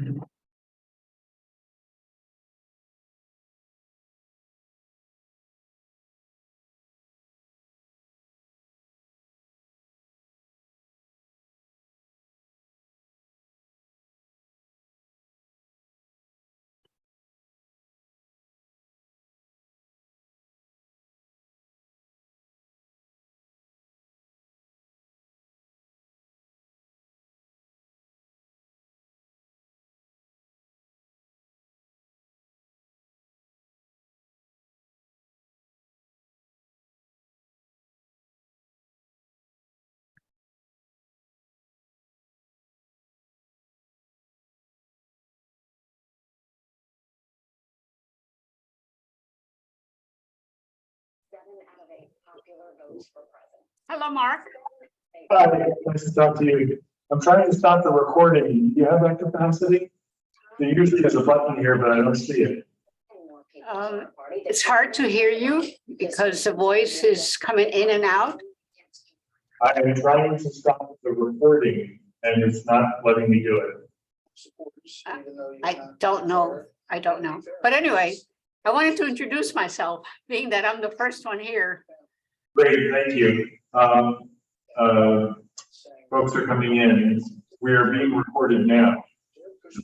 Out of 8 popular votes for president. Hello, Mark. Hi, nice to talk to you. I'm trying to stop the recording. Do you have that capacity? There usually is a button here, but I don't see it. It's hard to hear you because the voice is coming in and out. I am trying to stop the recording and it's not letting me do it. I don't know. I don't know. But anyway, I wanted to introduce myself, being that I'm the first one here. Great, thank you. Folks are coming in. We are being recorded now.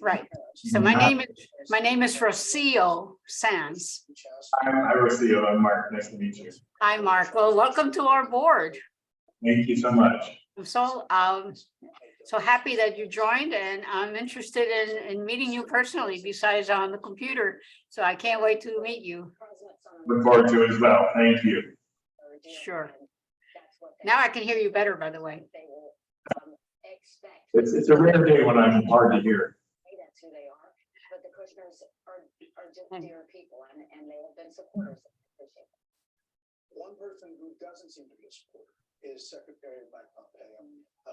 Right. So my name is Rocio Sands. I'm Rocio. I'm Mark. Nice to meet you. Hi, Mark. Well, welcome to our board. Thank you so much. I'm so happy that you joined, and I'm interested in meeting you personally besides on the computer. So I can't wait to meet you. Look forward to it as well. Thank you. Sure. Now I can hear you better, by the way. It's a rare day when I'm hard to hear. That's who they are. But the Kushners are just dear people, and they have been supporters. One person who doesn't seem to be a supporter is Secretary Mike Pompeo,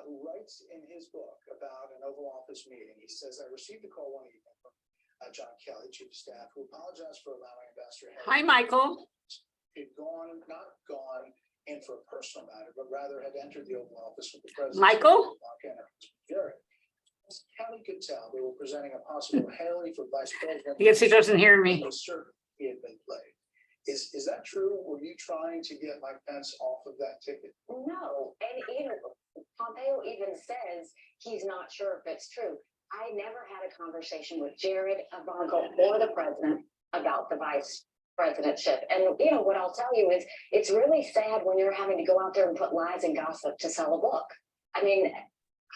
who writes in his book about an Oval Office meeting. He says, I received a call one evening from John Kelly, Chief of Staff, who apologized for allowing Ambassador Hi, Michael. He'd not gone in for a personal matter, but rather had entered the Oval Office with the president. Michael? Kelly could tell they were presenting a possible Haley for vice president. I guess he doesn't hear me. He had been played. Is that true? Were you trying to get Mike Pence off of that ticket? No, and Pompeo even says he's not sure if it's true. I never had a conversation with Jared, Ivanka, or the president about the vice presidentship. And what I'll tell you is it's really sad when you're having to go out there and put lies and gossip to sell a book. I mean,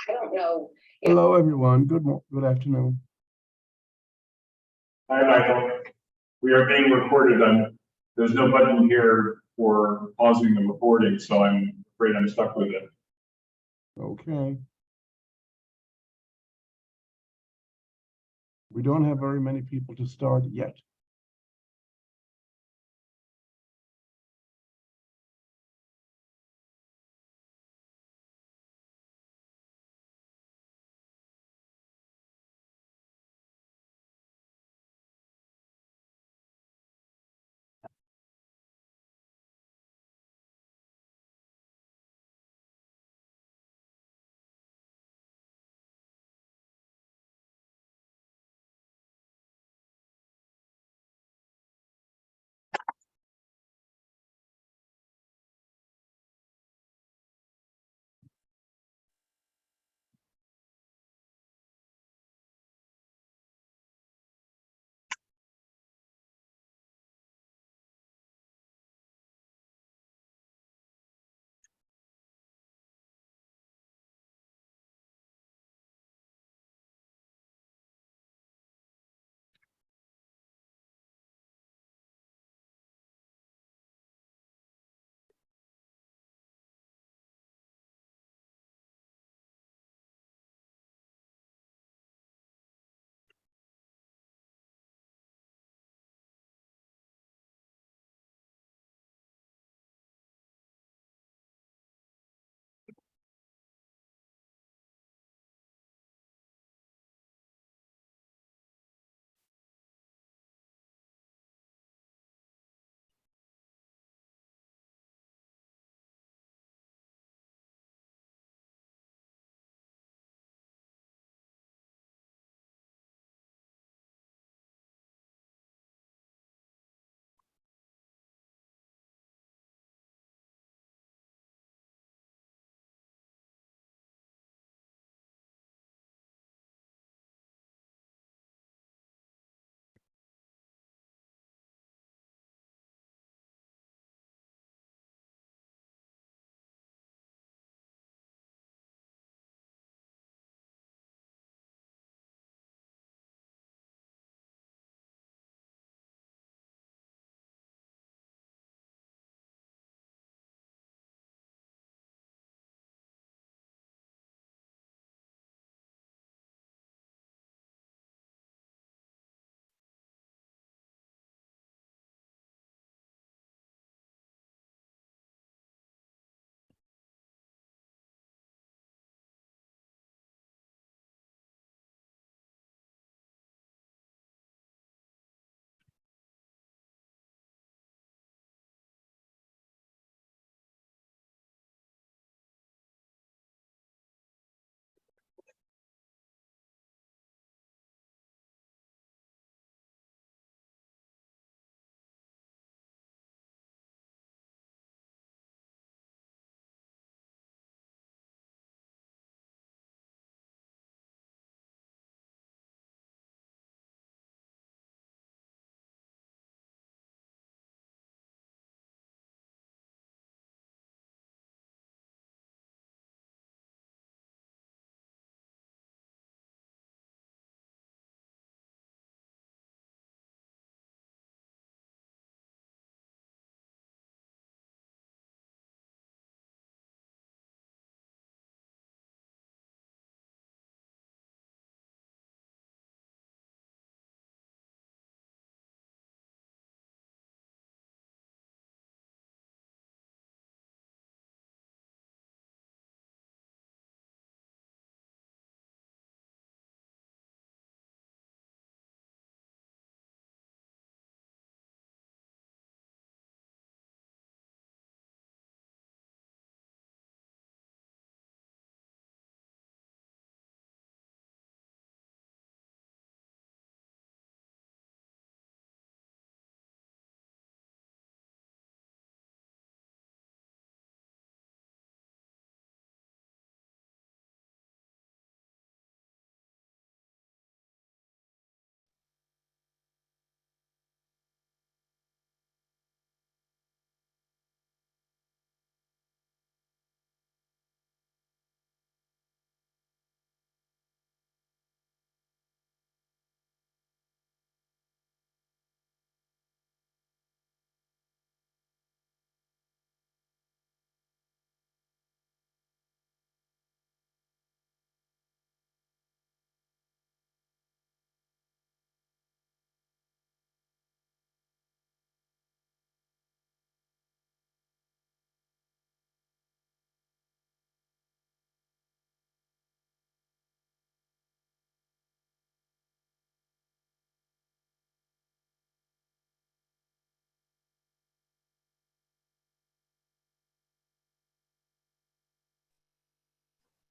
I don't know. Hello, everyone. Good afternoon. Hi, Michael. We are being recorded. There's no button here for pausing the recording, so I'm afraid I'm stuck with it. Okay. We don't have very many people to start yet.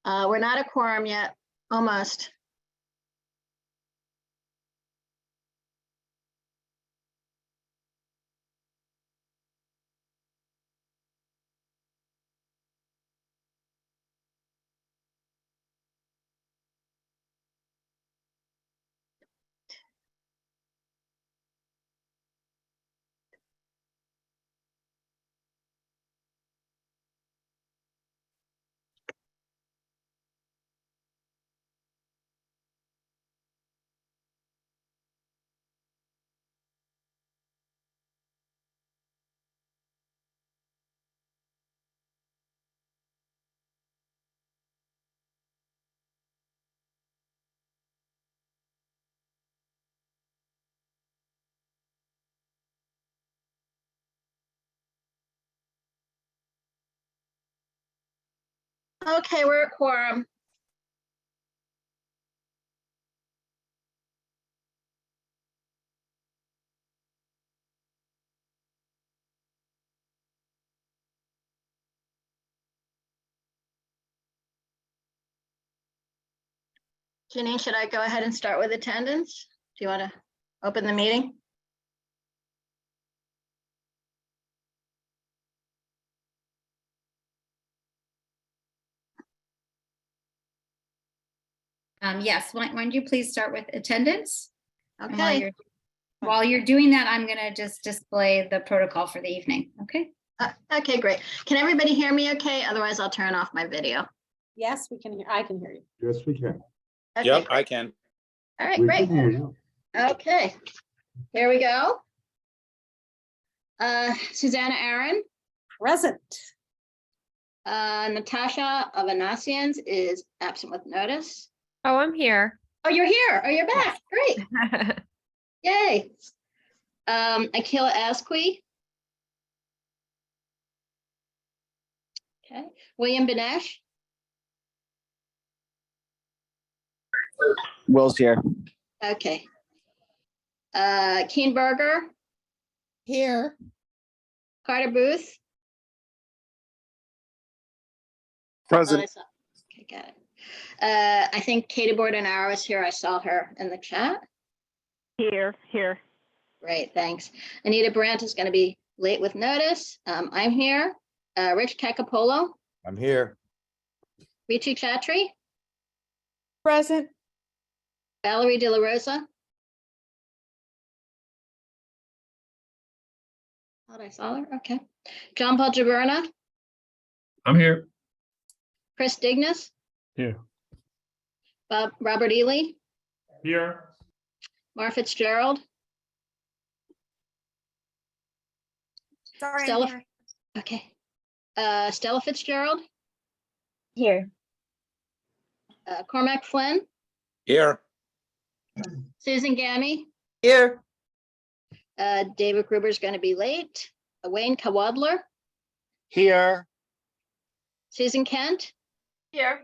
We're not a quorum yet, almost. Okay, we're a quorum. Janine, should I go ahead and start with attendance? Do you want to open the meeting? Yes, why don't you please start with attendance? And Okay, while you're doing that, I'm gonna just display the protocol for the evening, okay? okay, great. Can everybody hear me okay? Otherwise, I'll turn off my video. Yes, we can hear, I can hear you. Yes, we can. Okay, Yep, great. I can. All right, We great. can hear you. Okay, here we go. Susanna Aaron, Present. Natasha Avanasians is absent with notice. Oh, I'm here. Oh, you're here. Oh, you're back. Great. Yay. Akila Asqui. Okay, William Benesh. Will's here. Okay. Keen Berger, Here. Carter Booth. Present. Okay, got it. I think Katie Bordenaro is here. I saw her in the chat. Here. Great, thanks. Anita Brandt is going to be late with notice. I'm here. Rich Cacapolo, I'm here. Ritu Chatri, Present. Valerie De La Rosa. Thought I saw her. Okay. John Paul Jaberna, I'm here. Chris Dignas, Here. Robert Ely, Here. Mar Fitzgerald, Sorry, Stella. Okay. Stella Fitzgerald, Here. Cormac Flynn, Here. Susan Gammy, Here. David Gruber's going to be late. Wayne Kawadler, Here. Susan Kent, Here.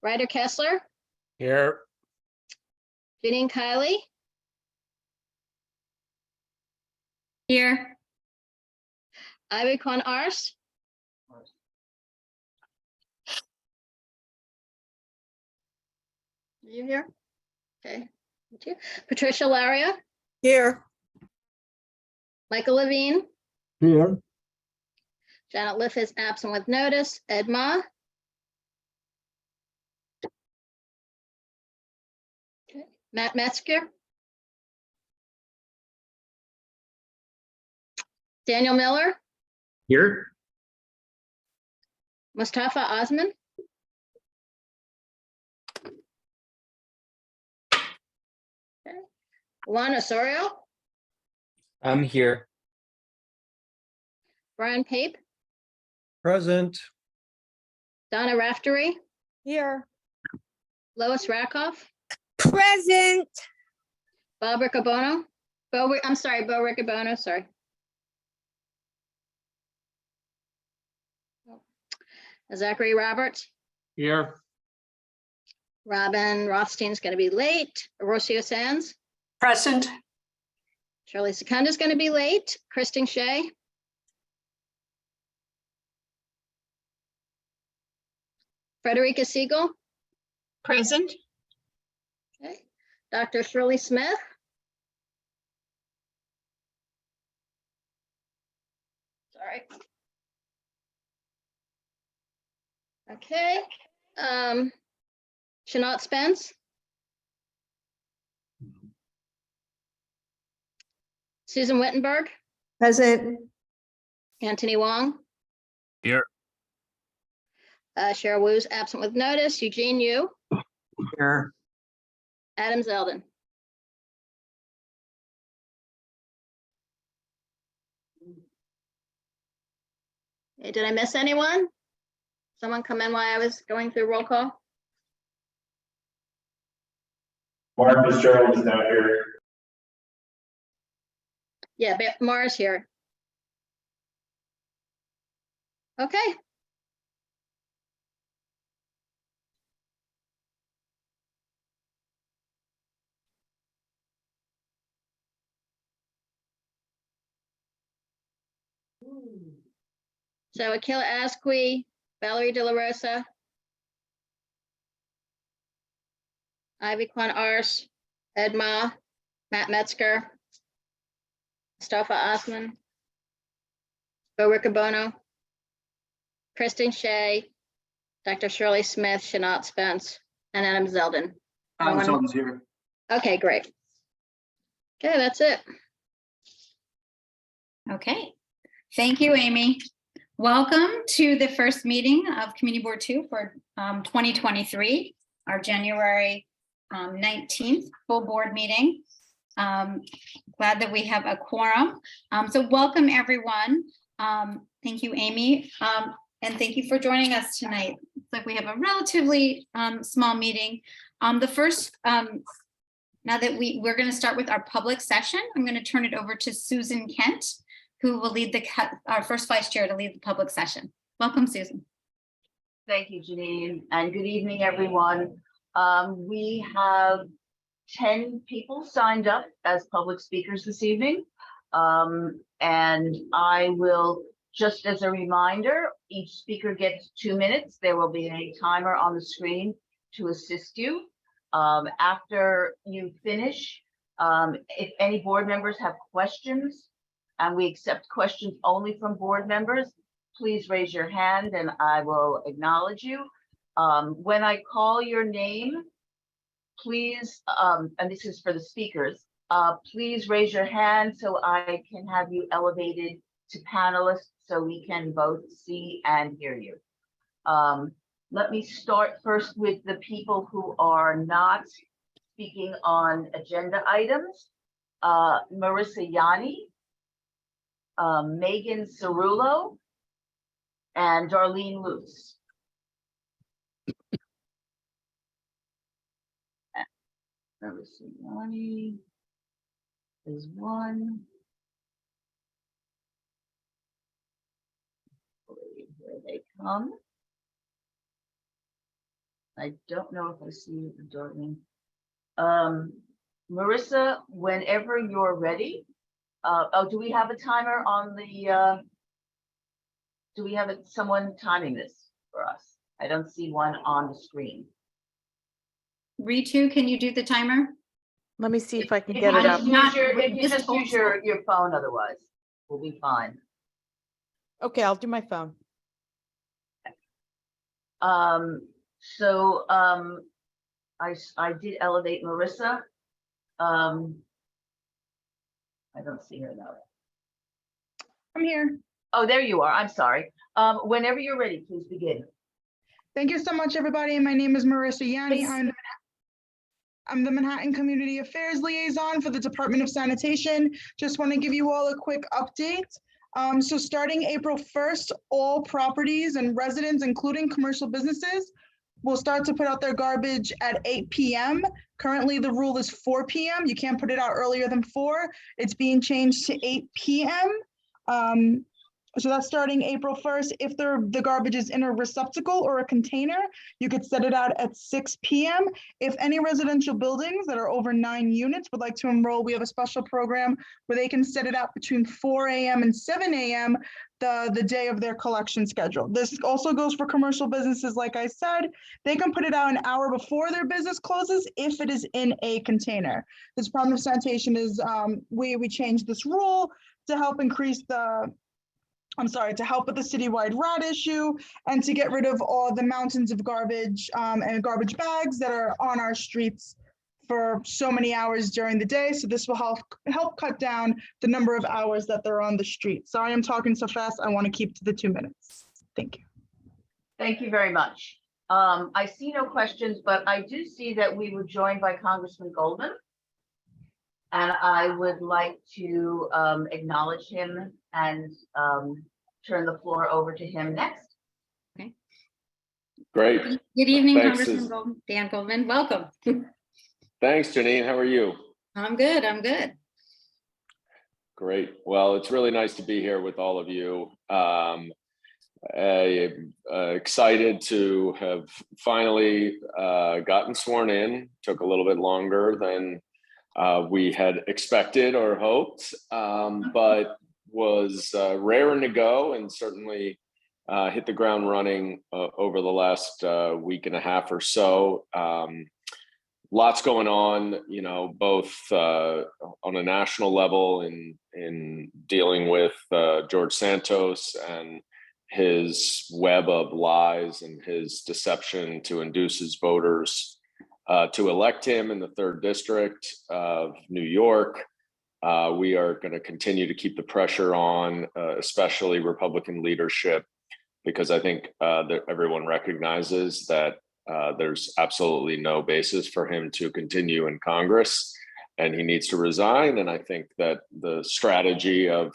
Ryder Kessler, Here. Janine Kiley, Here, Ivy Kwan Ars. Are you here? Okay. Thank you. Patricia Laria, Here. Michael Levine, Here, Janet Liff is absent with notice. Ed Ma. Okay. Matt Metzger. Daniel Miller, Here. Mustafa Osman. Okay. Juan Osorio, I'm here. Brian Pape, Present. Donna Raftery, Here. Lois Rakoff, Present. Bob Riccobono, Bo Riccobono, sorry. Zachary Roberts, Here. Robin Rothstein's going to be late. Rocio Sands, Present. Shirley Secunda's going to be late. Kristen Shea, Frederica Siegel, Present. okay. Dr. Shirley Smith. Sorry. Okay. Shanat Spence. Susan Wittenberg, Present. Anthony Wong. Here. Cheryl Wu's absent with notice. Eugene Yu, Here. Adam Zeldin. Okay, did I miss anyone? Someone come in while I was going through roll call? Mark Fitzgerald is now here. Yeah, Mara's here. Okay. So Akila Asqui, Valerie De La Rosa, Ivy Kwan Ars, Ed Ma, Matt Metzger, Mustafa Osman, Bo Riccobono, Kristen Shea, Dr. Shirley Smith, Shanat Spence, and Adam Zeldin. Adam Everyone- Zeldin's here. Okay, great. Okay, that's it. Okay, thank you, Amy. Welcome to the first meeting of Community Board 2 for 2023, our January 19th full board meeting. Glad that we have a quorum. So welcome, everyone. Thank you, Amy. And thank you for joining us tonight. It's like we have a relatively small meeting. The first, now that we're going to start with our public session, I'm going to turn it over to Susan Kent, who will lead our first vice chair to lead the public session. Welcome, Susan. Thank you, Janine, and good evening, everyone. We have 10 people signed up as public speakers this evening. And I will, just as a reminder, each speaker gets 2 minutes. There will be a timer on the screen to assist you. After you finish, if any board members have questions, and we accept questions only from board members, please raise your hand and I will acknowledge you. When I call your name, please, and this is for the speakers, please raise your hand so I can have you elevated to panelists so we can both see and hear you. Let me start first with the people who are not speaking on agenda items. Marissa Yanni, Megan Cerullo, and Darlene Luce. Marissa Yanni is one. Here they come. I don't know if I see Darlene. Marissa, whenever you're ready. Oh, do we have a timer on the, do we have someone timing this for us? I don't see one on the screen. Ritu, can you do the timer? Let me see if I can If get you it up. just use your phone, otherwise, we'll be fine. Okay, I'll do my phone. So I did elevate Marissa. I don't see her though. I'm here. Oh, there you are. I'm sorry. Whenever you're ready, please begin. Thank you so much, everybody. My name is Marissa Yanni. I'm the Manhattan Community Affairs Liaison for the Department of Sanitation. Just want to give you all a quick update. So starting April 1st, all properties and residents, including commercial businesses, will start to put out their garbage at 8 p.m. Currently, the rule is 4 p.m. You can't put it out earlier than 4. It's being changed to 8 p.m. So that's starting April 1st. If the garbage is in a receptacle or a container, you could set it out at 6 p.m. If any residential buildings that are over 9 units would like to enroll, we have a special program where they can set it out between 4 a.m. and 7 a.m. the day of their collection schedule. This also goes for commercial businesses. Like I said, they can put it out an hour before their business closes if it is in a container. This Department of Sanitation is, we changed this rule to help increase to help with the citywide rat issue and to get rid of all the mountains of garbage and garbage bags that are on our streets for so many hours during the day. So this will help cut down the number of hours that they're on the street. Sorry, I'm talking so fast. I want to keep to the 2 minutes. Thank you. Thank you very much. I see no questions, but I do see that we were joined by Congressman Goldman. And I would like to acknowledge him and turn the floor over to him next. Great. Good evening, Thanks, Congressman Dan Goldman. Welcome. Thanks, Janine. How are you? I'm good. I'm good. Great. Well, it's really nice to be here with all of you. I'm excited to have finally gotten sworn in. Took a little bit longer than we had expected or hoped, but was raring to go and certainly hit the ground running over the last week and a half or so. Lots going on, you know, both on a national level in dealing with George Santos and his web of lies and his deception to induce his voters to elect him in the 3rd District of New York. We are going to continue to keep the pressure on, especially Republican leadership, because I think that everyone recognizes that there's absolutely no basis for him to continue in Congress and he needs to resign. And I think that the strategy of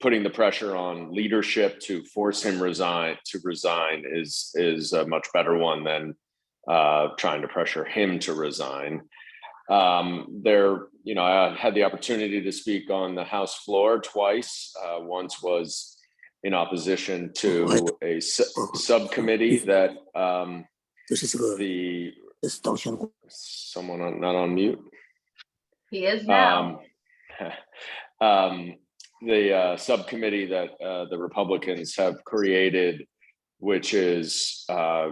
putting the pressure on leadership to force him to resign is a much better one than trying to pressure him to resign. You know, I had the opportunity to speak on the House floor twice. Once was in opposition to a subcommittee that someone not on mute. He is now. The subcommittee that the Republicans have created, which is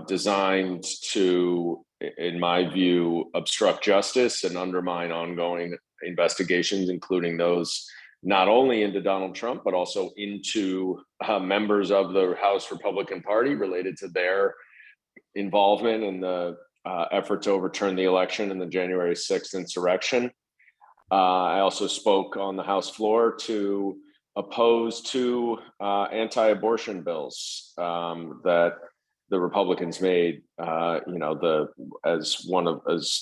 designed to, in my view, obstruct justice and undermine ongoing investigations, including those not only into Donald Trump, but also into members of the House Republican Party related to their involvement in the effort to overturn the election and the January 6th insurrection. I also spoke on the House floor to oppose 2 anti-abortion bills that the Republicans made, you know, as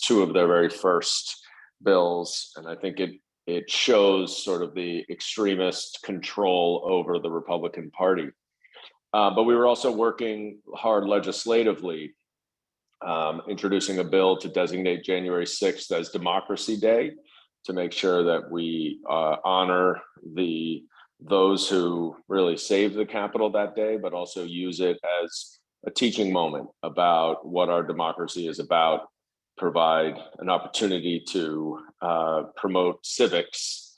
2 of their very first bills, and I think it shows sort of the extremist control over the Republican Party. But we were also working hard legislatively, introducing a bill to designate January 6th as Democracy Day, to make sure that we honor those who really saved the Capitol that day, but also use it as a teaching moment about what our democracy is about, provide an opportunity to promote civics,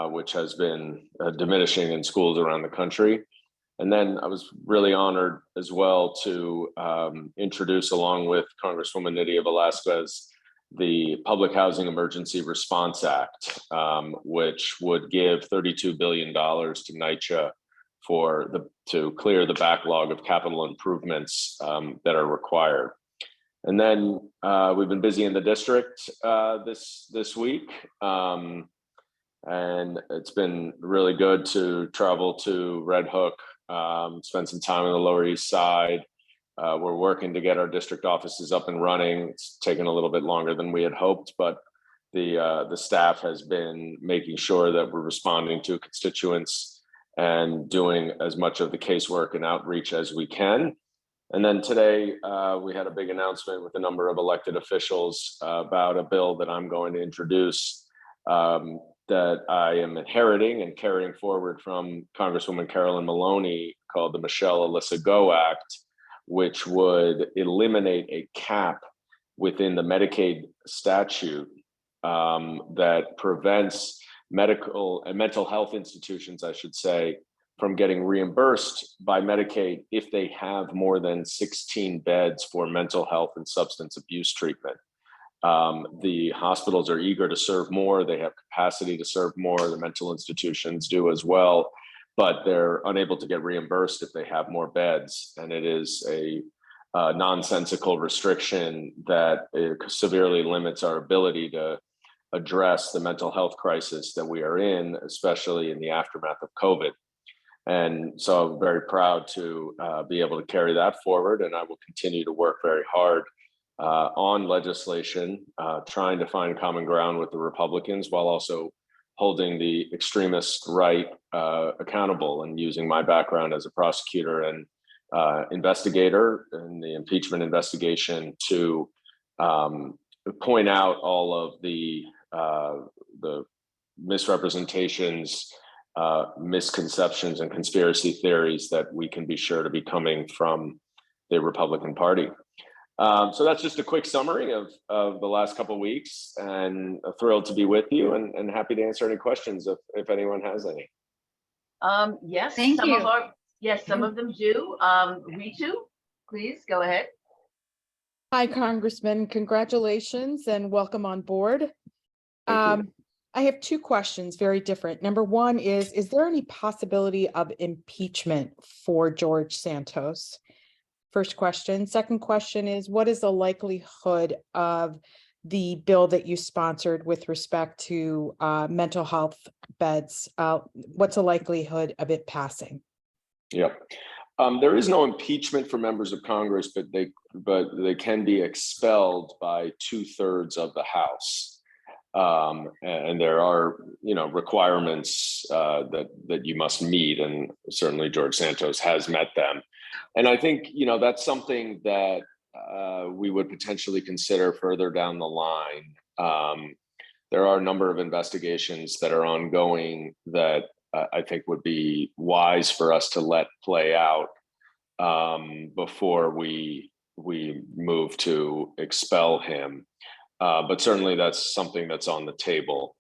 which has been diminishing in schools around the country. And then I was really honored as well to introduce, along with Congresswoman Nydia Velázquez, the Public Housing Emergency Response Act, which would give $32 billion to NYCHA to clear the backlog of capital improvements that are required. And then we've been busy in the district this week, and it's been really good to travel to Red Hook, spend some time on the Lower East Side. We're working to get our district offices up and running. It's taken a little bit longer than we had hoped, but the staff has been making sure that we're responding to constituents and doing as much of the casework and outreach as we can. And then today, we had a big announcement with a number of elected officials about a bill that I'm going to introduce that I am inheriting and carrying forward from Congresswoman Carolyn Maloney, called the Michelle Alyssa Go Act, which would eliminate a cap within the Medicaid statute that prevents medical and mental health institutions, I should say, from getting reimbursed by Medicaid if they have more than 16 beds for mental health and substance abuse treatment. The hospitals are eager to serve more. They have capacity to serve more. The mental institutions do as well, but they're unable to get reimbursed if they have more beds. And it is a nonsensical restriction that severely limits our ability to address the mental health crisis that we are in, especially in the aftermath of COVID. And so I'm very proud to be able to carry that forward, and I will continue to work very hard on legislation, trying to find common ground with the Republicans while also holding the extremist right accountable, and using my background as a prosecutor and investigator in the impeachment investigation to point out all of the misrepresentations, misconceptions, and conspiracy theories that we can be sure to be coming from the Republican Party. So that's just a quick summary of the last couple of weeks, and thrilled to be with you, and happy to answer any questions if anyone has any. Yes, Thank some you. of our, yes, some of them do. Ritu, please go ahead. Hi, Congressman. Congratulations and welcome on board. Thank you. I have two questions, very different. Number one is there any possibility of impeachment for George Santos? First question. Second question is, what is the likelihood of the bill that you sponsored with respect to mental health beds? What's the likelihood of it passing? Yep. There is no impeachment for members of Congress, but they can be expelled by 2/3 of the House. And there are, requirements that you must meet, and certainly George Santos has met them. And I think, that's something that we would potentially consider further down the line. There are a number of investigations that are ongoing that I think would be wise for us to let play out before we move to expel him. But certainly that's something that's on the table.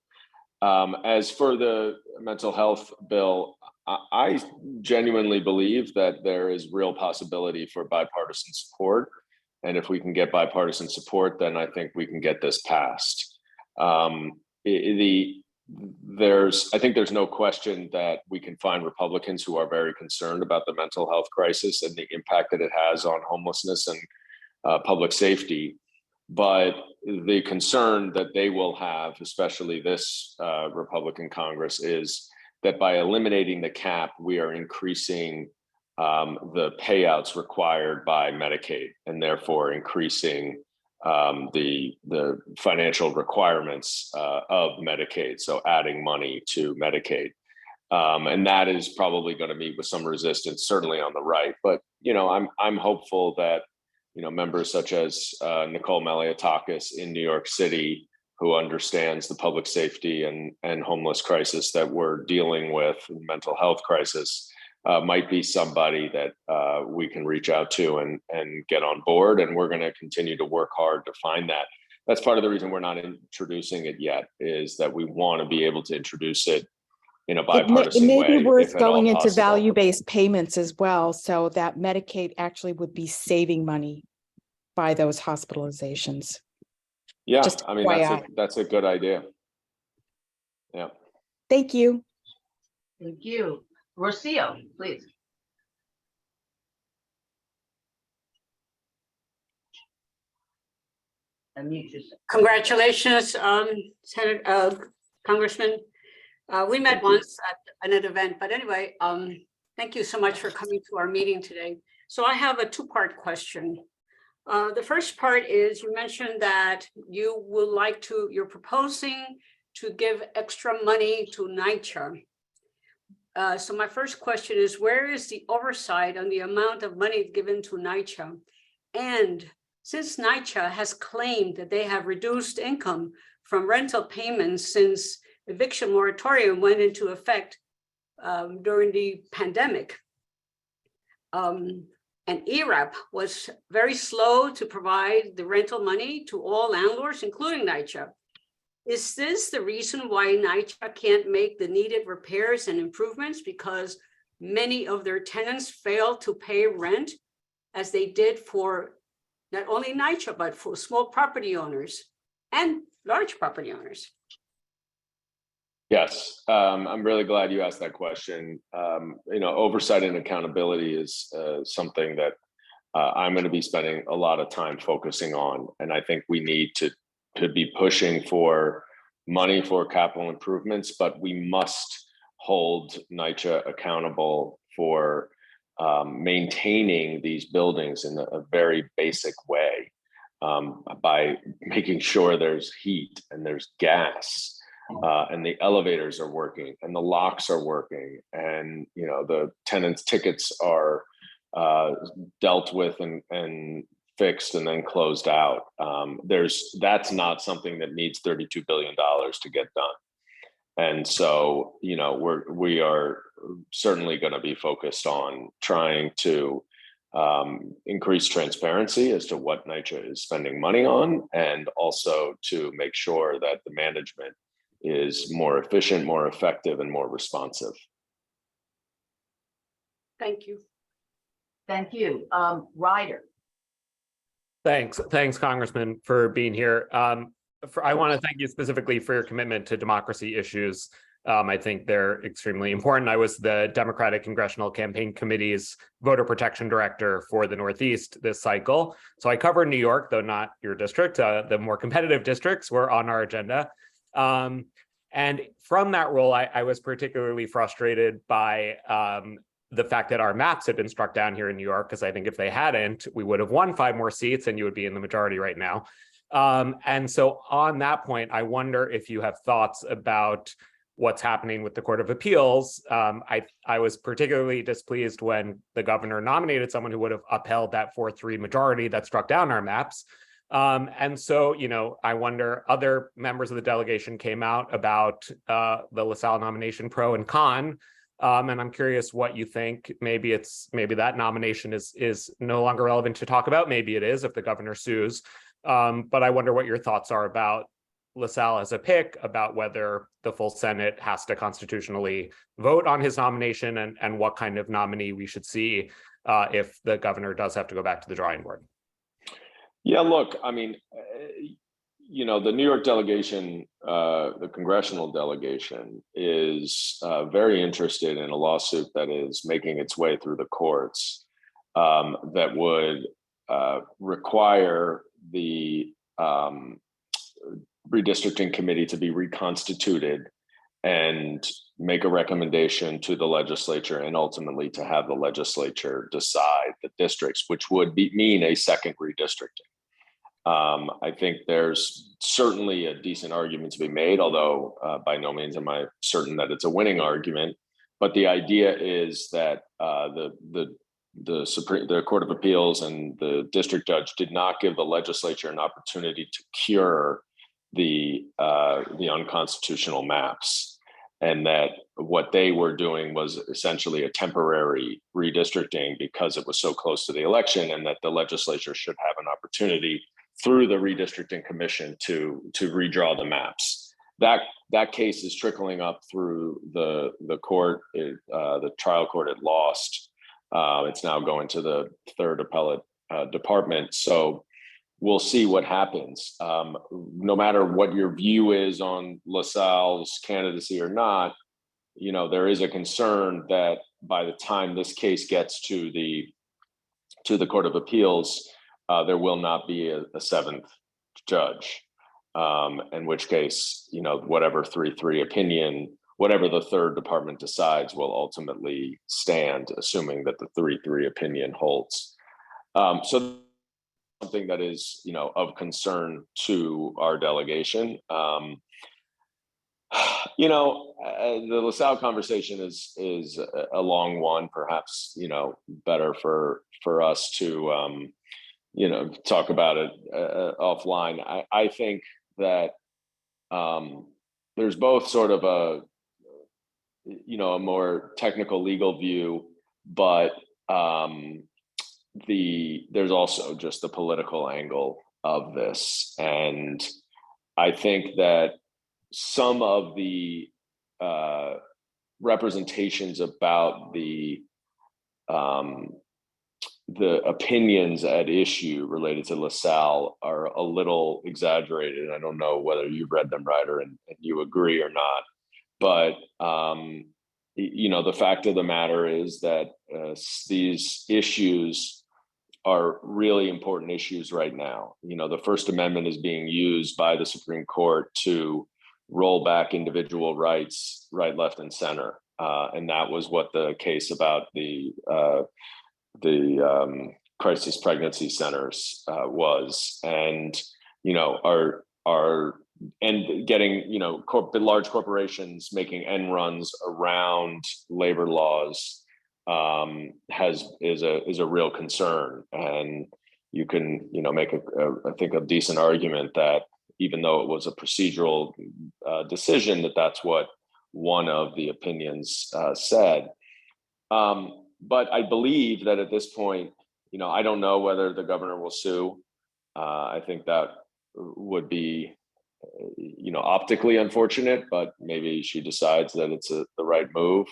As for the mental health bill, I genuinely believe that there is real possibility for bipartisan support. And if we can get bipartisan support, then I think we can get this passed. I think there's no question that we can find Republicans who are very concerned about the mental health crisis and the impact that it has on homelessness and public safety. But the concern that they will have, especially this Republican Congress, is that by eliminating the cap, we are increasing the payouts required by Medicaid, and therefore increasing the financial requirements of Medicaid. So adding money to Medicaid. And that is probably going to meet with some resistance, certainly on the right. But, I'm hopeful that members such as Nicole Maliotakis in New York City, who understands the public safety and homeless crisis that we're dealing with, mental health crisis, might be somebody that we can reach out to and get on board. And we're going to continue to work hard to find that. That's part of the reason we're not introducing it yet, is that we want to be able to introduce it in a bipartisan way. It may be worth if at all going into possible. value-based payments as well, so that Medicaid actually would be saving money by those hospitalizations. Yeah, Just I mean, that's a good idea. Yeah. Thank you. Thank you. Rocio, please. Unmute yourself. Congratulations, Congressman. We met once at an event, but anyway, thank you so much for coming to our meeting today. So I have a two-part question. The first part is, you mentioned that you're proposing to give extra money to NYCHA. So my first question is, where is the oversight on the amount of money given to NYCHA? And since NYCHA has claimed that they have reduced income from rental payments since eviction moratorium went into effect during the pandemic, and ERAP was very slow to provide the rental money to all landlords, including NYCHA. Is this the reason why NYCHA can't make the needed repairs and improvements? Because many of their tenants failed to pay rent as they did for not only NYCHA, but for small property owners and large property owners? Yes, I'm really glad you asked that question. Oversight and accountability is something that I'm going to be spending a lot of time focusing on, and I think we need to be pushing for money for capital improvements, but we must hold NYCHA accountable for maintaining these buildings in a very basic way, by making sure there's heat and there's gas, and the elevators are working and the locks are working, and the tenants' tickets are dealt with and fixed and then closed out. That's not something that needs $32 billion to get done. And so, we are certainly going to be focused on trying to increase transparency as to what NYCHA is spending money on, and also to make sure that the management is more efficient, more effective, and more responsive. Thank you. Thank you. Ryder. Thanks, Congressman, for being here. I want to thank you specifically for your commitment to democracy issues. I think they're extremely important. I was the Democratic Congressional Campaign Committee's voter protection director for the Northeast this cycle. So I covered New York, though not your district. The more competitive districts were on our agenda. And from that role, I was particularly frustrated by the fact that our maps had been struck down here in New York, because I think if they hadn't, we would have won 5 more seats and you would be in the majority right now. And so on that point, I wonder if you have thoughts about what's happening with the Court of Appeals. I was particularly displeased when the governor nominated someone who would have upheld that 4-3 majority that struck down our maps. And so, I wonder, other members of the delegation came out about the LaSalle nomination, pro and con. And I'm curious what you think. Maybe that nomination is no longer relevant to talk about. Maybe it is if the governor sues. But I wonder what your thoughts are about LaSalle as a pick, about whether the full Senate has to constitutionally vote on his nomination, and what kind of nominee we should see if the governor does have to go back to the drawing board. Yeah, look, I mean, the New York delegation, the congressional delegation, is very interested in a lawsuit that is making its way through the courts that would require the redistricting committee to be reconstituted and make a recommendation to the legislature, and ultimately to have the legislature decide the districts, which would mean a second redistricting. I think there's certainly a decent argument to be made, although by no means am I certain that it's a winning argument. But the idea is that the Court of Appeals and the district judge did not give the legislature an opportunity to cure the unconstitutional maps, and that what they were doing was essentially a temporary redistricting because it was so close to the election, and that the legislature should have an opportunity through the redistricting commission to redraw the maps. That case is trickling up through the court. The trial court had lost. It's now going to the third appellate department. So we'll see what happens. No matter what your view is on LaSalle's candidacy or not, there is a concern that by the time this case gets to the Court of Appeals, there will not be a seventh judge. In which case, whatever 3-3 opinion, whatever the third department decides, will ultimately stand, assuming that the 3-3 opinion holds. So something that is, of concern to our delegation. The LaSalle conversation is a long one, perhaps, better for us to, talk about it offline. I think that there's both sort of a more technical legal view, but there's also just the political angle of this. And I think that some of the representations about the opinions at issue related to LaSalle are a little exaggerated. I don't know whether you've read them, Ryder, and you agree or not. But the fact of the matter is that these issues are really important issues right now. The First Amendment is being used by the Supreme Court to roll back individual rights, right, left, and center. And that was what the case about the crisis pregnancy centers was, and and getting large corporations making end runs around labor laws is a real concern. And you can make I think a decent argument that even though it was a procedural decision, that's what one of the opinions said. But I believe that at this point, I don't know whether the governor will sue. I think that would be, optically unfortunate, but maybe she decides that it's the right move.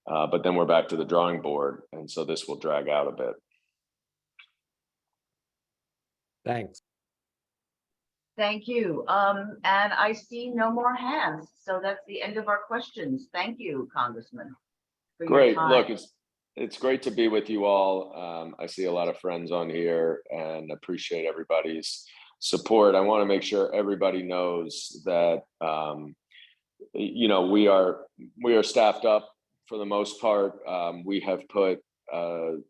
But then we're back to the drawing board. And so this will drag out a bit. Thanks. Thank you. And I see no more hands. So that's the end of our questions. Thank you, Congressman. for your Great. time. Look, it's great to be with you all. I see a lot of friends on here and appreciate everybody's support. I want to make sure everybody knows that we are staffed up for the most part. We have put the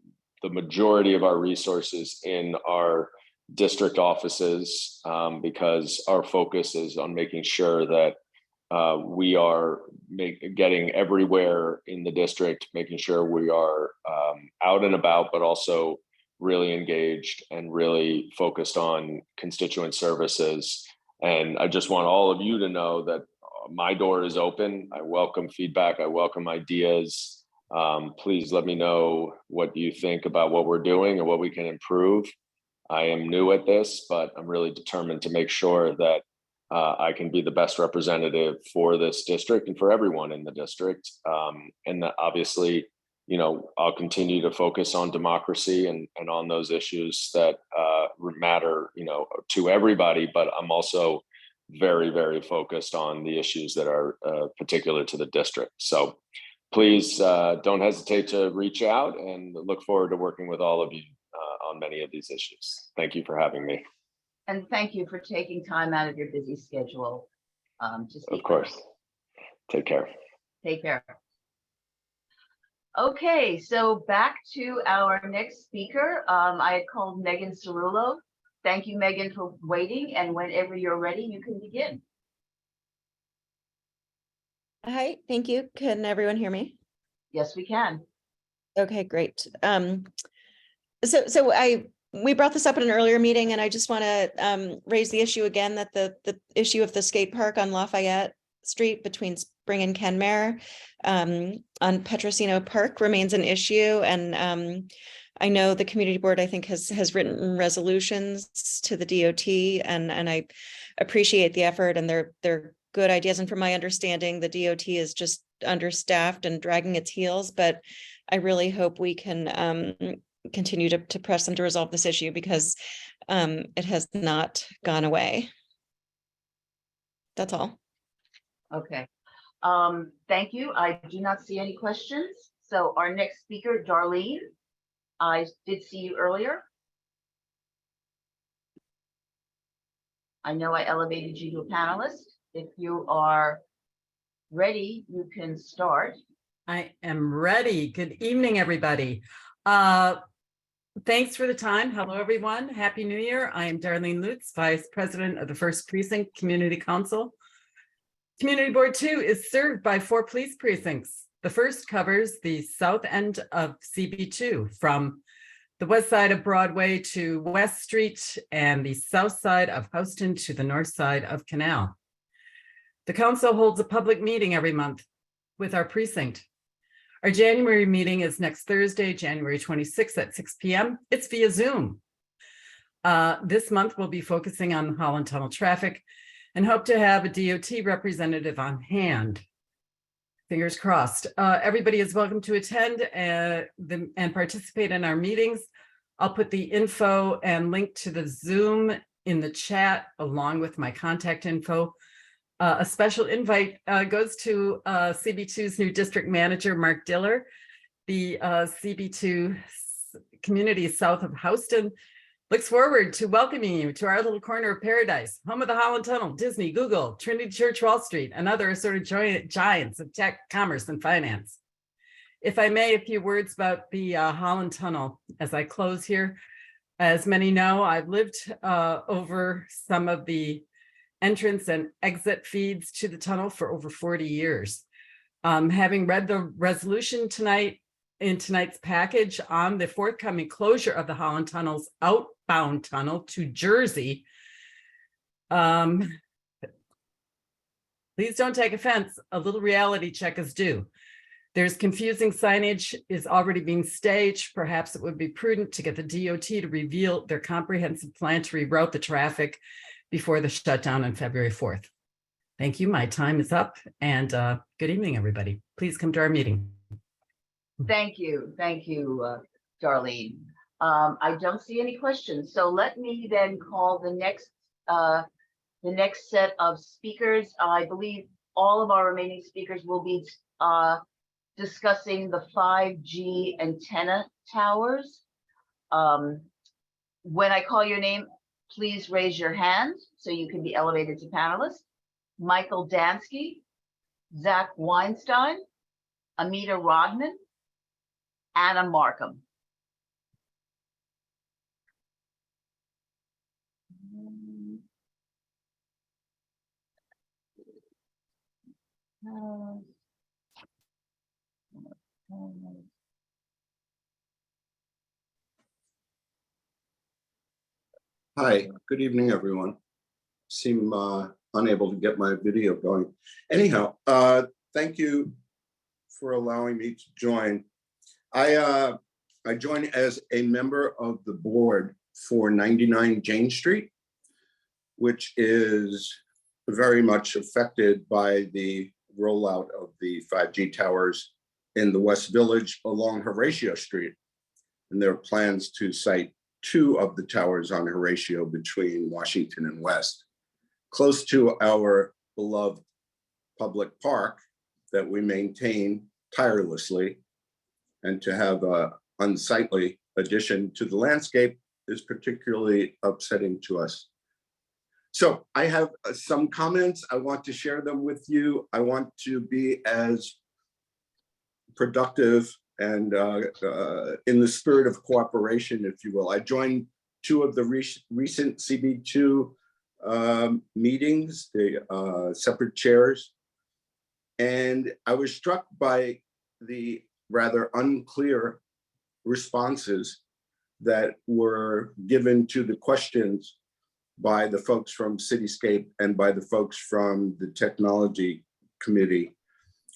majority of our resources in our district offices because our focus is on making sure that we are getting everywhere in the district, making sure we are out and about, but also really engaged and really focused on constituent services. And I just want all of you to know that my door is open. I welcome feedback. I welcome ideas. Please let me know what you think about what we're doing and what we can improve. I am new at this, but I'm really determined to make sure that I can be the best representative for this district and for everyone in the district. And that obviously, I'll continue to focus on democracy and on those issues that matter, to everybody, but I'm also very, very focused on the issues that are particular to the district. So please don't hesitate to reach out, and look forward to working with all of you on many of these issues. Thank you for having me. And thank you for taking time out of your busy schedule to speak. Of course. Take care. Take care. Okay, so back to our next speaker. I had called Megan Cerullo. Thank you, Megan, for waiting. And whenever you're ready, you can begin. Hi, thank you. Can everyone hear me? Yes, we can. Okay, great. We brought this up in an earlier meeting, and I just want to raise the issue again that the issue of the skate park on Lafayette Street between Spring and Kenmare on Petrosino Park remains an issue. And I know the community board, I think, has written resolutions to the DOT, and I appreciate the effort, and they're good ideas. And from my understanding, the DOT is just understaffed and dragging its heels, but I really hope we can continue to press them to resolve this issue, because it has not gone away. That's all. Okay. Thank you. I do not see any questions. So our next speaker, Darlene, I did see you earlier. I know I elevated you to a panelist. If you are ready, you can start. I am ready. Good evening, everybody. Thanks for the time. Hello, everyone. Happy New Year. I am Darlene Lutz, Vice President of the 1st Precinct Community Council. Community Board 2 is served by 4 police precincts. The first covers the south end of CB2 from the west side of Broadway to West Street, and the south side of Houston to the north side of Canal. The council holds a public meeting every month with our precinct. Our January meeting is next Thursday, January 26th at 6 p.m. It's via Zoom. This month, we'll be focusing on the Holland Tunnel traffic and hope to have a DOT representative on hand. Fingers crossed. Everybody is welcome to attend and participate in our meetings. I'll put the info and link to the Zoom in the chat along with my contact info. A special invite goes to CB2's new district manager, Mark Diller. The CB2 community south of Houston looks forward to welcoming you to our little corner of paradise, home of the Holland Tunnel, Disney, Google, Trinity Church, Wall Street, and other assorted giants of tech, commerce, and finance. If I may, a few words about the Holland Tunnel as I close here. As many know, I've lived over some of the entrance and exit feeds to the tunnel for over 40 years. Having read the resolution tonight in tonight's package on the forthcoming closure of the Holland Tunnel's outbound tunnel to Jersey, please don't take offense. A little reality check is due. There's confusing signage is already being staged. Perhaps it would be prudent to get the DOT to reveal their comprehensive plan to reroute the traffic before the shutdown on February 4th. Thank you. My time is up, and good evening, everybody. Please come to our meeting. Thank you, Darlene. I don't see any questions, so let me then call the next set of speakers. I believe all of our remaining speakers will be discussing the 5G antenna towers. When I call your name, please raise your hand so you can be elevated to panelist. Michael Dansky, Zach Weinstein, Amita Rodman, Anna Markham. Hi, good evening, everyone. Seem unable to get my video going. Anyhow, thank you for allowing me to join. I joined as a member of the board for 99 Jane Street, which is very much affected by the rollout of the 5G towers in the West Village along Horatio Street. And there are plans to site 2 of the towers on Horatio between Washington and West, close to our beloved public park that we maintain tirelessly. And to have an unsightly addition to the landscape is particularly upsetting to us. So I have some comments. I want to share them with you. I want to be as productive and in the spirit of cooperation, if you will. I joined 2 of the recent CB2 meetings, the separate chairs, and I was struck by the rather unclear responses that were given to the questions by the folks from Cityscape and by the folks from the technology committee.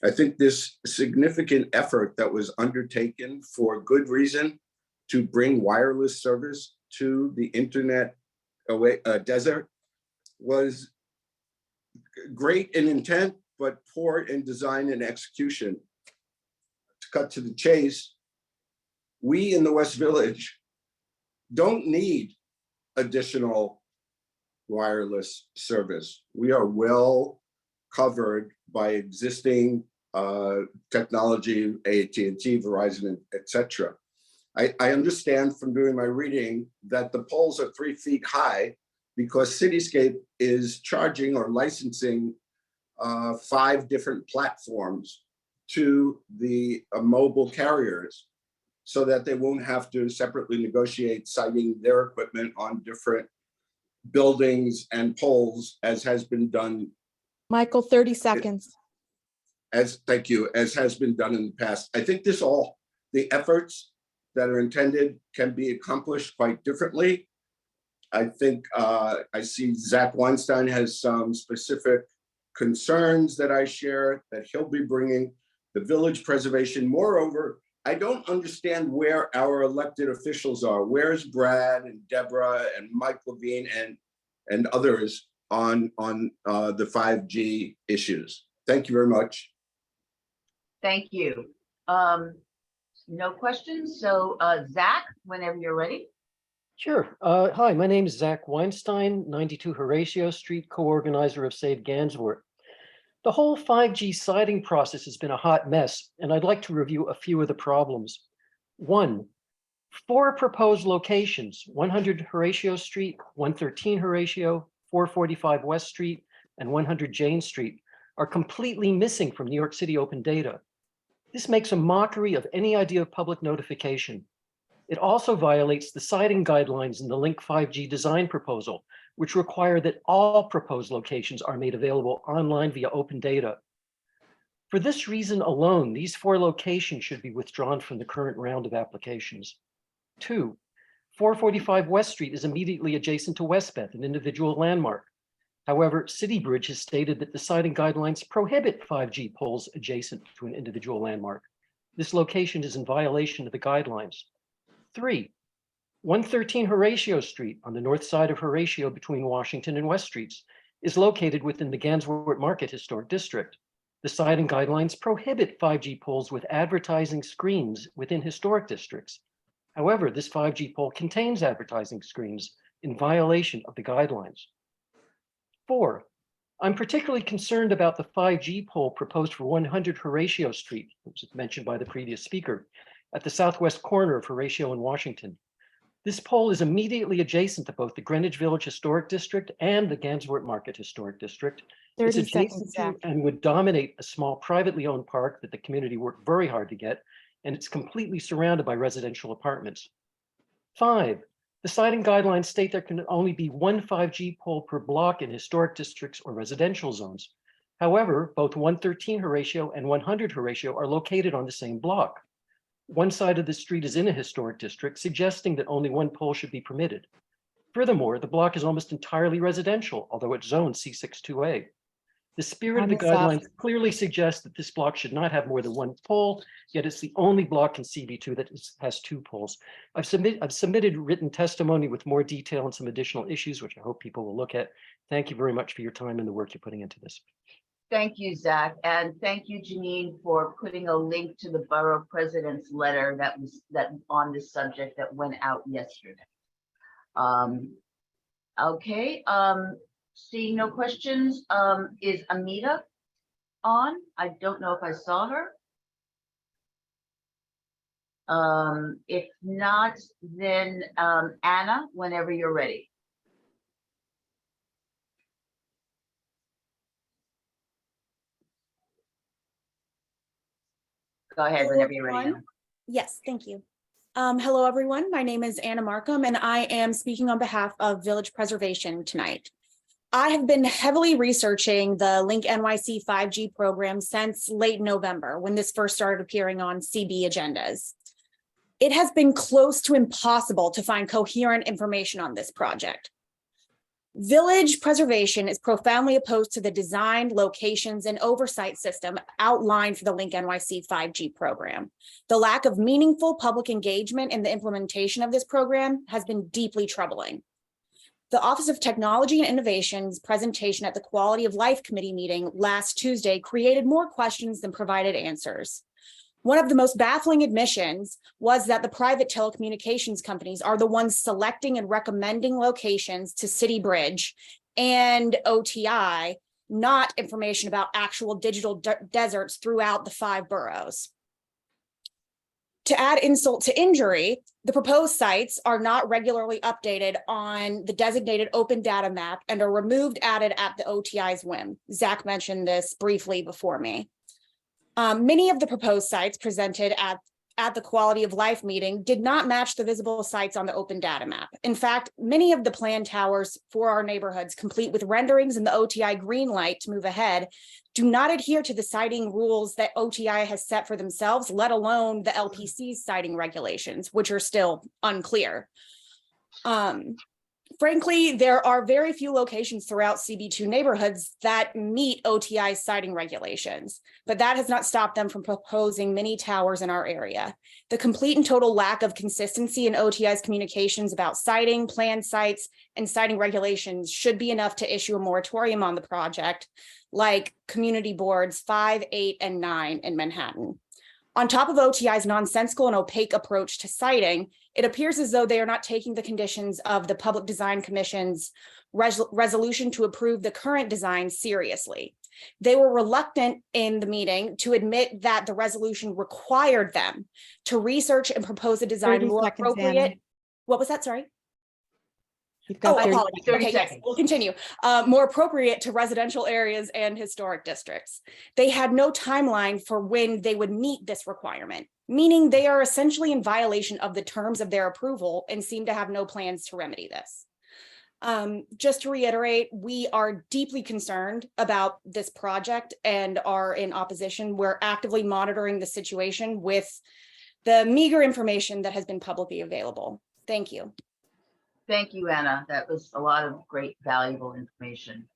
I think this significant effort that was undertaken for good reason to bring wireless service to the internet desert was great in intent, but poor in design and execution. To cut to the chase, we in the West Village don't need additional wireless service. We are well covered by existing technology, AT&T, Verizon, etc. I understand from doing my reading that the poles are 3 feet high because Cityscape is charging or licensing 5 different platforms to the mobile carriers so that they won't have to separately negotiate siting their equipment on different buildings and poles, as has been done. Michael, 30 seconds. Thank you, as has been done in the past. I think the efforts that are intended can be accomplished quite differently. I think I see Zach Weinstein has some specific concerns that I share that he'll be bringing the village preservation. Moreover, I don't understand where our elected officials are. Where's Brad and Deborah and Mike Levine and others on the 5G issues? Thank you very much. Thank you. No questions. So Zach, whenever you're ready. Sure. Hi, my name is Zach Weinstein, 92 Horatio Street, co-organizer of Save Ganswort. The whole 5G siting process has been a hot mess, and I'd like to review a few of the problems. 1, 4 proposed locations, 100 Horatio Street, 113 Horatio, 445 West Street, and 100 Jane Street, are completely missing from New York City open data. This makes a mockery of any idea of public notification. It also violates the siting guidelines in the Link 5G design proposal, which require that all proposed locations are made available online via open data. For this reason alone, these 4 locations should be withdrawn from the current round of applications. 2, 445 West Street is immediately adjacent to Westbeth, an individual landmark. However, CityBridge has stated that the siting guidelines prohibit 5G poles adjacent to an individual landmark. This location is in violation of the guidelines. 3, 113 Horatio Street on the north side of Horatio between Washington and West Streets is located within the Ganswort Market Historic District. The siting guidelines prohibit 5G poles with advertising screens within historic districts. However, this 5G pole contains advertising screens in violation of the guidelines. 4, I'm particularly concerned about the 5G pole proposed for 100 Horatio Street, which was mentioned by the previous speaker, at the southwest corner of Horatio and Washington. This pole is immediately adjacent to both the Greenwich Village Historic District and the Ganswort Market Historic District. 30 It's adjacent seconds, to Zach. and would dominate a small privately owned park that the community worked very hard to get, and it's completely surrounded by residential apartments. 5, the siting guidelines state there can only be 1 5G pole per block in historic districts or residential zones. However, both 113 Horatio and 100 Horatio are located on the same block. One side of the street is in a historic district, suggesting that only 1 pole should be permitted. Furthermore, the block is almost entirely residential, although it's zoned C62A. The spirit of the Time is up. guidelines clearly suggests that this block should not have more than 1 pole, yet it's the only block in CB2 that has 2 poles. I've submitted written testimony with more detail and some additional issues, which I hope people will look at. Thank you very much for your time and the work you're putting into this. Thank you, Zach, and thank you, Janine, for putting a link to the borough president's letter that on this subject that went out yesterday. Okay, seeing no questions, is Amita on? I don't know if I saw her. If not, then Anna, whenever you're ready. Go ahead whenever you're ready. Anna. Yes, thank you. Hello, everyone. My name is Anna Markham, and I am speaking on behalf of Village Preservation tonight. I have been heavily researching the Link NYC 5G program since late November, when this first started appearing on CB agendas. It has been close to impossible to find coherent information on this project. Village Preservation is profoundly opposed to the design, locations, and oversight system outlined for the Link NYC 5G program. The lack of meaningful public engagement in the implementation of this program has been deeply troubling. The Office of Technology and Innovation's presentation at the Quality of Life Committee meeting last Tuesday created more questions than provided answers. One of the most baffling admissions was that the private telecommunications companies are the ones selecting and recommending locations to CityBridge and OTI, not information about actual digital deserts throughout the 5 boroughs. To add insult to injury, the proposed sites are not regularly updated on the designated open data map and are removed, added at the OTI's whim. Zach mentioned this briefly before me. Many of the proposed sites presented at the Quality of Life meeting did not match the visible sites on the open data map. In fact, many of the planned towers for our neighborhoods, complete with renderings and the OTI green light to move ahead, do not adhere to the siting rules that OTI has set for themselves, let alone the LPC's siting regulations, which are still unclear. Frankly, there are very few locations throughout CB2 neighborhoods that meet OTI siting regulations, but that has not stopped them from proposing mini towers in our area. The complete and total lack of consistency in OTI's communications about siting, planned sites, and siting regulations should be enough to issue a moratorium on the project, like community boards 5, 8, and 9 in Manhattan. On top of OTI's nonsensical and opaque approach to siting, it appears as though they are not taking the conditions of the Public Design Commission's resolution to approve the current design seriously. They were reluctant in the meeting to admit that the resolution required them to research and propose a design 30 more seconds, Anna. appropriate. What was that? Sorry. You've got 30 apologies. 30 Okay, yes, seconds. we'll continue. More appropriate to residential areas and historic districts. They had no timeline for when they would meet this requirement, meaning they are essentially in violation of the terms of their approval and seem to have no plans to remedy this. Just to reiterate, we are deeply concerned about this project and are in opposition. We're actively monitoring the situation with the meager information that has been publicly available. Thank you. Thank you, Anna. That was a lot of great, valuable information.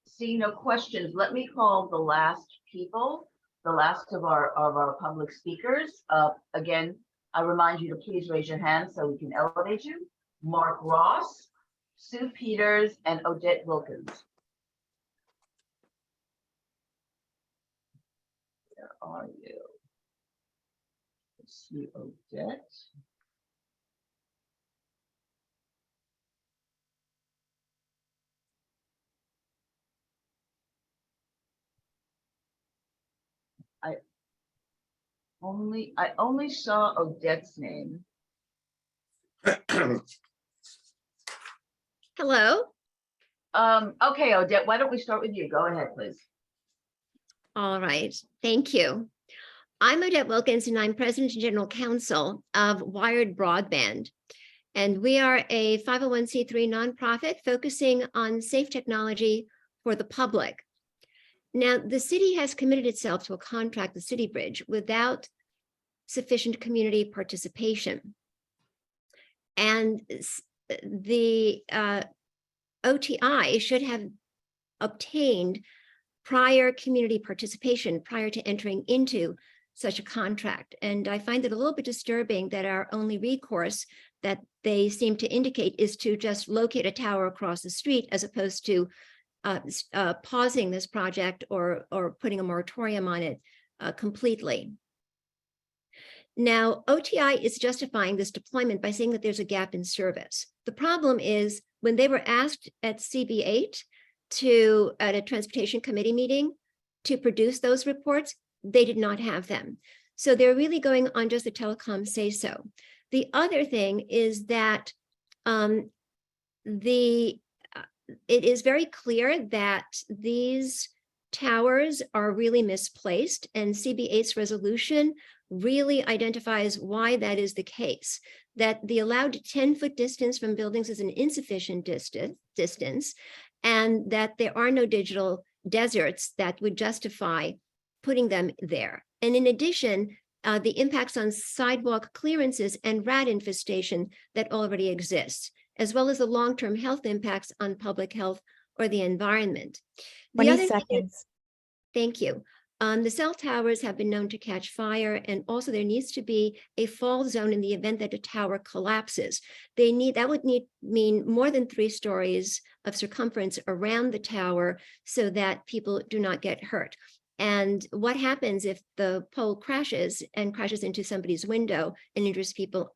Seeing no questions, let me call the last people, the last of our public speakers. Again, I remind you to please raise your hand so we can elevate you. Mark Ross, Sue Peters, and Odette Wilkins. Where are you? Let's see, Odette. I only saw Odette's name. Hello. Okay, Odette, why don't we start with you? Go ahead, please. All right. Thank you. I'm Odette Wilkins, and I'm President and General Counsel of Wired Broadband. And we are a 501c3 nonprofit focusing on safe technology for the public. Now, the city has committed itself to a contract with City Bridge without sufficient community participation. And the OTI should have obtained prior community participation prior to entering into such a contract. And I find it a little bit disturbing that our only recourse that they seem to indicate is to just locate a tower across the street as opposed to pausing this project or putting a moratorium on it completely. Now, OTI is justifying this deployment by saying that there's a gap in service. The problem is when they were asked at CB8 at a transportation committee meeting to produce those reports, they did not have them. So they're really going on just the telecom say so. The other thing is that it is very clear that these towers are really misplaced, and CB8's resolution really identifies why that is the case, that the allowed 10-foot distance from buildings is an insufficient distance, and that there are no digital deserts that would justify putting them there. And in addition, the impacts on sidewalk clearances and rat infestation that already exists, as well as the long-term health impacts on public health or the environment. 20 seconds. Thank you. The cell towers have been known to catch fire, and also there needs to be a fall zone in the event that a tower collapses. That would mean more than 3 stories of circumference around the tower so that people do not get hurt. And what happens if the pole crashes into somebody's window and injures people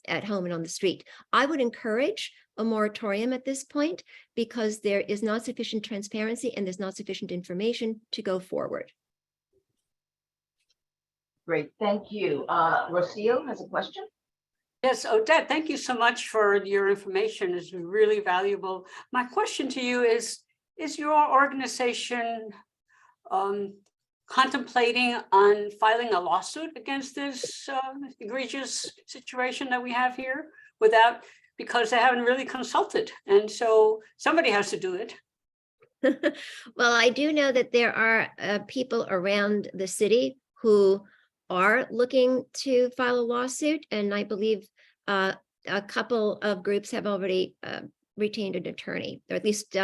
at home and on the street? I would encourage a moratorium at this point because there is not sufficient transparency and there's not sufficient information to go forward. Great, thank you. Rocio has a question. Yes, Odette, thank you so much for your information. It's really valuable. My question to you is your organization contemplating on filing a lawsuit against this egregious situation that we have here because they haven't really consulted? And so somebody has to do it. Well, I do know that there are people around the city who are looking to file a lawsuit, and I believe a couple of groups have already retained an attorney, or at least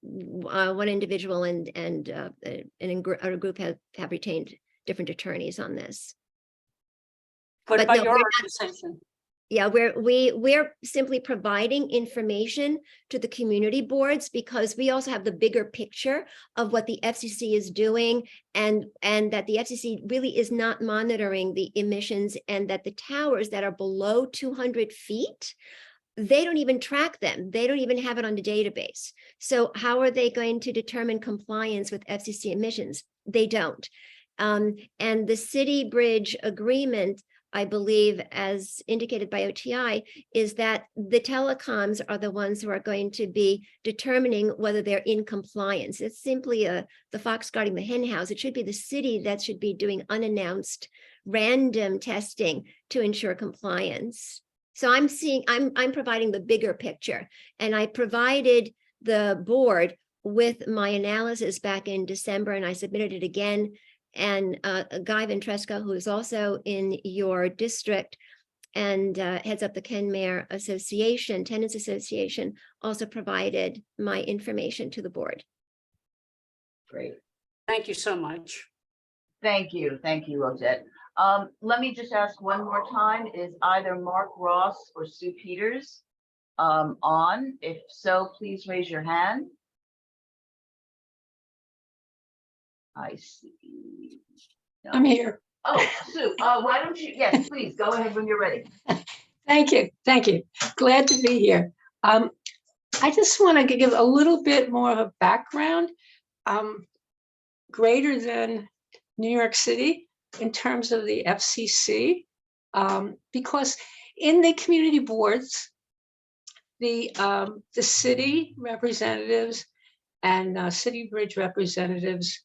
one individual and a group have retained different attorneys on this. But no, your we're not- organization. Yeah, we're simply providing information to the community boards because we also have the bigger picture of what the FCC is doing and that the FCC really is not monitoring the emissions, and that the towers that are below 200 feet, they don't even track them. They don't even have it on the database. So how are they going to determine compliance with FCC emissions? They don't. And the City Bridge agreement, I believe, as indicated by OTI, is that the telecoms are the ones who are going to be determining whether they're in compliance. It's simply the fox guarding the hen house. It should be the city that should be doing unannounced random testing to ensure compliance. So I'm providing the bigger picture, and I provided the board with my analysis back in December, and I submitted it again. And Guy Ventresca, who is also in your district and heads up the Kenmare Association, Tenants Association, also provided my information to the board. Great. Thank you so much. Thank you, Odette. Let me just ask one more time, is either Mark Ross or Sue Peters on? If so, please raise your hand. I see. No. I'm here. Oh, Sue, why don't you, yes, please, go ahead when you're ready. Thank you. Glad to be here. I just want to give a little bit more of a background, greater than New York City in terms of the FCC, because in the community boards, the city representatives and City Bridge representatives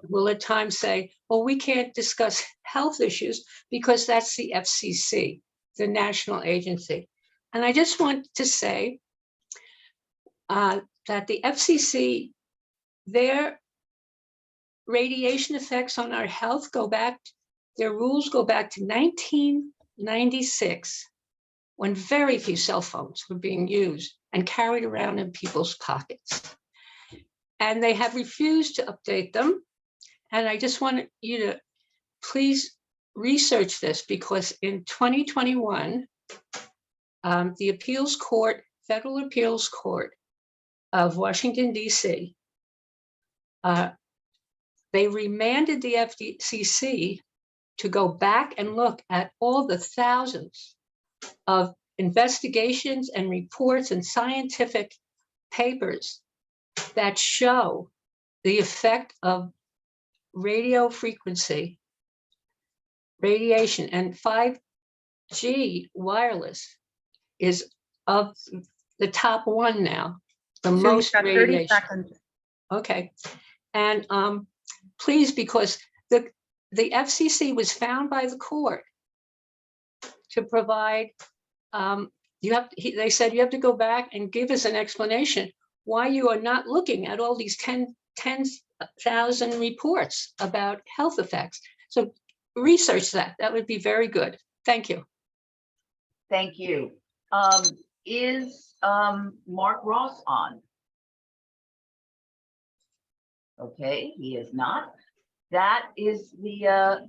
will at times say, well, we can't discuss health issues because that's the FCC, the national agency. And I just want to say that the FCC, their radiation effects on our health their rules go back to 1996, when very few cell phones were being used and carried around in people's pockets. And they have refused to update them. And I just want you to please research this, because in 2021, the appeals court, Federal Appeals Court of Washington, D.C., they remanded the FCC to go back and look at all the thousands of investigations and reports and scientific papers that show the effect of radio frequency, radiation, and 5G wireless is of the top one now, the most radiation. Okay, and please, because the FCC was found by the court to provide, they said you have to go back and give us an explanation why you are not looking at all these 10,000 reports about health effects. So research that. That would be very good. Thank you. Thank you. Is Mark Ross on? Okay, he is not. That is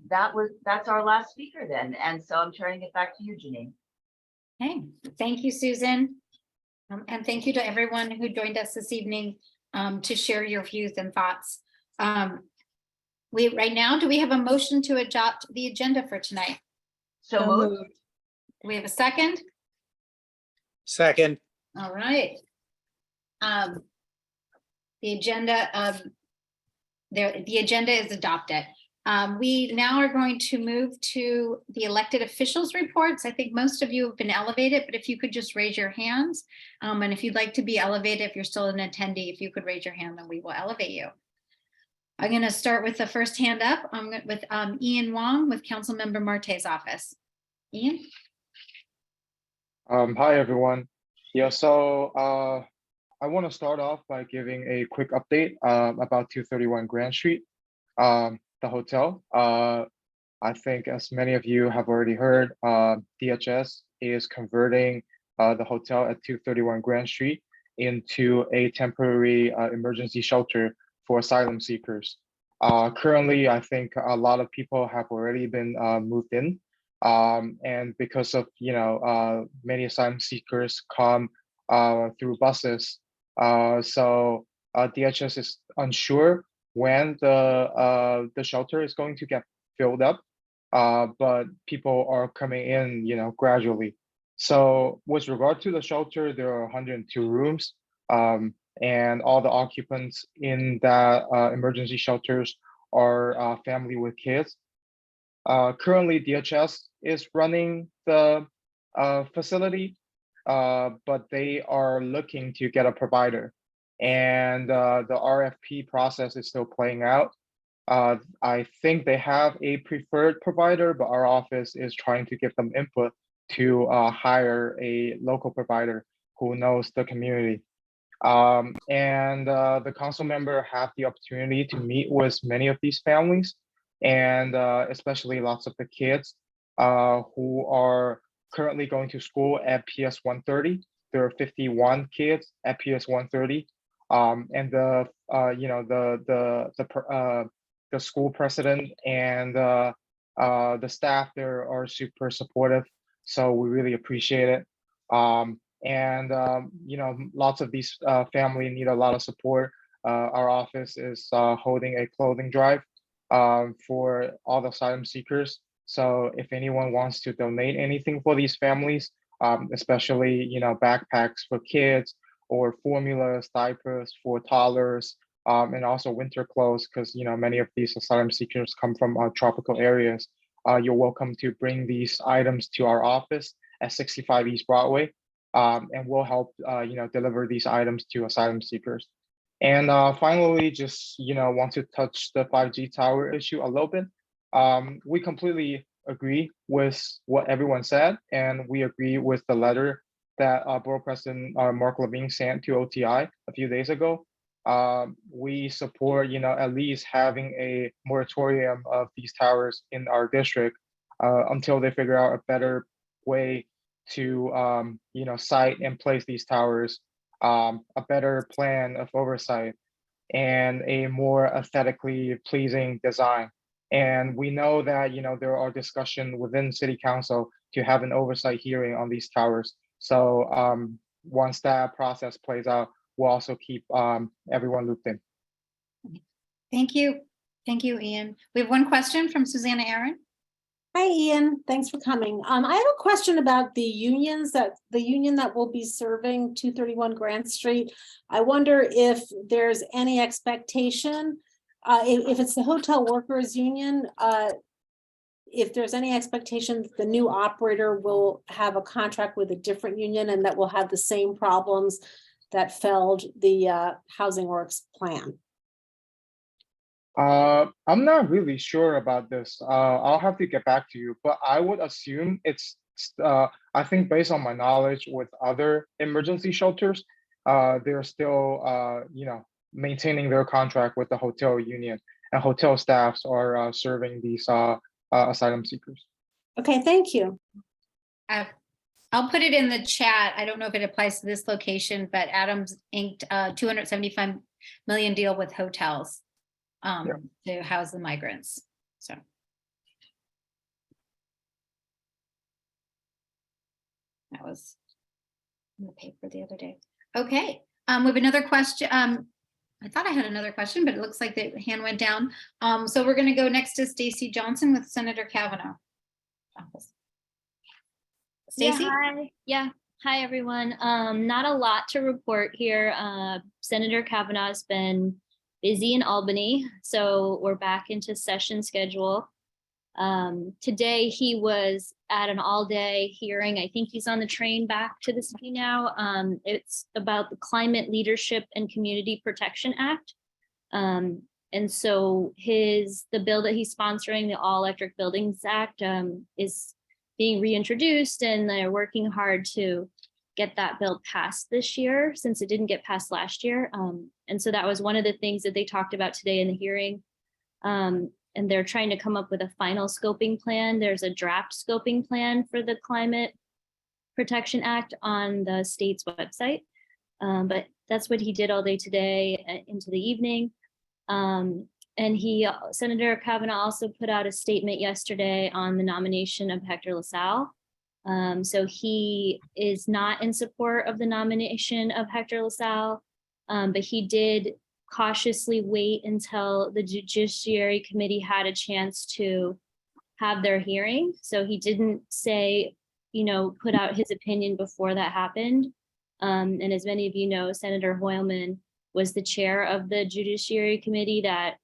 that's our last speaker then. And so I'm turning it back to you, Janine. Okay, thank you, Susan. And thank you to everyone who joined us this evening to share your views and thoughts. Right now, do we have a motion to adopt the agenda for tonight? So moved. We have a second? Second. All right. The agenda is adopted. We now are going to move to the elected officials reports. I think most of you have been elevated, but if you could just raise your hands. And if you'd like to be elevated, if you're still an attendee, if you could raise your hand, then we will elevate you. I'm going to start with the first hand up. I'm with Ian Wong with Councilmember Marte's office. Ian? Hi, everyone. Yeah, so I want to start off by giving a quick update about 231 Grand Street, the hotel. I think as many of you have already heard, DHS is converting the hotel at 231 Grand Street into a temporary emergency shelter for asylum seekers. Currently, I think a lot of people have already been moved in. And because of, many asylum seekers come through buses. So DHS is unsure when the shelter is going to get filled up, but people are coming in, gradually. So with regard to the shelter, there are 102 rooms, and all the occupants in that emergency shelters are family with kids. Currently, DHS is running the facility, but they are looking to get a provider. And the RFP process is still playing out. I think they have a preferred provider, but our office is trying to give them input to hire a local provider who knows the community. And the council member have the opportunity to meet with many of these families, and especially lots of the kids who are currently going to school at PS 130. There are 51 kids at PS 130, and the school president and the staff there are super supportive. So we really appreciate it. Lots of these family need a lot of support. Our office is holding a clothing drive for all the asylum seekers. So if anyone wants to donate anything for these families, especially backpacks for kids or formulas, diapers for toddlers, and also winter clothes, because many of these asylum seekers come from tropical areas. You're welcome to bring these items to our office at 65 East Broadway, and we'll help deliver these items to asylum seekers. And finally, just want to touch the 5G tower issue a little bit. We completely agree with what everyone said, and we agree with the letter that Borough President Mark Levine sent to OTI a few days ago. We support, at least having a moratorium of these towers in our district until they figure out a better way to, site and place these towers, a better plan of oversight, and a more aesthetically pleasing design. And we know that, there are discussions within City Council to have an oversight hearing on these towers. So once that process plays out, we'll also keep everyone looped in. Thank you. Thank you, Ian. We have one question from Susanna Aaron. Hi, Ian. Thanks for coming. I have a question about the union that will be serving 231 Grant Street. I wonder if there's any expectation, if it's the hotel workers union, if there's any expectation that the new operator will have a contract with a different union and that will have the same problems that felled the Housing Works plan. I'm not really sure about this. I'll have to get back to you, but I would assume it's, I think based on my knowledge with other emergency shelters, they're still, maintaining their contract with the hotel union, and hotel staffs are serving these asylum seekers. Okay, thank you. I'll put it in the chat. I don't know if it applies to this location, but Adams inked a $275 million deal with hotels to house the migrants. So. That was in the paper the other day. Okay, we have another question. I thought I had another question, but it looks like the hand went down. So we're gonna go next to Stacy Johnson with Senator Kavanaugh. Stacy? Hi everyone. Not a lot to report here. Senator Kavanaugh has been busy in Albany, so we're back into session schedule. Today he was at an all-day hearing. I think he's on the train back to the city now. It's about the Climate Leadership and Community Protection Act. And so the bill that he's sponsoring, the All Electric Buildings Act, is being reintroduced, and they're working hard to get that bill passed this year since it didn't get passed last year. And so that was one of the things that they talked about today in the hearing. and they're trying to come up with a final scoping plan. There's a draft scoping plan for the Climate Protection Act on the state's website. But that's what he did all day today into the evening. And Senator Kavanaugh also put out a statement yesterday on the nomination of Hector LaSalle. So he is not in support of the nomination of Hector LaSalle, but he did cautiously wait until the Judiciary Committee had a chance to have their hearing. So he didn't say, put out his opinion before that happened. And as many of you know, Senator Hoylman was the chair of the Judiciary Committee that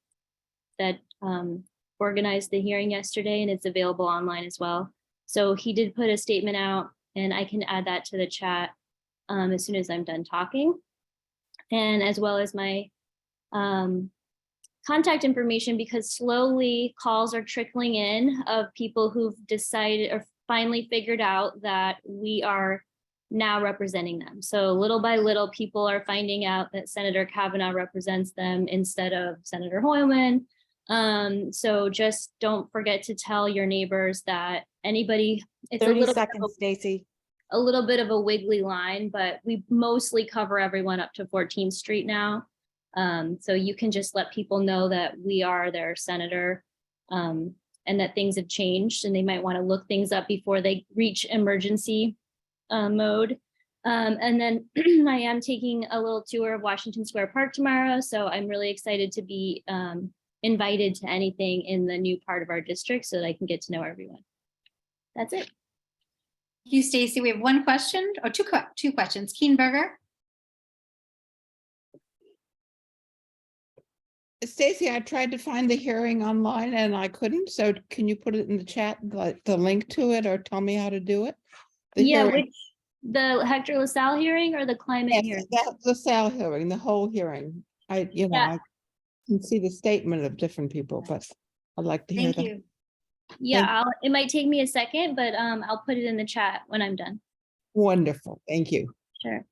organized the hearing yesterday, and it's available online as well. So he did put a statement out, and I can add that to the chat as soon as I'm done talking. And as well as my contact information, because slowly calls are trickling in of people who've decided or finally figured out that we are now representing them. So little by little, people are finding out that Senator Kavanaugh represents them instead of Senator Hoylman. So just don't forget to tell your neighbors that anybody, it's 30 seconds, Stacy. A little bit of a wiggly line, but we mostly cover everyone up to 14th Street now. So you can just let people know that we are their senator, and that things have changed, and they might want to look things up before they reach emergency mode. And then I am taking a little tour of Washington Square Park tomorrow, so I'm really excited to be invited to anything in the new part of our district so that I can get to know everyone. That's it. Thank you, Stacy. We have one question or two questions. Keenberger. Stacy, I tried to find the hearing online and I couldn't. So can you put it in the chat, the link to it, or tell me how to do it? The Hector LaSalle hearing or the climate hearing? The LaSalle hearing, the whole hearing. I can see the statement of different people, but I'd like to hear them. Thank you. Yeah, it might take me a second, but I'll put it in the chat when I'm done. Wonderful. Thank you. Sure.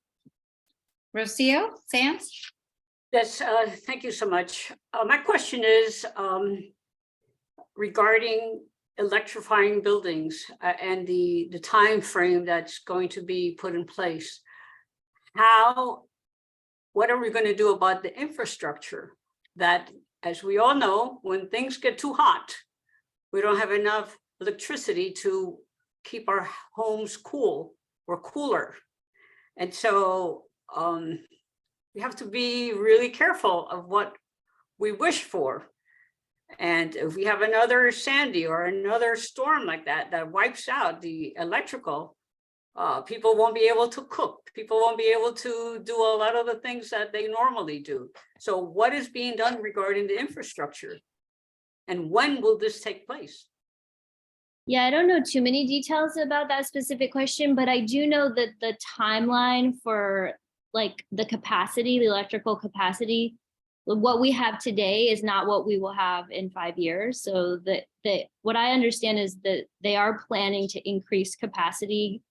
Rocio, Sands? Yes, thank you so much. My question is regarding electrifying buildings and the time frame that's going to be put in place. What are we going to do about the infrastructure that, as we all know, when things get too hot, we don't have enough electricity to keep our homes cool or cooler. And so we have to be really careful of what we wish for. And if we have another Sandy or another storm like that wipes out the electrical, people won't be able to cook. People won't be able to do a lot of the things that they normally do. So what is being done regarding the infrastructure? And when will this take place? Yeah, I don't know too many details about that specific question, but I do know that the timeline for like the capacity, the electrical capacity, what we have today is not what we will have in 5 years. So what I understand is that they are planning to increase capacity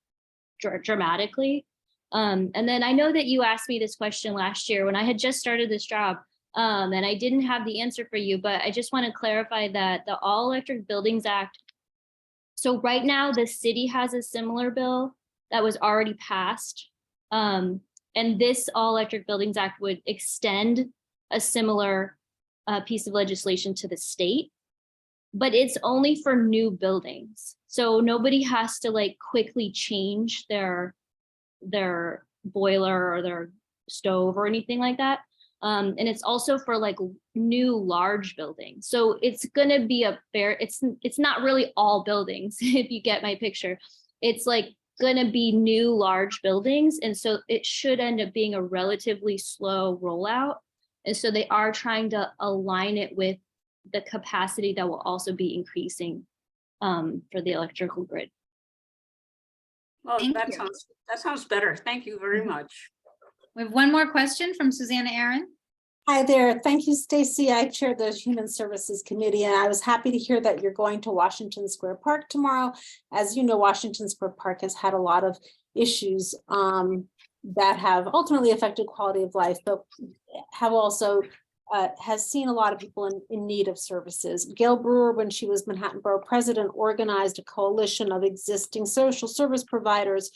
dramatically. And then I know that you asked me this question last year when I had just started this job, and I didn't have the answer for you, but I just want to clarify that the All Electric Buildings Act, so right now the city has a similar bill that was already passed. And this All Electric Buildings Act would extend a similar piece of legislation to the state, but it's only for new buildings. So nobody has to like quickly change their boiler or their stove or anything like that. And it's also for like new large buildings. So it's gonna be it's not really all buildings, if you get my picture. It's like gonna be new large buildings. And so it should end up being a relatively slow rollout. And so they are trying to align it with the capacity that will also be increasing for the electrical grid. Well, that sounds better. Thank you very much. We have one more question from Susanna Aaron. Hi there. Thank you, Stacy. I chair the Human Services Committee, and I was happy to hear that you're going to Washington Square Park tomorrow. As you know, Washington Square Park has had a lot of issues that have ultimately affected quality of life, but have also has seen a lot of people in need of services. Gail Brewer, when she was Manhattan Borough President, organized a coalition of existing social service providers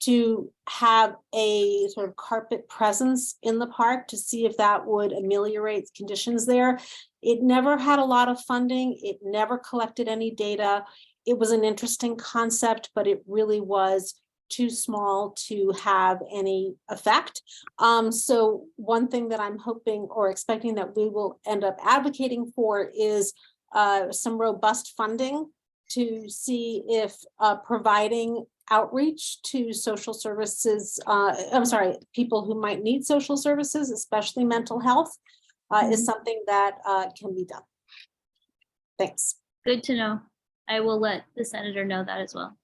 to have a sort of carpet presence in the park to see if that would ameliorate conditions there. It never had a lot of funding. It never collected any data. It was an interesting concept, but it really was too small to have any effect. So one thing that I'm hoping or expecting that we will end up advocating for is some robust funding to see if providing outreach to social services, people who might need social services, especially mental health, is something that can be done. Thanks. Good to know. I will let the senator know that as well.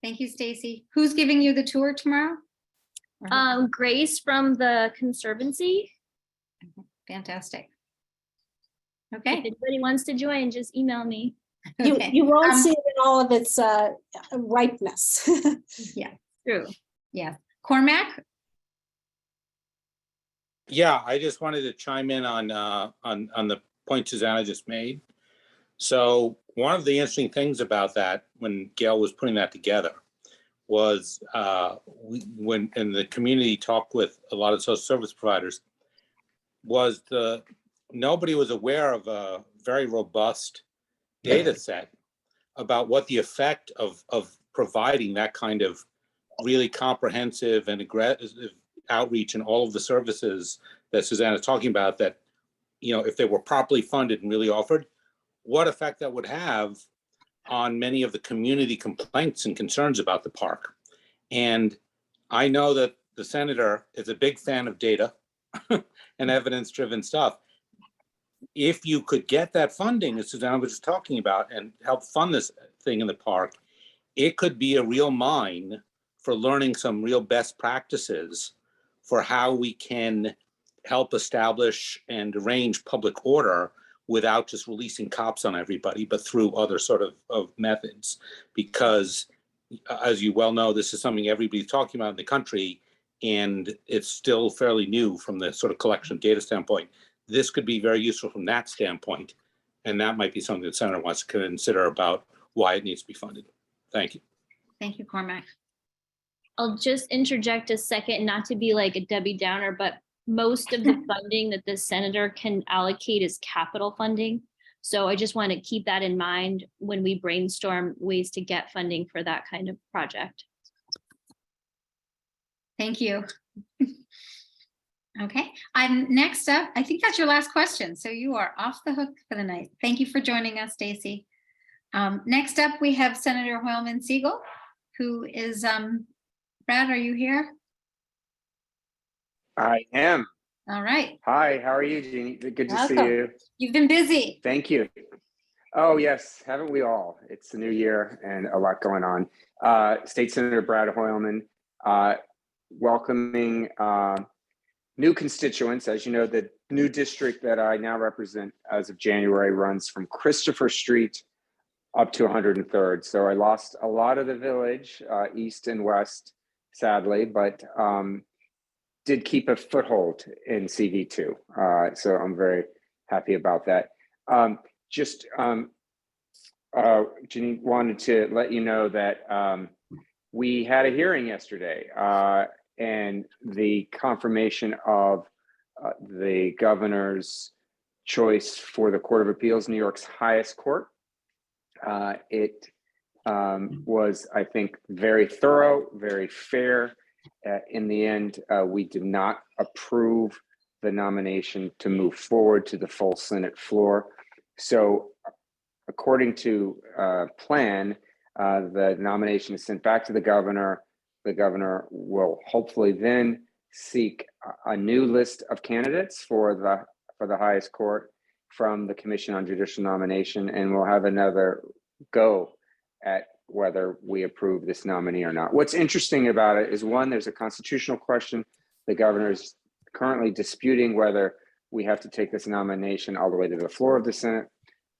Thank you, Stacy. Who's giving you the tour tomorrow? Grace from the Conservancy. Fantastic. If Okay. anybody wants to join, just email me. You won't see it in all of its ripeness. Yeah, true. Yeah. Cormac? Yeah, I just wanted to chime in on the point Susanna just made. So one of the interesting things about that, when Gail was putting that together, was when in the community talked with a lot of social service providers, was nobody was aware of a very robust data set about what the effect of providing that kind of really comprehensive and aggressive outreach and all of the services that Susanna is talking about, that, you know, if they were properly funded and really offered, what effect that would have on many of the community complaints and concerns about the park. And I know that the senator is a big fan of data and evidence-driven stuff. If you could get that funding, as Susanna was just talking about, and help fund this thing in the park, it could be a real mine for learning some real best practices for how we can help establish and arrange public order without just releasing cops on everybody, but through other sort of methods. Because as you well know, this is something everybody's talking about in the country, and it's still fairly new from the sort of collection of data standpoint. This could be very useful from that standpoint. And that might be something the Senator wants to consider about why it needs to be funded. Thank you. Thank you, Cormac. I'll just interject a second, not to be like a Debbie Downer, but most of the funding that the senator can allocate is capital funding. So I just want to keep that in mind when we brainstorm ways to get funding for that kind of project. Thank you. Okay, next up, I think that's your last question. So you are off the hook for the night. Thank you for joining us, Stacy. Next up, we have Senator Hoylman Siegel, who is, Brad, are you here? I am. All right. Hi, how are you, Jeannie? Good to see Welcome. you. You've been busy. Thank you. Oh, yes, haven't we all? It's the new year and a lot going on. State Senator Brad Hoylman, welcoming new constituents. As you know, the new district that I now represent as of January runs from Christopher Street up to 103rd. So I lost a lot of the village, east and west, sadly, but did keep a foothold in CB2. So I'm very happy about that. Jeannie, wanted to let you know that we had a hearing yesterday and the confirmation of the governor's choice for the Court of Appeals, New York's highest court. It was, I think, very thorough, very fair. In the end, we did not approve the nomination to move forward to the full Senate floor. So according to plan, the nomination is sent back to the governor. The governor will hopefully then seek a new list of candidates for the highest court from the Commission on Judicial Nomination, and we'll have another go at whether we approve this nominee or not. What's interesting about it is, one, there's a constitutional question. The governor is currently disputing whether we have to take this nomination all the way to the floor of the Senate.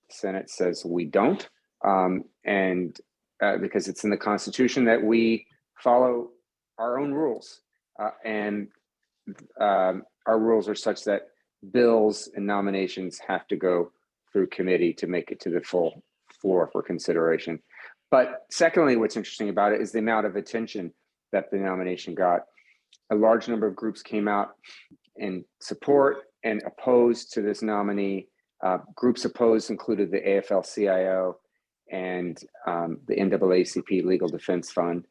The Senate says we don't, because it's in the Constitution that we follow our own rules. And our our rules are such that bills and nominations have to go through committee to make it to the full floor for consideration. But secondly, what's interesting about it is the amount of attention that the nomination got. A large number of groups came out in support and opposed to this nominee. Groups opposed included the AFL-CIO and the NAACP Legal Defense Fund,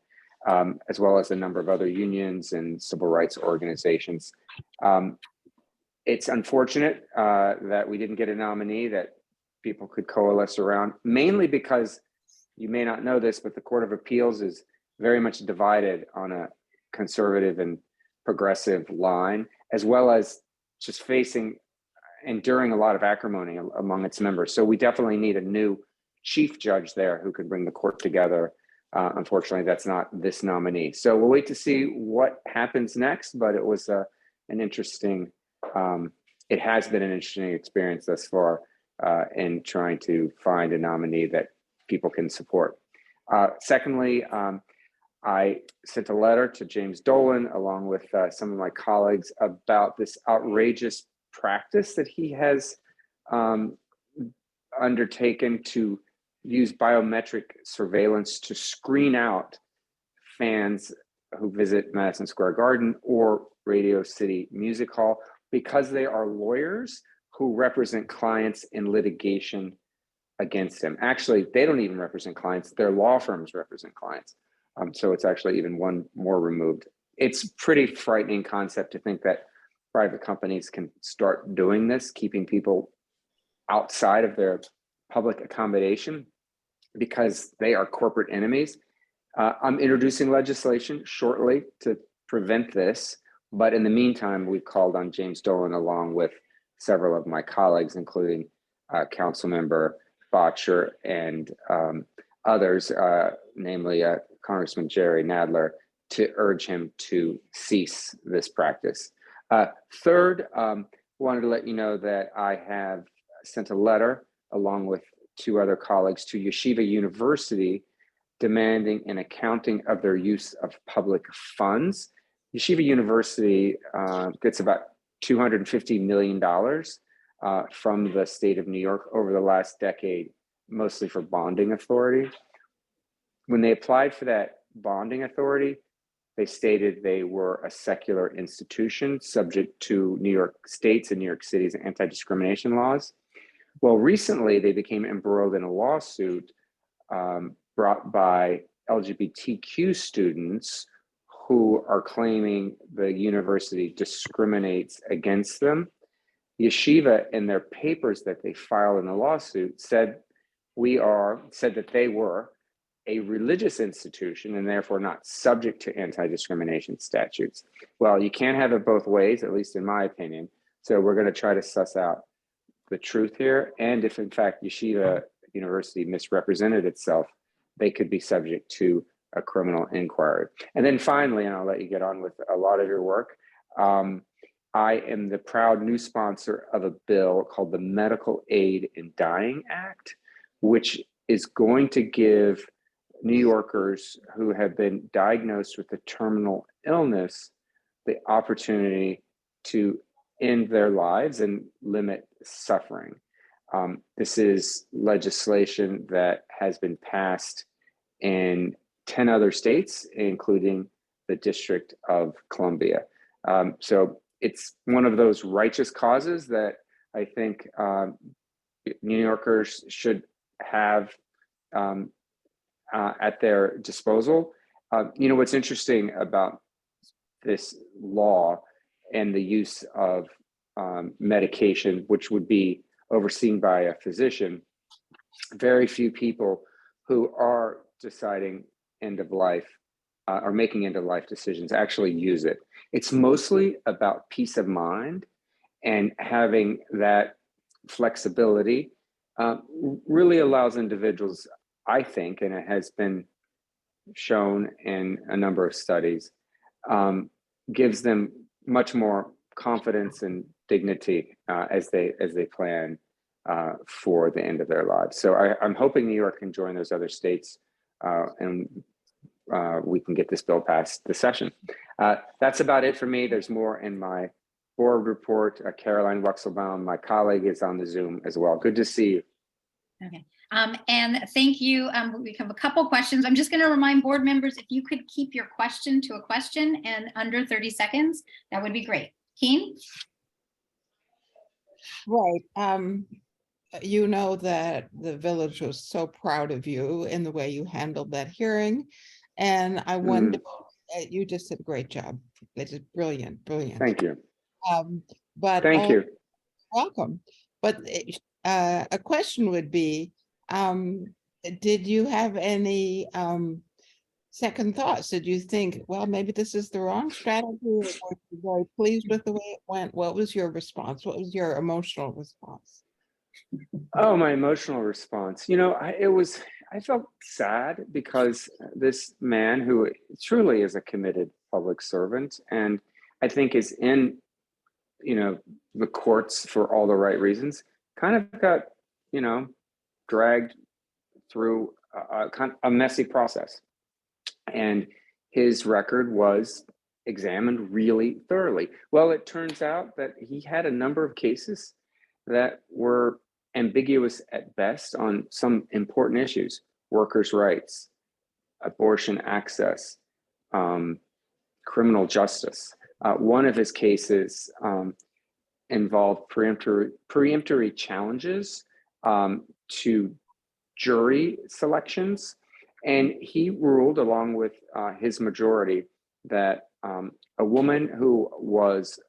as well as a number of other unions and civil rights organizations. It's unfortunate that we didn't get a nominee that people could coalesce around, mainly because you may not know this, but the Court of Appeals is very much divided on a conservative and progressive line, as well as just enduring a lot of acrimony among its members. So we definitely need a new chief judge there who could bring the court together. Unfortunately, that's not this nominee. So we'll wait to see what happens next, but it was an interesting, it has been an interesting experience thus far in trying to find a nominee that people can support. Secondly, I sent a letter to James Dolan along with some of my colleagues about this outrageous practice that he has undertaken to use biometric surveillance to screen out fans who visit Madison Square Garden or Radio City Music Hall because they are lawyers who represent clients in litigation against him. Actually, they don't even represent clients, their law firms represent clients. So it's actually even one more removed. It's a pretty frightening concept to think that private companies can start doing this, keeping people outside of their public accommodation because they are corporate enemies. I'm introducing legislation shortly to prevent this, but in the meantime, we've called on James Dolan along with several of my colleagues, including Councilmember Botcher and others, namely Congressman Jerry Nadler, to urge him to cease this practice. Third, wanted to let you know that I have sent a letter along with two other colleagues to Yeshiva University demanding an accounting of their use of public funds. Yeshiva University gets about $250 million from the state of New York over the last decade, mostly for bonding authority. When they applied for that bonding authority, they stated they were a secular institution subject to New York State's and New York City's anti-discrimination laws. Well, recently they became embroiled in a lawsuit brought by LGBTQ students who are claiming the university discriminates against them. Yeshiva, in their papers that they filed in the lawsuit, said that they were a religious institution and therefore not subject to anti-discrimination statutes. Well, you can't have it both ways, at least in my opinion. So we're going to try to suss out the truth here. And if in fact Yeshiva University misrepresented itself, they could be subject to a criminal inquiry. And then finally, and I'll let you get on with a lot of your work, I am the proud new sponsor of a bill called the Medical Aid in Dying Act, which is going to give New Yorkers who have been diagnosed with a terminal illness the opportunity to end their lives and limit suffering. This is legislation that has been passed in 10 other states, including the District of Columbia. So it's one of those righteous causes that I think New Yorkers should have at their disposal. What's interesting about this law and the use of medication, which would be overseen by a physician, very few people who are deciding end of life or making end of life decisions actually use it. It's mostly about peace of mind, and having that flexibility really allows individuals, I think, and it has been shown in a number of studies, gives them much more confidence and dignity as they plan for the end of their lives. So I'm hoping New York can join those other states and we can get this bill passed this session. That's about it for me. There's more in my board report. Caroline Wuxelbaum, my colleague, is on the Zoom as well. Good to see you. Okay, and thank you. We have a couple questions. I'm just going to remind board members, if you could keep your question to a question and under 30 seconds, that would be great. Keen? Right. You know that the village was so proud of you in the way you handled that hearing. And I wonder, you just did a great job. It is brilliant, brilliant. Thank you. But Thank you. welcome. But a question would be, did you have any second thoughts? Did you think, well, maybe this is the wrong strategy? Or were you very pleased with the way it went? What was your response? What was your emotional response? Oh, my emotional response. You know, I felt sad because this man, who truly is a committed public servant, and I think is in, you know, the courts for all the right reasons, kind of got, you know, dragged through a messy process. And his record was examined really thoroughly. Well, it turns out that he had a number of cases that were ambiguous at best on some important issues: workers' rights, abortion access, criminal justice. One of his cases involved preemptory challenges to jury selections. And he ruled, along with his majority, that a woman who was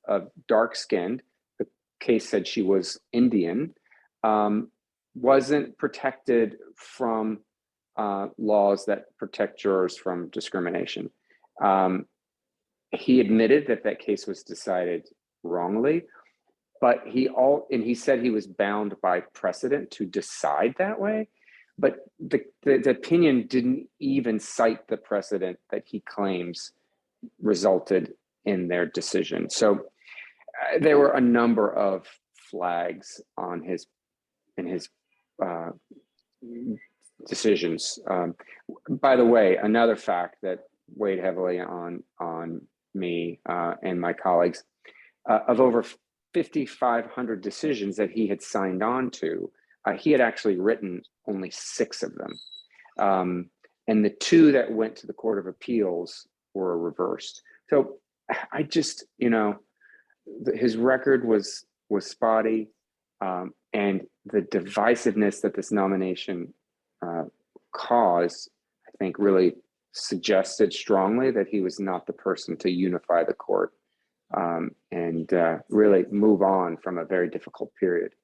dark-skinned, the case said she was Indian, wasn't protected from laws that protect jurors from discrimination. He admitted that that case was decided wrongly, but he said he was bound by precedent to decide that way. But the opinion didn't even cite the precedent that he claims resulted in their decision. So there were a number of flags on his decisions. By the way, another fact that weighed heavily on me and my colleagues, of over 5,500 decisions that he had signed on to, he had actually written only 6 of them. And the 2 that went to the Court of Appeals were reversed. So I just, you know, his record was spotty, and the divisiveness that this nomination caused, I think, really suggested strongly that he was not the person to unify the court and really move on from a very difficult period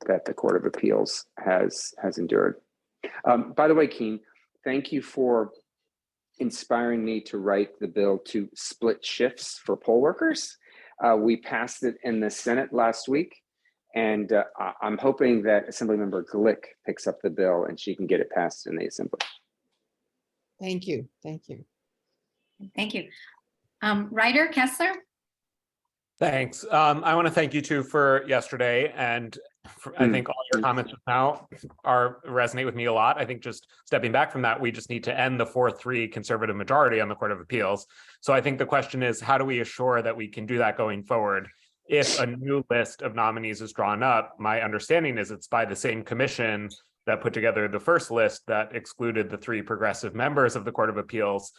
that the Court of Appeals has endured. By the way, Keen, thank you for inspiring me to write the bill to split shifts for poll workers. We passed it in the Senate last week, and I'm hoping that Assemblymember Glick picks up the bill and she can get it passed in the Assembly. Thank you. Thank you. Thank you. Ryder Kessler? Thanks. I want to thank you too for yesterday, and I think all your comments just now resonate with me a lot. I think just stepping back from that, we just need to end the 4-3 conservative majority on the Court of Appeals. So I think the question is, how do we assure that we can do that going forward? If a new list of nominees is drawn up, my understanding is it's by the same commission that put together the first list that excluded the 3 progressive members of the Court of Appeals.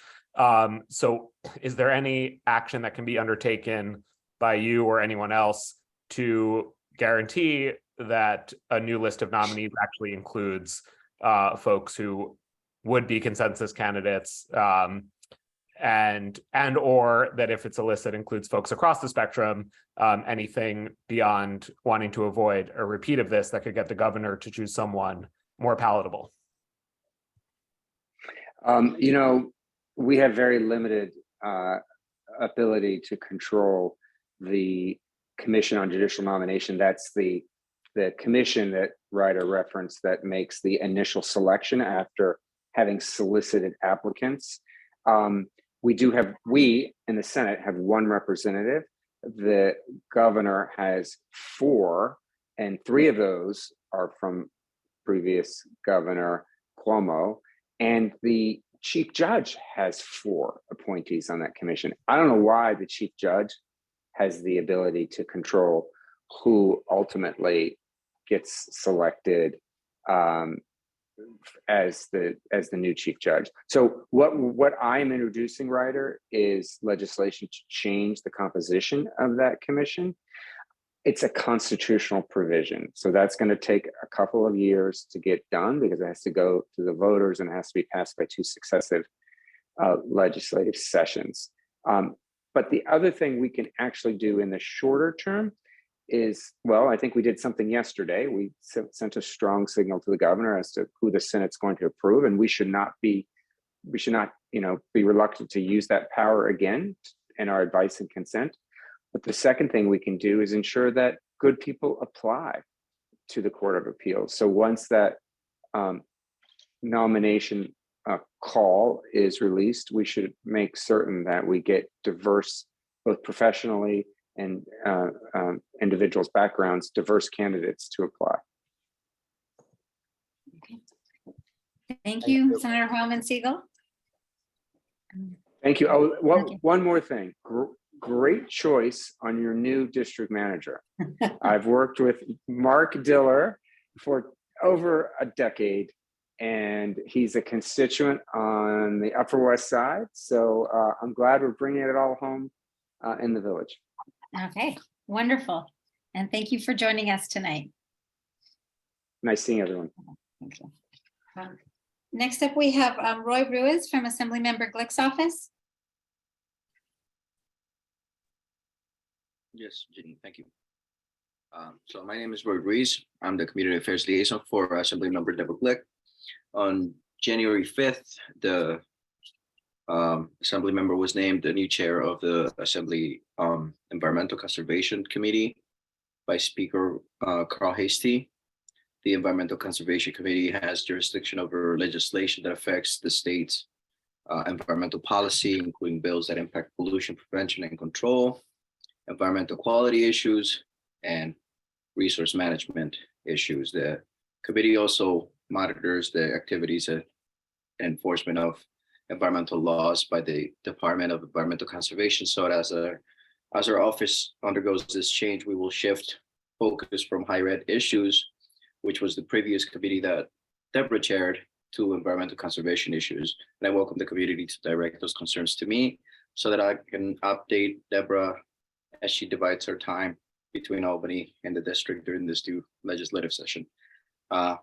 So is there any action that can be undertaken by you or anyone else to guarantee that a new list of nominees actually includes folks who would be consensus candidates, and or that if it's a list that includes folks across the spectrum, anything beyond wanting to avoid a repeat of this that could get the governor to choose someone more palatable? You know, we have very limited ability to control the Commission on Judicial Nomination. That's the commission that Ryder referenced that makes the initial selection after having solicited applicants. We in the Senate have 1 representative. The governor has 4, and 3 of those are from previous Governor Cuomo, and the chief judge has 4 appointees on that commission. I don't know why the chief judge has the ability to control who ultimately gets selected as the new chief judge. So what I'm introducing, Ryder, is legislation to change the composition of that commission. It's a constitutional provision, so that's going to take a couple of years to get done because it has to go to the voters and it has to be passed by 2 successive legislative sessions. But the other thing we can actually do in the shorter term is, well, I think we did something yesterday. We sent a strong signal to the governor as to who the Senate's going to approve, and we should not, be reluctant to use that power again in our advice and consent. But the second thing we can do is ensure that good people apply to the Court of Appeals. So once that nomination call is released, we should make certain that we get diverse, both professionally and individuals' backgrounds, diverse candidates to apply. Thank you, Senator Hoylman Siegel. Thank you. Oh, one more thing. Great choice on your new district manager. I've worked with Mark Diller for over a decade, and he's a constituent on the Upper West Side. So I'm glad we're bringing it all home in the village. Okay, wonderful. And thank you for joining us tonight. Nice seeing everyone. Thank you. Next up, we have Roy Ruiz from Assemblymember Glick's office. Yes, Jenny, thank you. So my name is Roy Ruiz. I'm the Community Affairs Liaison for Assemblymember Deborah Glick. On January 5th, the Assembly member was named the new chair of the Assembly Environmental Conservation Committee by Speaker Carl Hastie. The Environmental Conservation Committee has jurisdiction over legislation that affects the state's environmental policy, including bills that impact pollution prevention and control, environmental quality issues, and resource management issues. The committee also monitors the activities and enforcement of environmental laws by the Department of Environmental Conservation. So as our office undergoes this change, we will shift focus from higher ed issues, which was the previous committee that Deborah chaired, to environmental conservation issues. And I welcome the community to direct those concerns to me so that I can update Deborah as she divides her time between Albany and the district during this new legislative session. I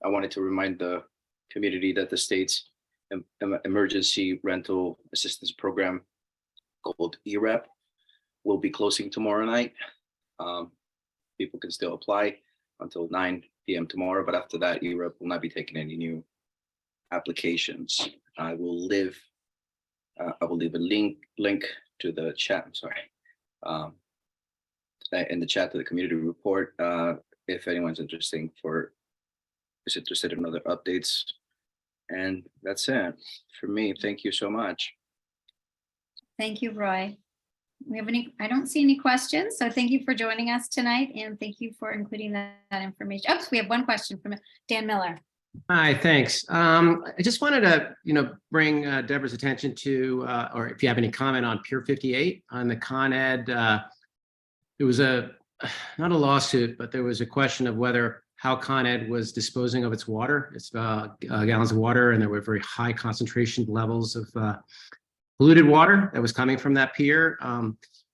wanted to remind the community that the state's emergency rental assistance program called EREP will be closing tomorrow night. People can still apply until 9 p.m. tomorrow, but after that, EREP will not be taking any new applications. I will leave a link to the chat. I'm sorry. In the chat to the community report, if anyone's interested in other updates. And that's it for me. Thank you so much. Thank you, Roy. I don't see any questions, so thank you for joining us tonight, and thank you for including that information. Oh, we have one question from Dan Miller. Hi, thanks. I just wanted to, bring Deborah's attention to, or if you have any comment on Pier 58 on the Con Ed. There was not a lawsuit, but there was a question of how Con Ed was disposing of its water, its gallons of water, and there were very high concentration levels of polluted water that was coming from that pier.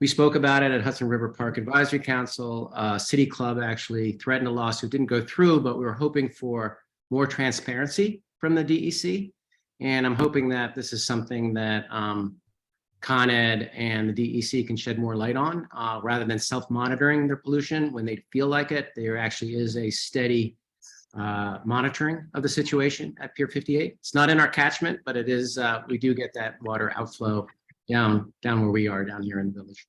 We spoke about it at Hudson River Park Advisory Council. City Club actually threatened a lawsuit, didn't go through, but we were hoping for more transparency from the DEC. And I'm hoping that this is something that Con Ed and the DEC can shed more light on, rather than self-monitoring their pollution when they feel like it. There actually is a steady monitoring of the situation at Pier 58. It's not in our catchment, but it is. We do get that water outflow down where we are down here in the village.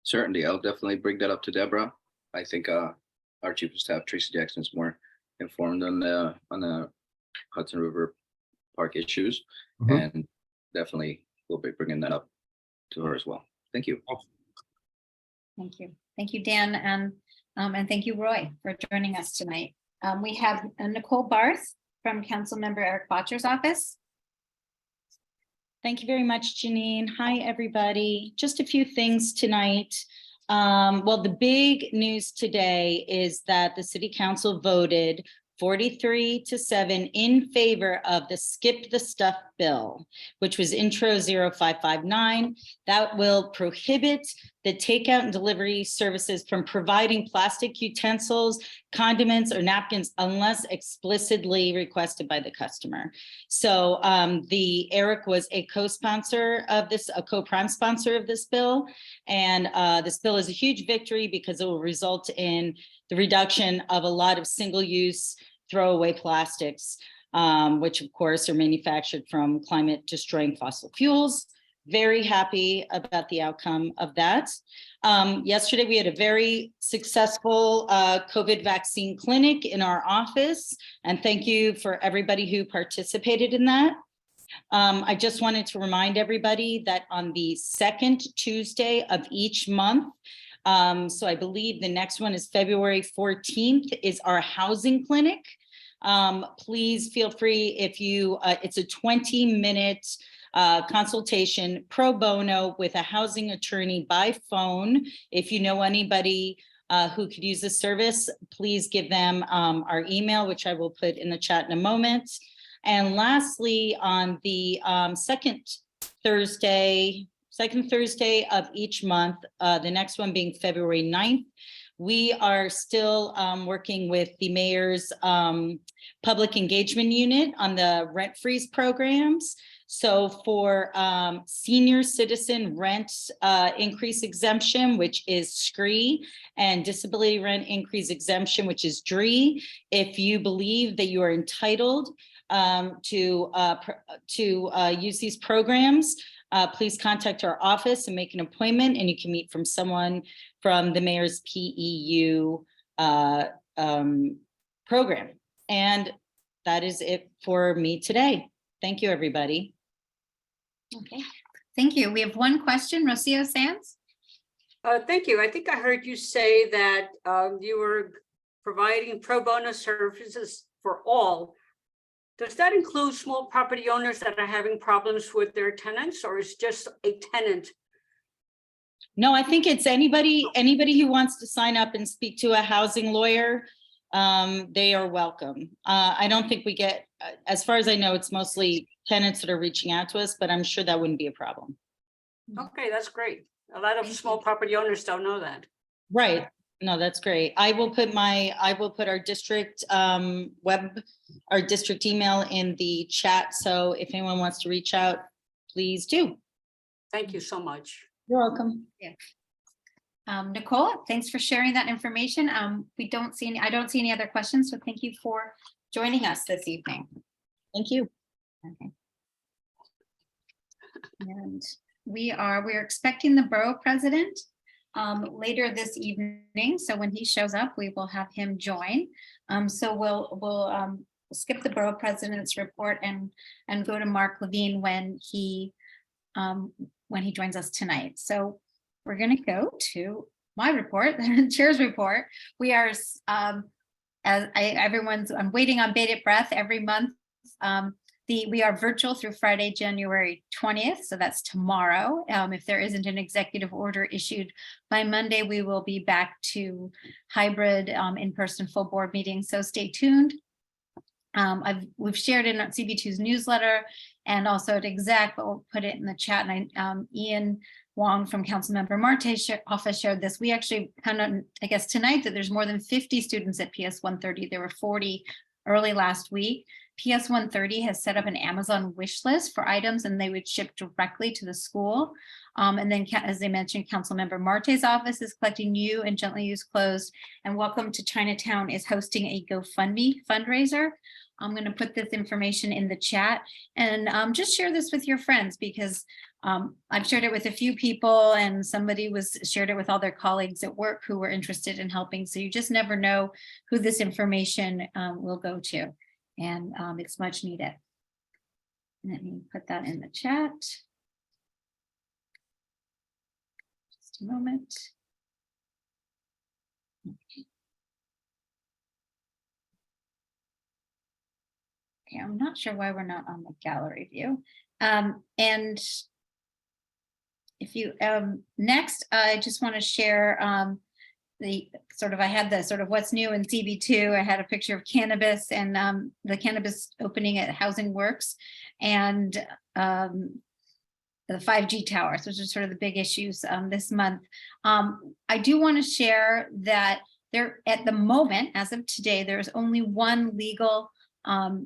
Certainly, I'll definitely bring that up to Deborah. I think our Chief of Staff, Tracy Jackson, is more informed on the Hudson River Park issues, and definitely we'll be bringing that up to her as well. Thank you. Thank you. Thank you, Dan, and thank you, Roy, for joining us tonight. We have Nicole Barth from Councilmember Eric Botcher's office. Thank you very much, Janine. Hi, everybody. Just a few things tonight. Well, the big news today is that the City Council voted 43-7 in favor of the Skip the Stuff bill, which was Intro 0559. That will prohibit the takeout and delivery services from providing plastic utensils, condiments, or napkins unless explicitly requested by the customer. So Eric was a co-sponsor of this, a co-prime sponsor of this bill. And this bill is a huge victory because it will result in the reduction of a lot of single-use throwaway plastics, which of course are manufactured from climate destroying fossil fuels. Very happy about the outcome of that. Yesterday, we had a very successful COVID vaccine clinic in our office, and thank you for everybody who participated in that. I just wanted to remind everybody that on the second Tuesday of each month, so I believe the next one is February 14th, is our housing clinic. Please feel free if you, it's a 20-minute consultation pro bono with a housing attorney by phone. If you know anybody who could use this service, please give them our email, which I will put in the chat in a moment. And lastly, on the second Thursday of each month, the next one being February 9th, we are still working with the mayor's public engagement unit on the rent freeze programs. So for senior citizen rent increase exemption, which is SCREE, and disability rent increase exemption, which is DRE, if you believe that you are entitled to use these programs, please contact our office and make an appointment, and you can meet from someone from the mayor's PEU program. And that is it for me today. Thank you, everybody. Okay, thank you. We have one question, Rocio Sands. Thank you. I think I heard you say that you were providing pro bono services for all. Does that include small property owners that are having problems with their tenants, or is just a tenant? No, I think it's anybody who wants to sign up and speak to a housing lawyer. They are welcome. I don't think we get, as far as I know, it's mostly tenants that are reaching out to us, but I'm sure that wouldn't be a problem. Okay, that's great. A lot of small property owners don't know that. Right. No, that's great. I will put our district our district email in the chat. So if anyone wants to reach out, please do. Thank you so much. You're welcome. Yeah. Nicole, thanks for sharing that information. I don't see any other questions, so thank you for joining us this evening. Thank you. Okay. And we're expecting the borough president later this evening. So when he shows up, we will have him join. So we'll skip the borough president's report and go to Mark Levine when he joins us tonight. So we're going to go to my report, the chair's report. We are, I'm waiting on bated breath every month. We are virtual through Friday, January 20th. So that's tomorrow. If there isn't an executive order issued by Monday, we will be back to hybrid in-person full board meetings. So stay tuned. We've shared in CB2's newsletter and also at Exec, but we'll put it in the chat. And Ian Wong from Councilmember Marte's office shared this. We actually found out, I guess, tonight that there's more than 50 students at PS 130. There were 40 early last week. PS 130 has set up an Amazon wish list for items, and they would ship directly to the school. And then, as they mentioned, Councilmember Marte's office is collecting new and gently used clothes. And Welcome to Chinatown is hosting a GoFundMe fundraiser. I'm going to put this information in the chat, and just share this with your friends, because I've shared it with a few people, and somebody shared it with all their colleagues at work who were interested in helping. So you just never know who this information will go to, and it's much needed. Let me put that in the chat. Just a moment. Okay. Okay, I'm not sure why we're not on the gallery view. And if you, next, I just want to share I had the sort of what's new in CB2. I had a picture of cannabis and the cannabis opening at Housing Works and the 5G towers, which are sort of the big issues this month. I do want to share that there, at the moment, as of today, there's only one legal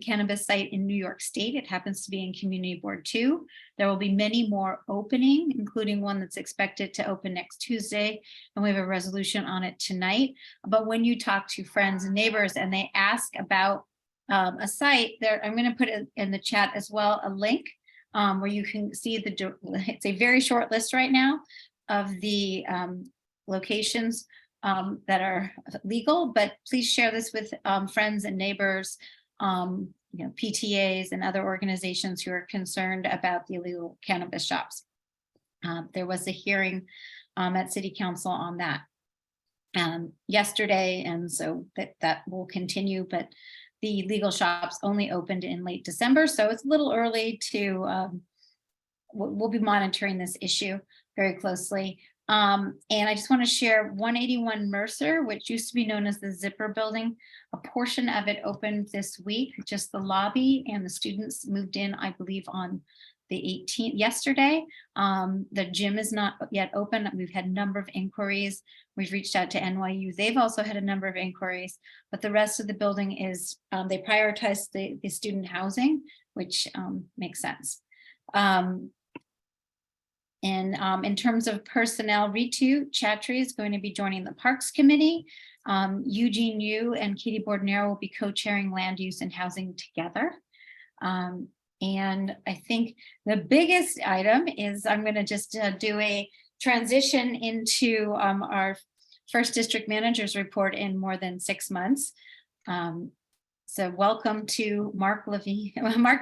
cannabis site in New York State. It happens to be in Community Board 2. There will be many more opening, including one that's expected to open next Tuesday, and we have a resolution on it tonight. But when you talk to friends and neighbors and they ask about a site, there, I'm going to put it in the chat as well, a link where you can see it's a very short list right now of the locations that are legal, but please share this with friends and neighbors, PTAs and other organizations who are concerned about the illegal cannabis shops. There was a hearing at City Council on that yesterday, and so that will continue, but the legal shops only opened in late December, so it's a little early to, we'll be monitoring this issue very closely. And I just want to share 181 Mercer, which used to be known as the Zipper Building. A portion of it opened this week, just the lobby, and the students moved in, I believe, on the 18th, yesterday. The gym is not yet open. We've had a number of inquiries. We've reached out to NYU. They've also had a number of inquiries, but the rest of the building is, they prioritize the student housing, which makes sense. And in terms of personnel, Ritu Chatri is going to be joining the Parks Committee. Eugene Yu and Katie Bordonero will be co-chairing land use and housing together. And I think the biggest item is I'm going to just do a transition into our first district manager's report in more than 6 months. So welcome to Mark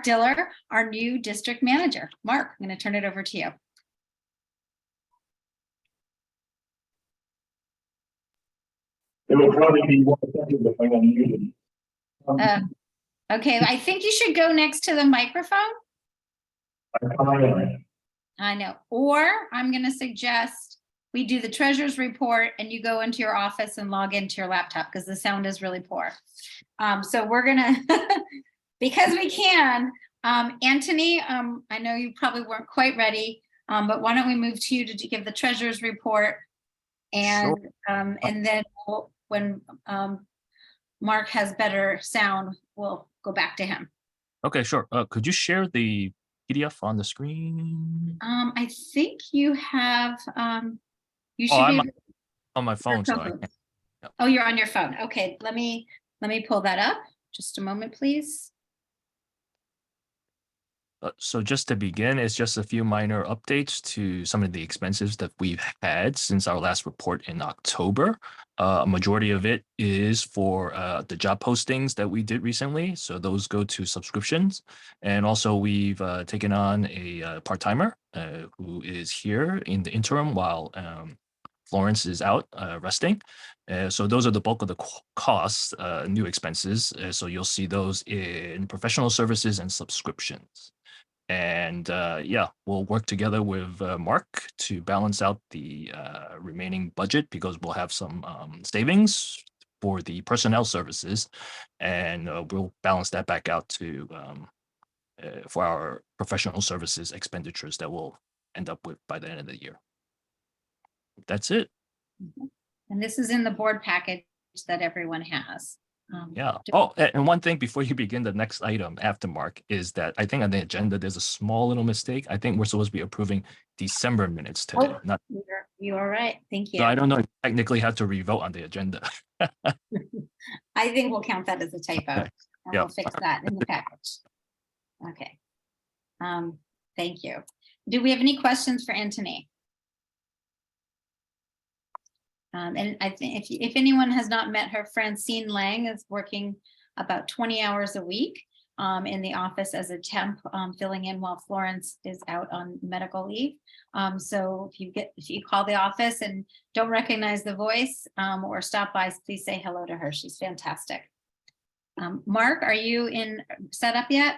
Diller, our new district manager. Mark, I'm going to turn it over to you. It will probably be 1 second if I'm unmuted. Okay, I think you should go next to the microphone. I know, or I'm going to suggest we do the treasurer's report and you go into your office and log into your laptop because the sound is really poor. So we're going to, because we can, Anthony, I know you probably weren't quite ready, but why don't we move to you to give the treasurer's report, and Sure. And then when Mark has better sound, we'll go back to him. Okay, sure. Could you share the PDF on the screen? I think you have, you should be on my phone, so I can't. Oh, you're on your phone. Okay, let me pull that up. Just a moment, please. So just to begin, it's just a few minor updates to some of the expenses that we've had since our last report in October. A majority of it is for the job postings that we did recently. So those go to subscriptions. And also we've taken on a part-timer who is here in the interim while Florence is out resting. So those are the bulk of the costs, new expenses. So you'll see those in professional services and subscriptions. And yeah, we'll work together with Mark to balance out the remaining budget because we'll have some savings for the personnel services, and we'll balance that back out to for our professional services expenditures that we'll end up with by the end of the year. That's it. And this is in the board package that everyone has. Yeah. Oh, and one thing before you begin the next item after Mark is that I think on the agenda, there's a small little mistake. I think we're supposed to be approving December minutes today, not. You are right. Thank you. So I don't know if you technically have to revote on the agenda. I think we'll count that as a typo. Okay. And Yeah. we'll fix that in the package. Okay. Thank you. Do we have any questions for Anthony? And I think if anyone has not met her, Francine Lang is working about 20 hours a week in the office as a temp, filling in while Florence is out on medical leave. So if you call the office and don't recognize the voice or stop by, please say hello to her. She's fantastic. Mark, are you set up yet?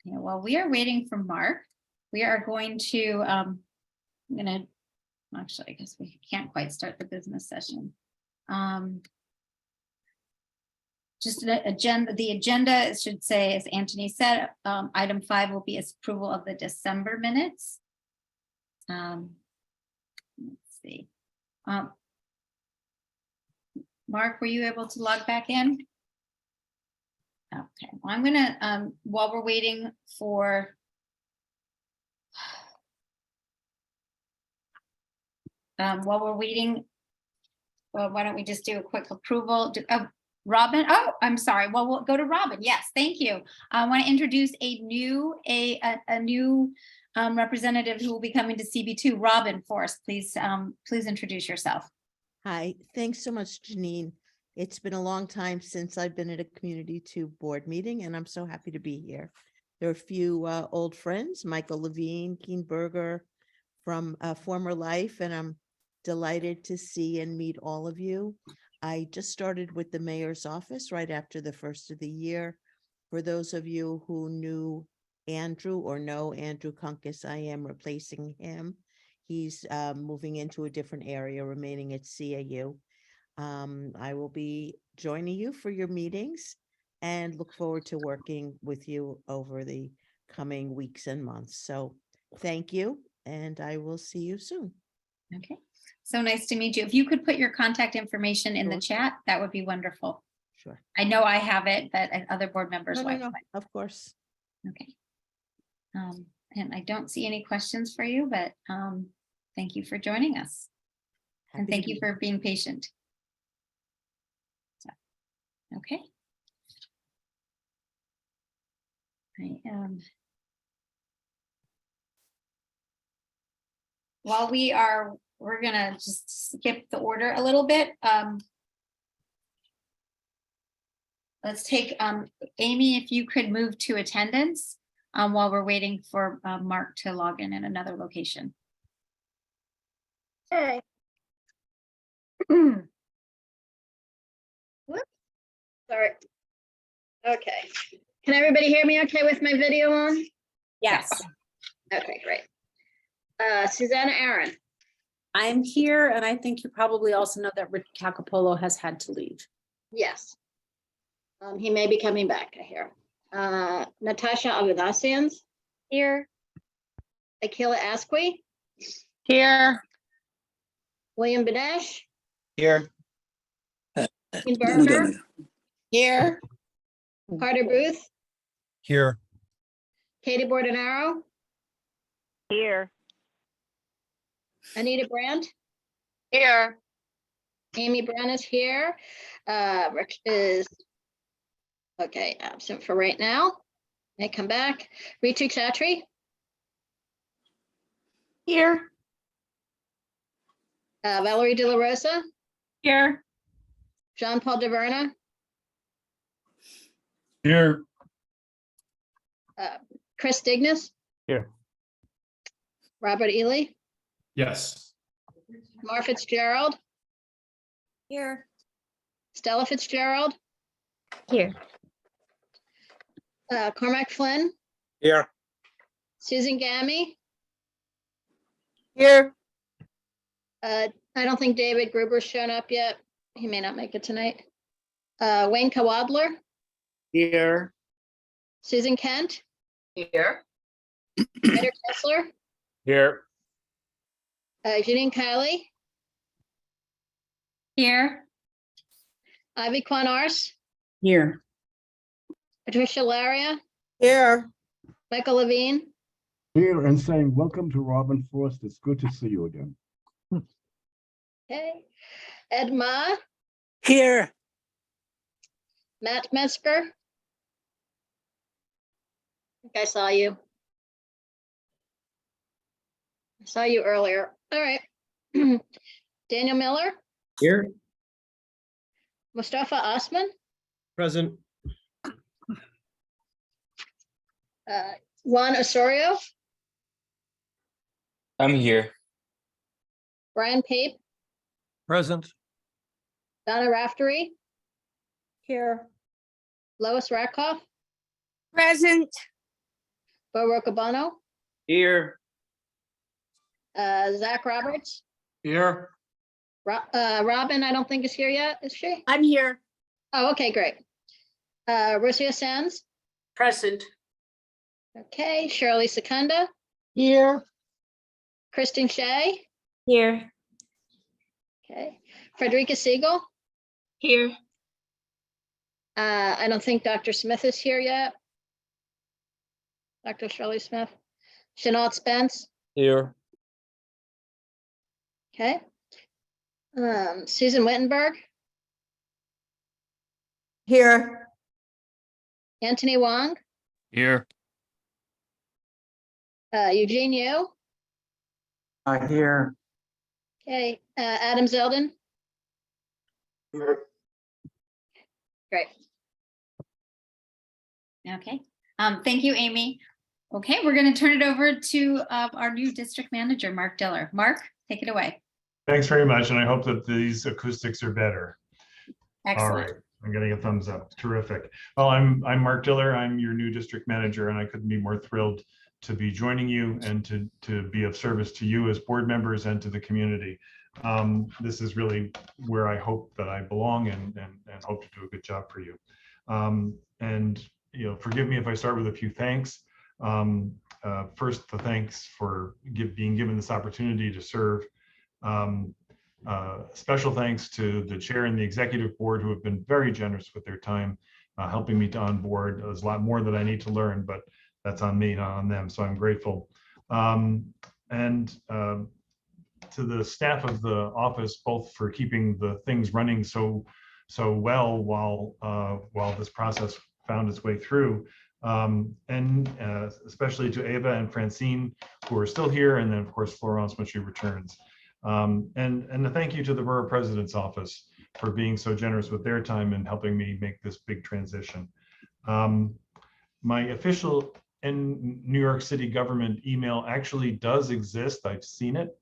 Yeah, while we are waiting for Mark, we are going to, actually, I guess we can't quite start the business session. Just the agenda, it should say, as Anthony said, item 5 will be approval of the December minutes. Let's see. Mark, were you able to log back in? Okay, well, I'm gonna, while we're waiting for well, why don't we just do a quick approval? Robin, oh, I'm sorry. Well, we'll go to Robin. Yes, thank you. I want to introduce a new representative who will be coming to CB2. Robin Forrest, please introduce yourself. Hi, thanks so much, Janine. It's been a long time since I've been at a Community 2 board meeting, and I'm so happy to be here. There are a few old friends, Michael Levine, Keen Berger from former life, and I'm delighted to see and meet all of you. I just started with the mayor's office right after the first of the year. For those of you who knew Andrew or know Andrew Kunkus, I am replacing him. He's moving into a different area, remaining at CAU. I will be joining you for your meetings and look forward to working with you over the coming weeks and months. So thank you, and I will see you soon. Okay, so nice to meet you. If you could put your contact information in the chat, that would be wonderful. Sure. I know I have it, but other board members No, might. of course. Okay. And I don't see any questions for you, but thank you for joining us. And thank you for being patient. So, okay. While we're gonna just skip the order a little bit. Let's take Amy, if you could move to attendance while we're waiting for Mark to log in another location. Okay. Whoops. Sorry. Okay. Can everybody hear me okay with my video on? Yes. Okay, great. Susanna Aaron. I'm here, and I think you probably also know that Rick Cacapolo has had to leave. Yes. He may be coming back, I hear. Natasha Avedasians. Here. Akila Asqui. Here. William Benesh. Here. Ian Berger. Here. Carter Booth. Here. Katie Bordenaro. Here. Anita Brandt. Here. Amy Brown is here. Rich is, okay, absent for right now. May come back. Ritu Chatri. Here. Valerie De La Rosa. Here. Jean-Paul DeVerna. Here. Chris Dignas. Here. Robert Ely. Yes. Mar Fitzgerald. Here. Stella Fitzgerald. Here. Cormac Flynn. Here. Susan Gammy. Here. I don't think David Gruber's shown up yet. He may not make it tonight. Wayne Kawadler. Here. Susan Kent. Here. Peter Kessler. Here. Janine Kiley. Here. Ivy Kwan Ars. Here. Patricia Laria. Here. Michael Levine. Here and saying, welcome to Robin Forrest. It's good to see you again. Okay. Ed Ma. Here. Matt Metzger. I think I saw you. I saw you earlier. All right. Daniel Miller. Here. Mustafa Osman. Present. Juan Osorio. I'm here. Brian Pape. Present. Donna Raftery. Here. Lois Rakoff. Present. Bo Rocabano, Here. Zach Roberts, Here. Robin, I don't think is here yet, is she? I'm here. Oh, okay, great. Rosia Sands, Present. okay, Shirley Secunda, Here. Kristen Shea, Here. okay, Frederica Siegel. Here. I don't think Dr. Smith is here yet. Dr. Shirley Smith, Chenault Spence, Here. okay. Susan Wittenberg, Here. Anthony Wong, Here. Eugene Yu, Here. okay, Adam Zeldin, Here. great. Okay, thank you, Amy. Okay, we're going to turn it over to our new district manager, Mark Diller. Mark, take it away. Thanks very much, and I hope that these acoustics are better. All Excellent. right, I'm getting a thumbs up. Terrific. Well, I'm Mark Diller. I'm your new district manager, and I couldn't be more thrilled to be joining you and to be of service to you as board members and to the community. This is really where I hope that I belong and hope to do a good job for you. And forgive me if I start with a few thanks. First, the thanks for being given this opportunity to serve. Special thanks to the chair and the executive board who have been very generous with their time, helping me to onboard. There's a lot more that I need to learn, but that's on me, not on them. So I'm grateful. And to the staff of the office, both for keeping the things running so well while this process found its way through. And especially to Ava and Francine, who are still here, and then of course Florence when she returns. And a thank you to the Borough President's Office for being so generous with their time and helping me make this big transition. My official New York City government email actually does exist. I've seen it,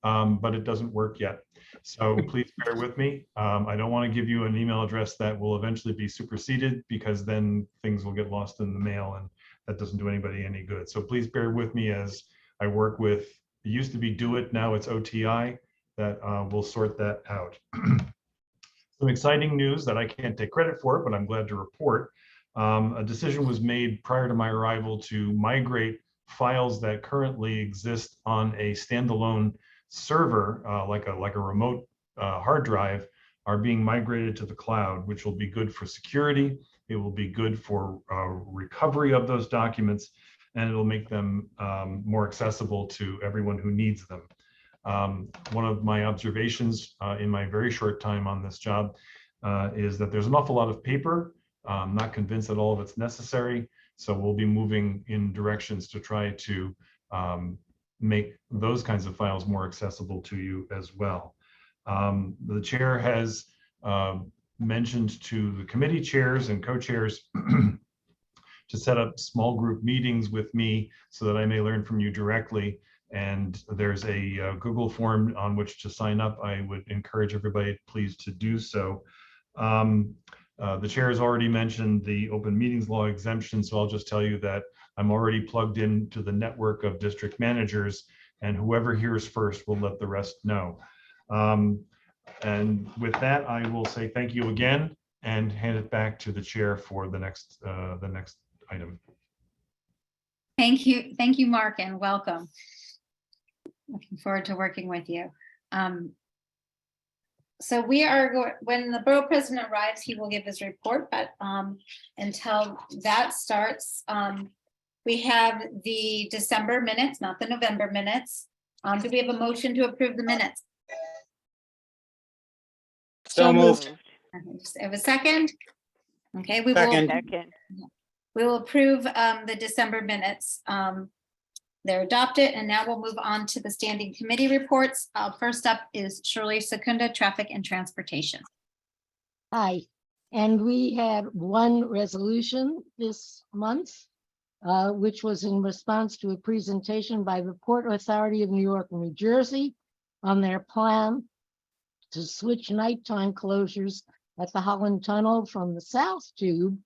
but it doesn't work yet. So please bear with me. I don't want to give you an email address that will eventually be superseded, because then things will get lost in the mail and that doesn't do anybody any good. So please bear with me as I work with, it used to be Do It, now it's OTI, that will sort that out. Some exciting news that I can't take credit for, but I'm glad to report. A decision was made prior to my arrival to migrate files that currently exist on a standalone server, like a remote hard drive, are being migrated to the cloud, which will be good for security. It will be good for recovery of those documents, and it'll make them more accessible to everyone who needs them. One of my observations in my very short time on this job is that there's an awful lot of paper. I'm not convinced that all of it's necessary. So we'll be moving in directions to try to make those kinds of files more accessible to you as well. The chair has mentioned to the committee chairs and co-chairs to set up small group meetings with me so that I may learn from you directly. And there's a Google form on which to sign up. I would encourage everybody please to do so. The chair has already mentioned the open meetings law exemption, so I'll just tell you that I'm already plugged into the network of district managers, and whoever hears first will let the rest know. And with that, I will say thank you again and hand it back to the chair for the next item. Thank you, Mark, and welcome. Looking forward to working with you. So we are when the borough president arrives, he will give his report, but until that starts, we have the December minutes, not the November minutes. Do we have a motion to approve the minutes? So moved. Just have a second. Okay, we Second. will approve the December minutes. They're adopted, and now we'll move on to the standing committee reports. First up is Shirley Secunda, Traffic and Transportation. Hi, and we had one resolution this month, which was in response to a presentation by the Port Authority of New York and New Jersey on their plan to switch nighttime closures at the Holland Tunnel from the South Tube,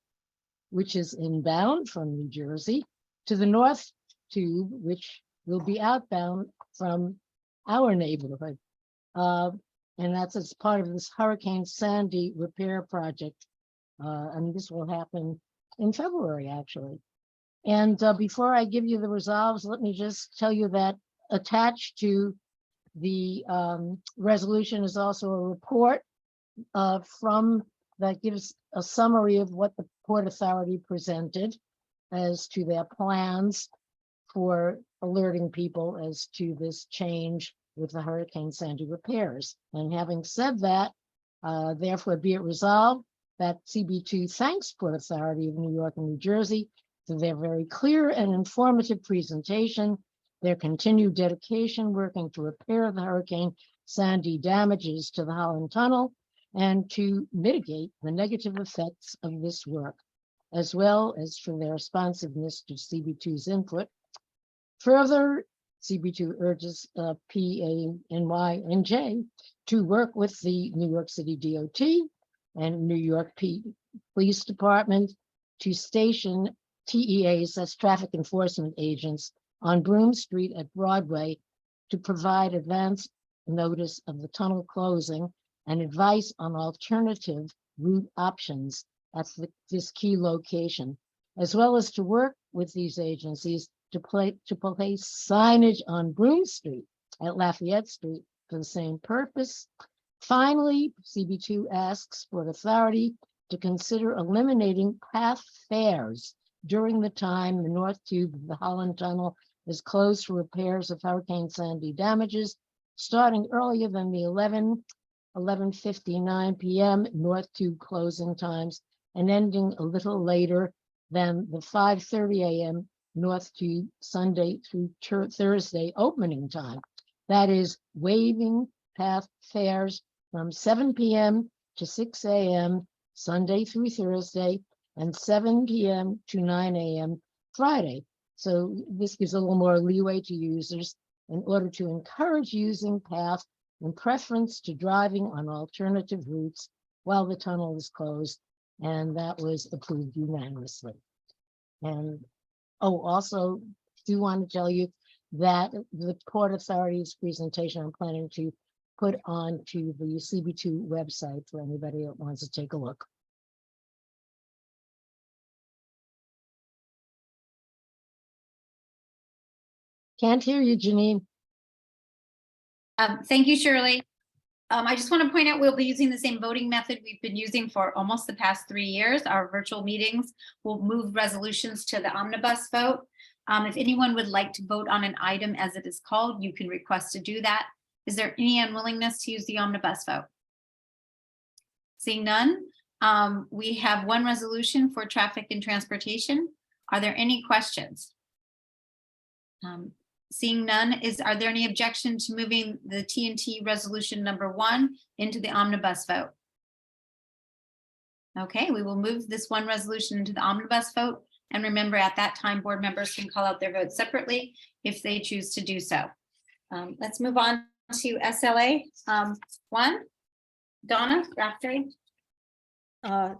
which is inbound from New Jersey, to the North Tube, which will be outbound from our neighborhood. And that's as part of this Hurricane Sandy repair project. And this will happen in February, actually. And before I give you the resolves, let me just tell you that attached to the resolution is also a report from that gives a summary of what the Port Authority presented as to their plans for alerting people as to this change with the Hurricane Sandy repairs. And having said that, therefore be it resolved that CB2 thanks Port Authority of New York and New Jersey for their very clear and informative presentation, their continued dedication working to repair the Hurricane Sandy damages to the Holland Tunnel and to mitigate the negative effects of this work, as well as for their responsiveness to CB2's input. Further, CB2 urges PANY&J to work with the New York City DOT and New York Police Department to station TEAs as traffic enforcement agents on Broome Street at Broadway to provide advance notice of the tunnel closing and advice on alternative route options at this key location, as well as to work with these agencies to place signage on Broome Street at Lafayette Street for the same purpose. Finally, CB2 asks Port Authority to consider eliminating path fares during the time the North Tube of the Holland Tunnel is closed for repairs of Hurricane Sandy damages, starting earlier than the 11:59 p.m. North Tube closing times and ending a little later than the 5:30 a.m. North Tube Sunday through Thursday opening time. That is waiving path fares from 7 p.m. to 6 a.m. Sunday through Thursday and 7 p.m. to 9 a.m. Friday. So this gives a little more leeway to users in order to encourage using path in preference to driving on alternative routes while the tunnel is closed. And that was approved unanimously. And also do want to tell you that the Port Authority's presentation I'm planning to put onto the CB2 website for anybody that wants to take a look. Can't hear you, Janine. Thank you, Shirley. I just want to point out we'll be using the same voting method we've been using for almost the past 3 years. Our virtual meetings will move resolutions to the omnibus vote. If anyone would like to vote on an item as it is called, you can request to do that. Is there any unwillingness to use the omnibus vote? Seeing none, we have one resolution for traffic and transportation. Are there any questions? Seeing none, are there any objection to moving the TNT resolution number 1 into the omnibus vote? Okay, we will move this one resolution into the omnibus vote. And remember, at that time, board members can call out their votes separately if they choose to do so. Let's move on to SLA 1. Donna Raftery.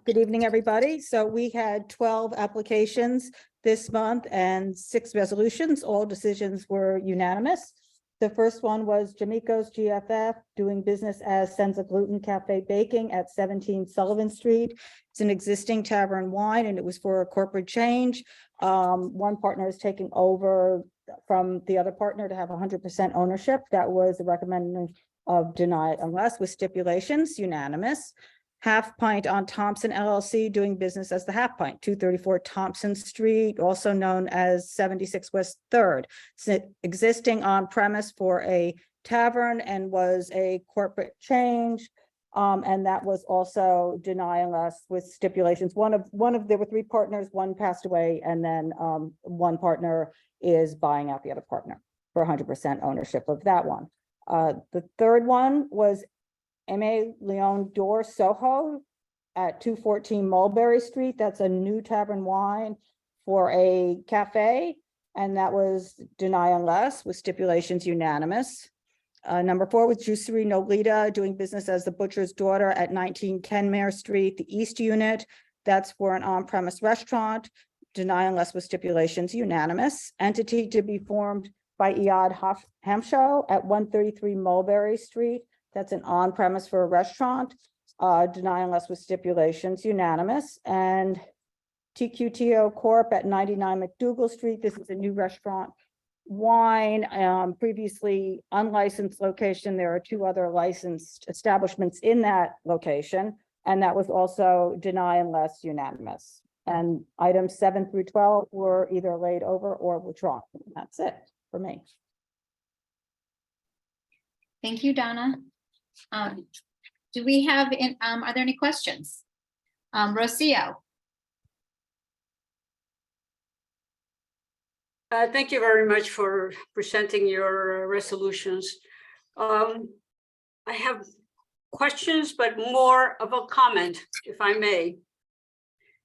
Good evening, everybody. So we had 12 applications this month and 6 resolutions. All decisions were unanimous. The first one was Jamaica's GFF doing business as Senza Gluten Cafe Baking at 17 Sullivan Street. It's an existing tavern wine and it was for a corporate change. One partner is taking over from the other partner to have 100% ownership. That was the recommendation of deny unless with stipulations, unanimous. Half Pint on Thompson LLC doing business as the Half Pint, 234 Thompson Street, also known as 76 West 3rd. It's existing on premise for a tavern and was a corporate change. And that was also deny unless with stipulations. There were 3 partners, one passed away, and then one partner is buying out the other partner for 100% ownership of that one. The third one was M.A. Leon Door Soho at 214 Mulberry Street. That's a new tavern wine for a cafe, and that was deny unless with stipulations unanimous. Number 4 was Juicery Nolita doing business as the Butcher's Daughter at 19 Kenmare Street, the East Unit. That's for an on-premise restaurant. deny unless with stipulations, unanimous. Entity to be formed by Iad Hamsho at 133 Mulberry Street. That's an on-premise for a restaurant. Deny unless with stipulations, unanimous. And TQTO Corp. at 99 McDougal Street. This is a new restaurant. Wine, previously unlicensed location. There are 2 other licensed establishments in that location, and that was also deny unless unanimous. And items 7 through 12 were either laid over or withdrawn. That's it for me. Thank you, Donna. Do we have, are there any questions? Rocio? Thank you very much for presenting your resolutions. I have questions, but more of a comment, if I may.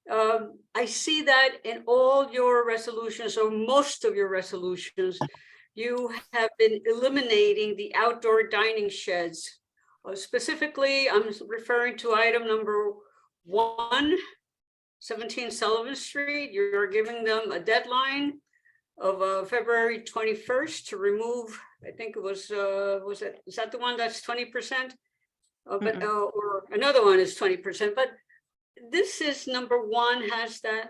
I see that in all your resolutions, or most of your resolutions, you have been eliminating the outdoor dining sheds. Specifically, I'm referring to item number 1, 17 Sullivan Street. You're giving them a deadline of February 21st to remove, I think it was that the one that's 20%? But or another one is 20%, but this is number 1 has that,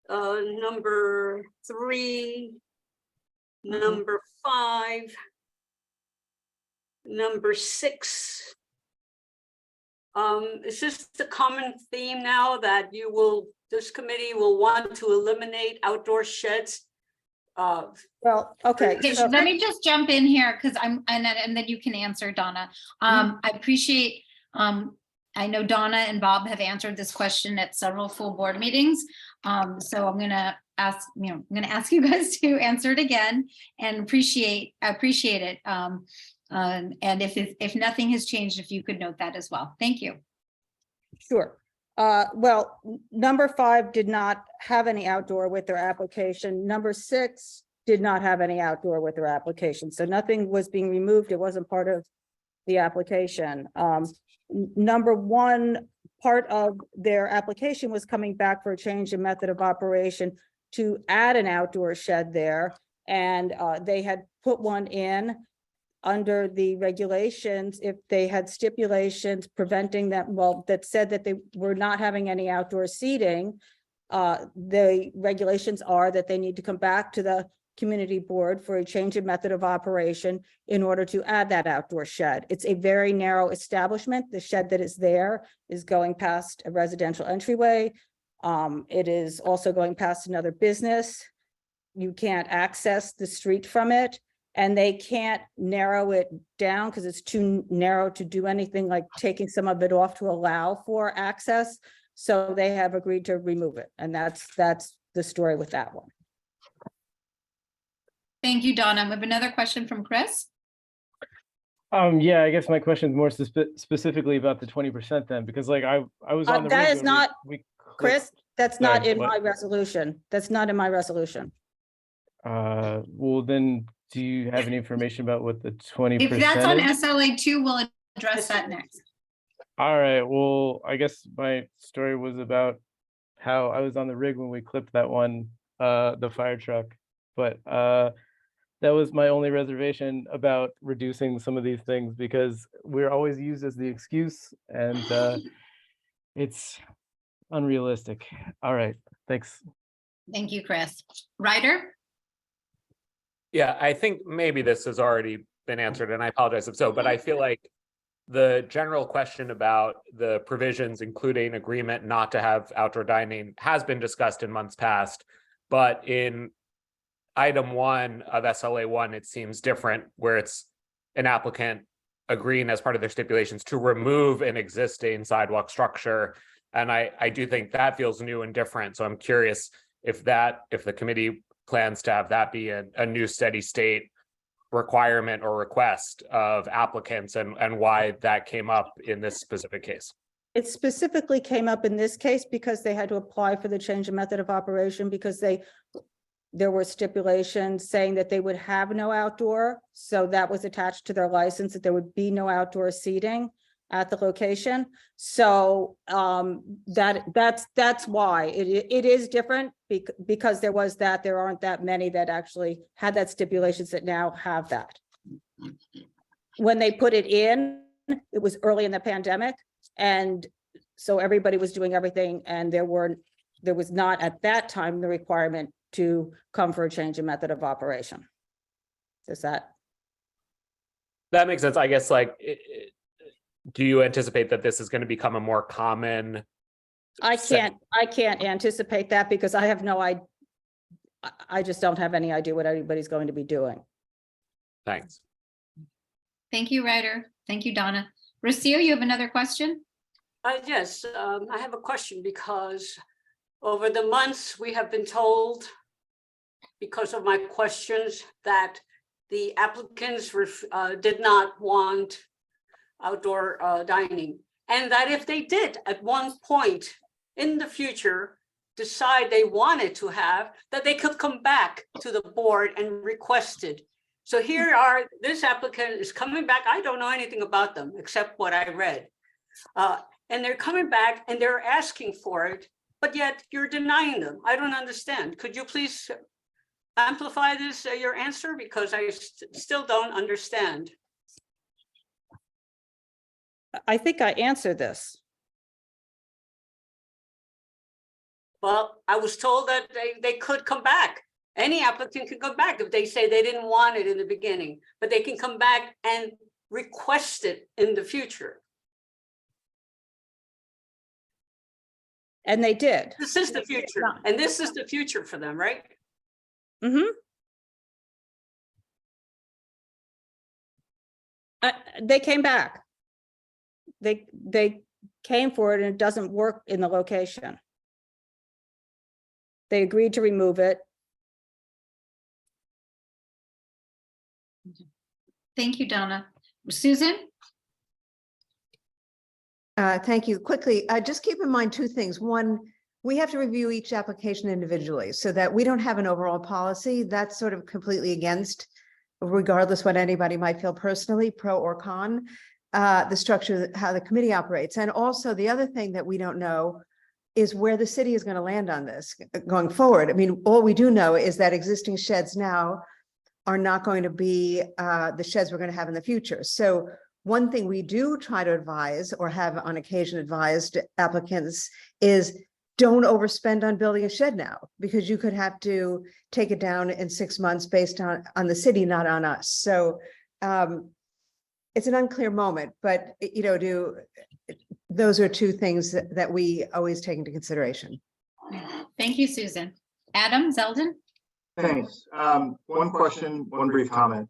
number 3, number 5, number 6. Is this the common theme now that this committee will want to eliminate outdoor sheds? Well, okay. Okay, So let me just jump in here because and then you can answer, Donna. I appreciate, I know Donna and Bob have answered this question at several full board meetings. So I'm gonna ask, you guys to answer it again and appreciate it. And if nothing has changed, if you could note that as well. Thank you. Sure. Well, number 5 did not have any outdoor with their application. Number 6 did not have any outdoor with their application. So nothing was being removed. It wasn't part of the application. Number 1, part of their application was coming back for a change in method of operation to add an outdoor shed there. And they had put one in under the regulations if they had stipulations preventing them, well, that said that they were not having any outdoor seating. The regulations are that they need to come back to the community board for a change in method of operation in order to add that outdoor shed. It's a very narrow establishment. The shed that is there is going past a residential entryway. It is also going past another business. You can't access the street from it, and they can't narrow it down because it's too narrow to do anything like taking some of it off to allow for access. So they have agreed to remove it. And that's the story with that one. Thank you, Donna. We have another question from Chris. Yeah, I guess my question is more specifically about the 20% then, because like I was on the that rig is when not, we Chris, that's Sorry, not in what? my resolution. That's not in my resolution. Well, then do you have any information about what the 20% If that's on is? SLA2, we'll address that next. All right, well, I guess my story was about how I was on the rig when we clipped that one, the fire truck. But that was my only reservation about reducing some of these things, because we're always used as the excuse, and it's unrealistic. All right, thanks. Thank you, Chris. Ryder? Yeah, I think maybe this has already been answered, and I apologize if so, but I feel like the general question about the provisions, including agreement not to have outdoor dining, has been discussed in months past. But in item 1 of SLA 1, it seems different, where it's an applicant agreeing as part of their stipulations to remove an existing sidewalk structure. And I do think that feels new and different. So I'm curious if the committee plans to have that be a new steady state requirement or request of applicants, and why that came up in this specific case. It specifically came up in this case because they had to apply for the change in method of operation, because there were stipulations saying that they would have no outdoor. So that was attached to their license, that there would be no outdoor seating. at the location. So that's why it is different because there aren't that many that actually had that stipulations that now have that. When they put it in, it was early in the pandemic, and so everybody was doing everything, and there was not at that time the requirement to come for a change in method of operation. Does that? That makes sense. I guess, like, do you anticipate that this is going to become a more common? I can't anticipate that because I have no idea. I just don't have any idea what anybody's going to be doing. Thanks. Thank you, Ryder. Thank you, Donna. Rocio, you have another question? Yes, I have a question because over the months we have been told, because of my questions, that the applicants did not want outdoor dining, and that if they did at one point in the future decide they wanted to have, that they could come back to the board and request it. So this applicant is coming back. I don't know anything about them except what I read. And they're coming back and they're asking for it, but yet you're denying them. I don't understand. Could you please amplify this, your answer? Because I still don't understand. I think I answered this. Well, I was told that they could come back. Any applicant could come back if they say they didn't want it in the beginning, but they can come back and request it in the future. And they did. This is the future, and this is the future for them, right? Mm-hmm. They came back. They came for it and it doesn't work in the location. They agreed to remove it. Thank you, Donna. Susan? Thank you. Quickly, just keep in mind two things. One, we have to review each application individually so that we don't have an overall policy. That's sort of completely against, regardless what anybody might feel personally, pro or con, the structure, how the committee operates. And also the other thing that we don't know is where the city is going to land on this going forward. I mean, all we do know is that existing sheds now are not going to be the sheds we're going to have in the future. So one thing we do try to advise, or have on occasion advised applicants, is don't overspend on building a shed now, because you could have to take it down in 6 months based on the city, not on us. So it's an unclear moment, but those are two things that we always take into consideration. Thank you, Susan. Adam Zeldin? Thanks. One question, one brief comment.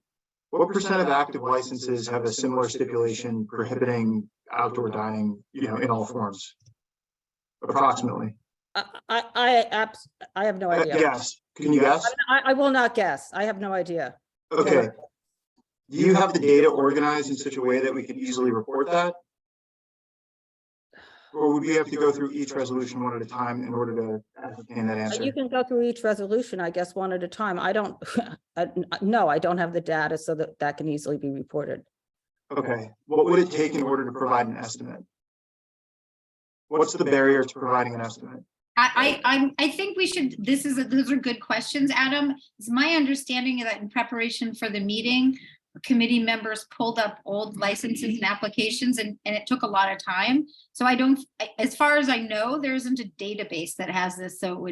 What % of active licenses have a similar stipulation prohibiting outdoor dining, in all forms? Approximately. I have no idea. Guess. Can you guess? I will not guess. I have no idea. Okay. Do you have the data organized in such a way that we can easily report that? Or would we have to go through each resolution one at a time in order to ascertain that answer? You can go through each resolution, I guess, one at a time. I don't, no, I don't have the data so that can easily be reported. Okay. What would it take in order to provide an estimate? What's the barrier to providing an estimate? I think we should, those are good questions, Adam. It's my understanding that in preparation for the meeting, committee members pulled up old licenses and applications, and it took a lot of time. So as far as I know, there isn't a database that has this. So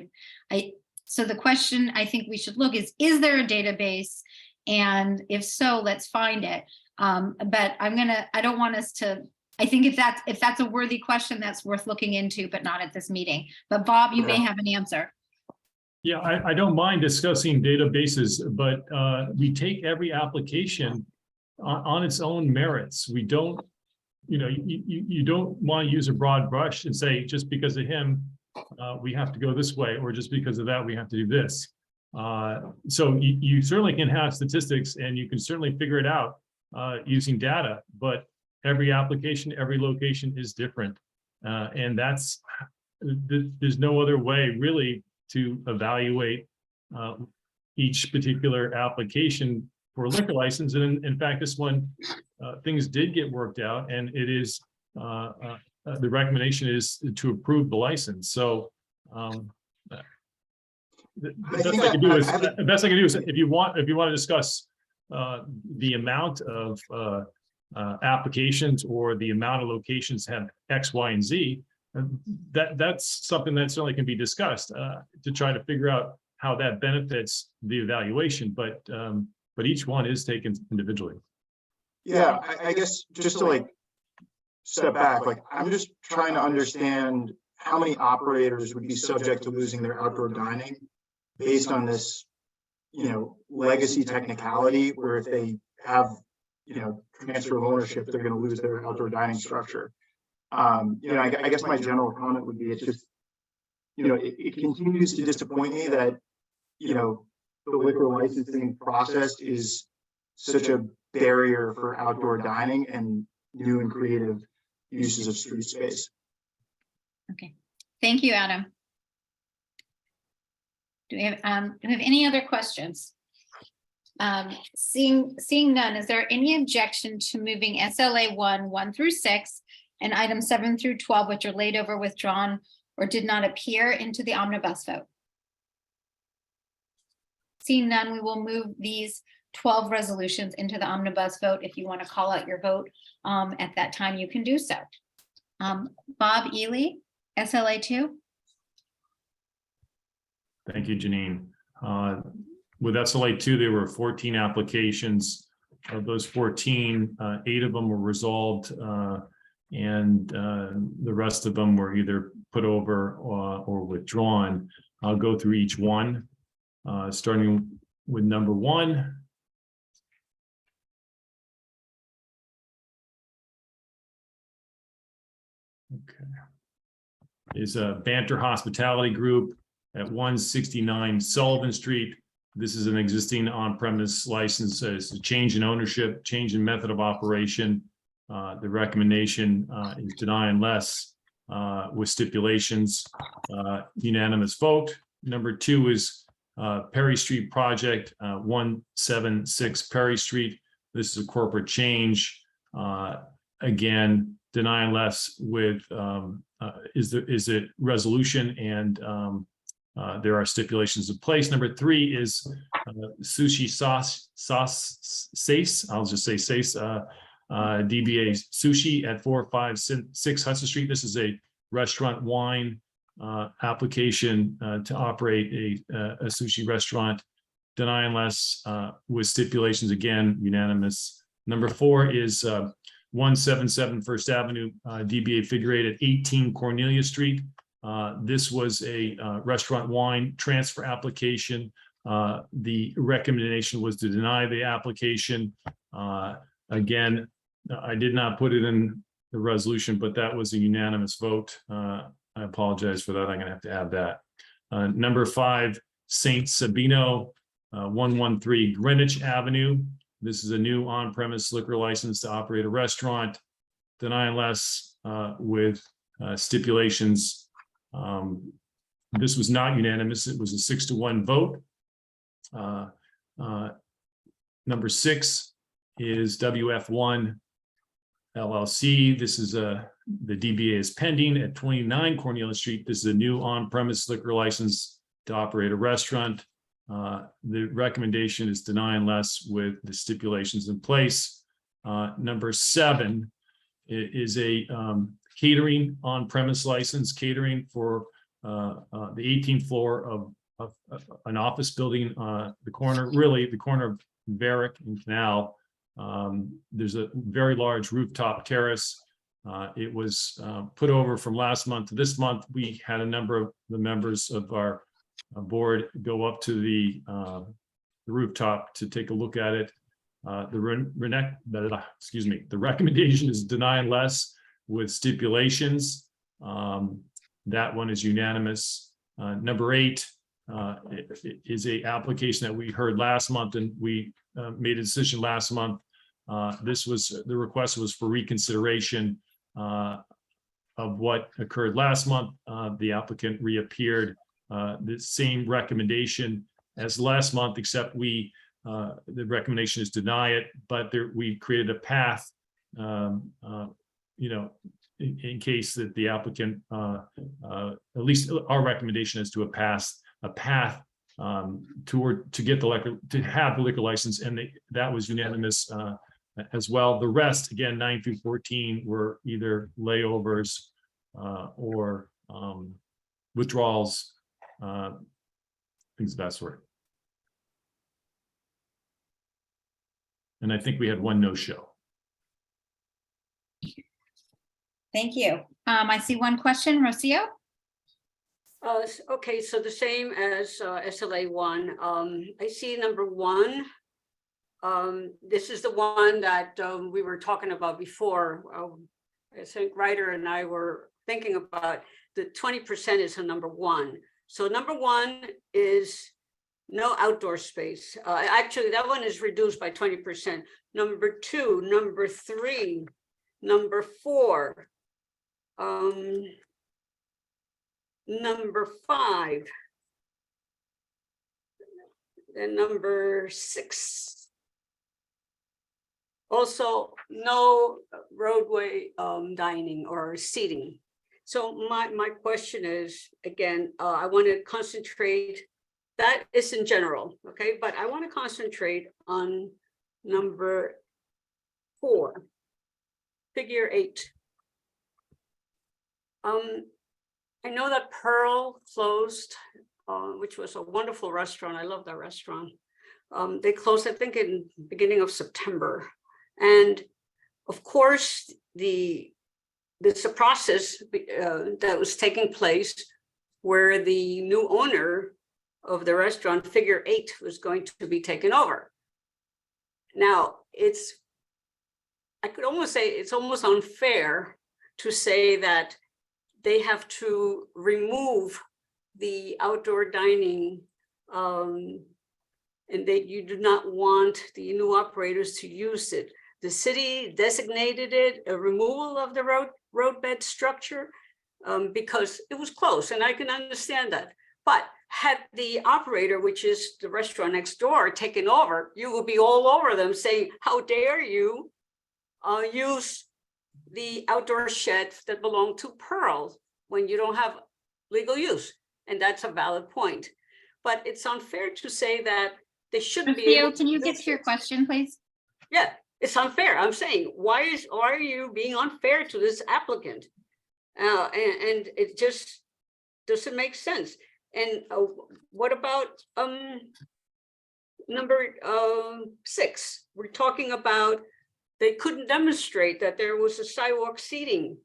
so the question I think we should look is there a database? And if so, let's find it. But I don't want us to, I think if that's a worthy question, that's worth looking into, but not at this meeting. But Bob, you may have an answer. Yeah, I don't mind discussing databases, but we take every application on its own merits. We don't, you don't want to use a broad brush and say, just because of him, we have to go this way, or just because of that, we have to do this. So you certainly can have statistics, and you can certainly figure it out using data, but every application, every location is different. And there's no other way really to evaluate each particular application for a liquor license. And in fact, this one, things did get worked out, and it is the recommendation is to approve the license. So the best I can do is if you want to discuss the amount of applications or the amount of locations have X, Y, and Z, that's something that certainly can be discussed to try to figure out how that benefits the evaluation. But each one is taken individually. Yeah, I guess just to like step back, like I'm just trying to understand how many operators would be subject to losing their outdoor dining based on this, legacy technicality, where if they have, transfer of ownership, they're going to lose their outdoor dining structure. I guess my general comment would be, it's just, it continues to disappoint me that, the liquor licensing process is such a barrier for outdoor dining and new and creative uses of street space. Okay, thank you, Adam. Do we have any other questions? Seeing none, is there any objection to moving SLA 1 through 6 and items 7 through 12, which are laid over, withdrawn, or did not appear, into the omnibus vote? Seeing none, we will move these 12 resolutions into the omnibus vote. If you want to call out your vote at that time, you can do so. Bob Ely, SLA 2. Thank you, Janine. With SLA 2, there were 14 applications. Of those 14, 8 of them were resolved, and the rest of them were either put over or withdrawn. I'll go through each one, starting with number 1. Okay. Is a Banter Hospitality Group at 169 Sullivan Street. This is an existing on-premise license. It's a change in ownership, change in method of operation. The recommendation is deny unless with stipulations, unanimous vote. Number 2 is Perry Street Project, 176 Perry Street. This is a corporate change. Again, deny unless with is it resolution, and there are stipulations in place. Number 3 is Sushi Sauce Sace. I'll just say Sace. DBA Sushi at 456 Hudson Street. This is a restaurant wine application to operate a sushi restaurant. Deny unless with stipulations, again, unanimous. Number 4 is 177 First Avenue, DBA Figure 8 at 18 Cornelia Street. This was a restaurant wine transfer application. The recommendation was to deny the application. Again, I did not put it in the resolution, but that was a unanimous vote. I apologize for that. I'm going to have to add that. Number 5, Saint Sabino, 113 Greenwich Avenue. This is a new on-premise liquor license to operate a restaurant. Deny unless with stipulations. This was not unanimous. It was a 6-1 vote. Number 6 is WF1 LLC. This is the DBA is pending at 29 Cornelia Street. This is a new on-premise liquor license to operate a restaurant. The recommendation is deny unless with the stipulations in place. Number 7 is a catering on-premise license, catering for the 18th floor of an office building, the corner of Varick and Canal. There's a very large rooftop terrace. It was put over from last month to this month. We had a number of the members of our board go up to the rooftop to take a look at it. The recommendation is deny unless with stipulations. That one is unanimous. Number 8 is a application that we heard last month, and we made a decision last month. The request was for reconsideration of what occurred last month. The applicant reappeared. The same recommendation as last month, except the recommendation is deny it, but we created a path, in case that the applicant, at least our recommendation is to a path to get the liquor, to have the liquor license, and that was unanimous as well. The rest, again, 9 through 14 were either layovers or withdrawals, things of that sort. And I think we had one no-show. Thank you. I see one question, Rocio. Okay, so the same as SLA 1. I see number 1. This is the one that we were talking about before. I think Ryder and I were thinking about the 20% is a number 1. So number 1 is no outdoor space. Actually, that one is reduced by 20%. Number 2, number 3, number 4, number 5, and number 6. Also, no roadway dining or seating. So my question is, again, I want to concentrate, that is in general, okay? But I want to concentrate on number 4, figure 8. I know that Pearl closed, which was a wonderful restaurant. I love that restaurant. They closed, I think, in the beginning of September. And of course, there's a process that was taking place where the new owner of the restaurant, figure 8, was going to be taken over. Now, I could almost say it's almost unfair to say that they have to remove the outdoor dining and that you do not want the new operators to use it. The city designated it a removal of the roadbed structure because it was close, and I can understand that. But had the operator, which is the restaurant next door, taken over, you will be all over them saying, how dare you use the outdoor sheds that belong to Pearl when you don't have legal use. And that's a valid point. But it's unfair to say that they shouldn't be able to. Can you get to your question, please? Yeah, it's unfair. I'm saying, why are you being unfair to this applicant? And it just doesn't make sense. And what about number 6? We're talking about they couldn't demonstrate that there was a sidewalk seating.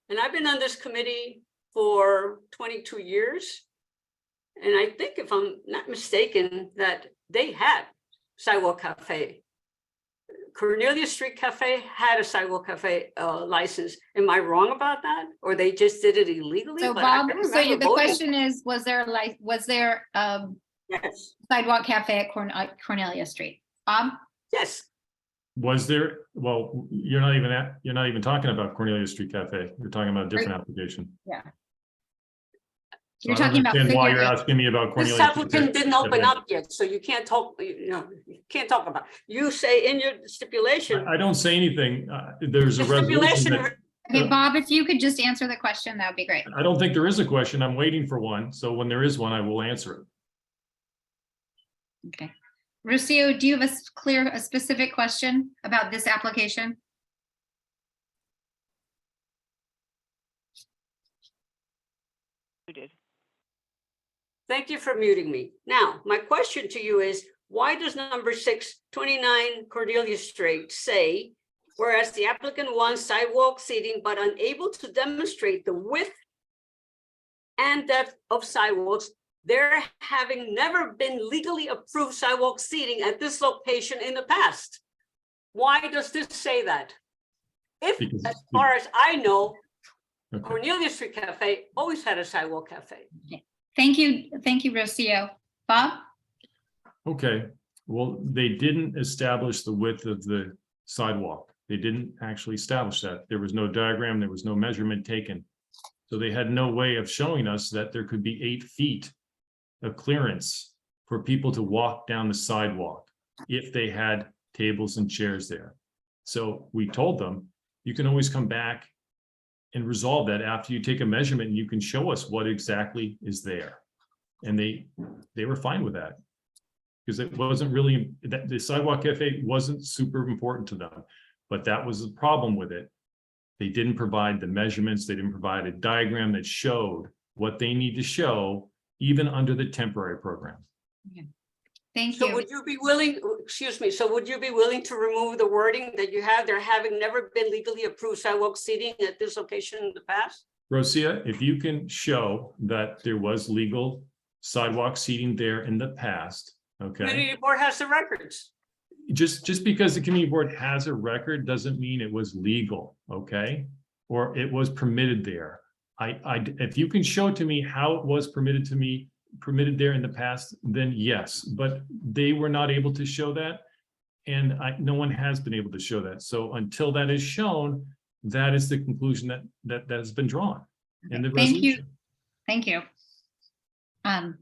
And I've been on this committee for 22 years. And I think, if I'm not mistaken, that they had sidewalk cafe. Cornelia Street Cafe had a sidewalk cafe license. Am I wrong about that? Or they just did it illegally? So But I Bob, can so remember the voting. question is, was there Yes. sidewalk cafe at Cornelia Street? Bob? Yes. Was there, well, you're not even talking about Cornelia Street Cafe. You're talking about a different application. Yeah. So You're I don't talking about understand why figure you're 8. asking me about This Cornelia. applicant didn't open up yet, so you can't talk, you can't talk about. You say in your stipulation. I don't say anything. There's a The resolution stipulation. that, Okay, Bob, if you could just answer the question, that would be great. I don't think there is a question. I'm waiting for one. So when there is one, I will answer it. Okay. Rocio, do you have a specific question about this application? Thank you for muting me. Now, my question to you is, why does number 6, 29 Cordelia Street say, whereas the applicant wants sidewalk seating but unable to demonstrate the width and depth of sidewalks, there having never been legally approved sidewalk seating at this location in the past? Why does this say that? If, as far as I know, Cornelia Street Cafe always had a sidewalk cafe. Thank you, Rocio. Bob? Okay, well, they didn't establish the width of the sidewalk. They didn't actually establish that. There was no diagram, there was no measurement taken. So they had no way of showing us that there could be 8 feet of clearance for people to walk down the sidewalk if they had tables and chairs there. So we told them, you can always come back and resolve that after you take a measurement and you can show us what exactly is there. And they were fine with that. Because it wasn't really, that the sidewalk cafe wasn't super important to them, but that was the problem with it. They didn't provide the measurements, they didn't provide a diagram that showed what they need to show, even under the temporary program. Thank So you. would you be willing, excuse me, so would you be willing to remove the wording that you have there, having never been legally approved sidewalk seating at this location in the past? Rosia, if you can show that there was legal sidewalk seating there in the past, okay? Community board has the records. Just because the community board has a record doesn't mean it was legal, okay? Or it was permitted there. If you can show to me how it was permitted there in the past, then yes, but they were not able to show that. And no one has been able to show that. So until that is shown, that is the conclusion that has been drawn in the Thank you. resolution. Thank you. I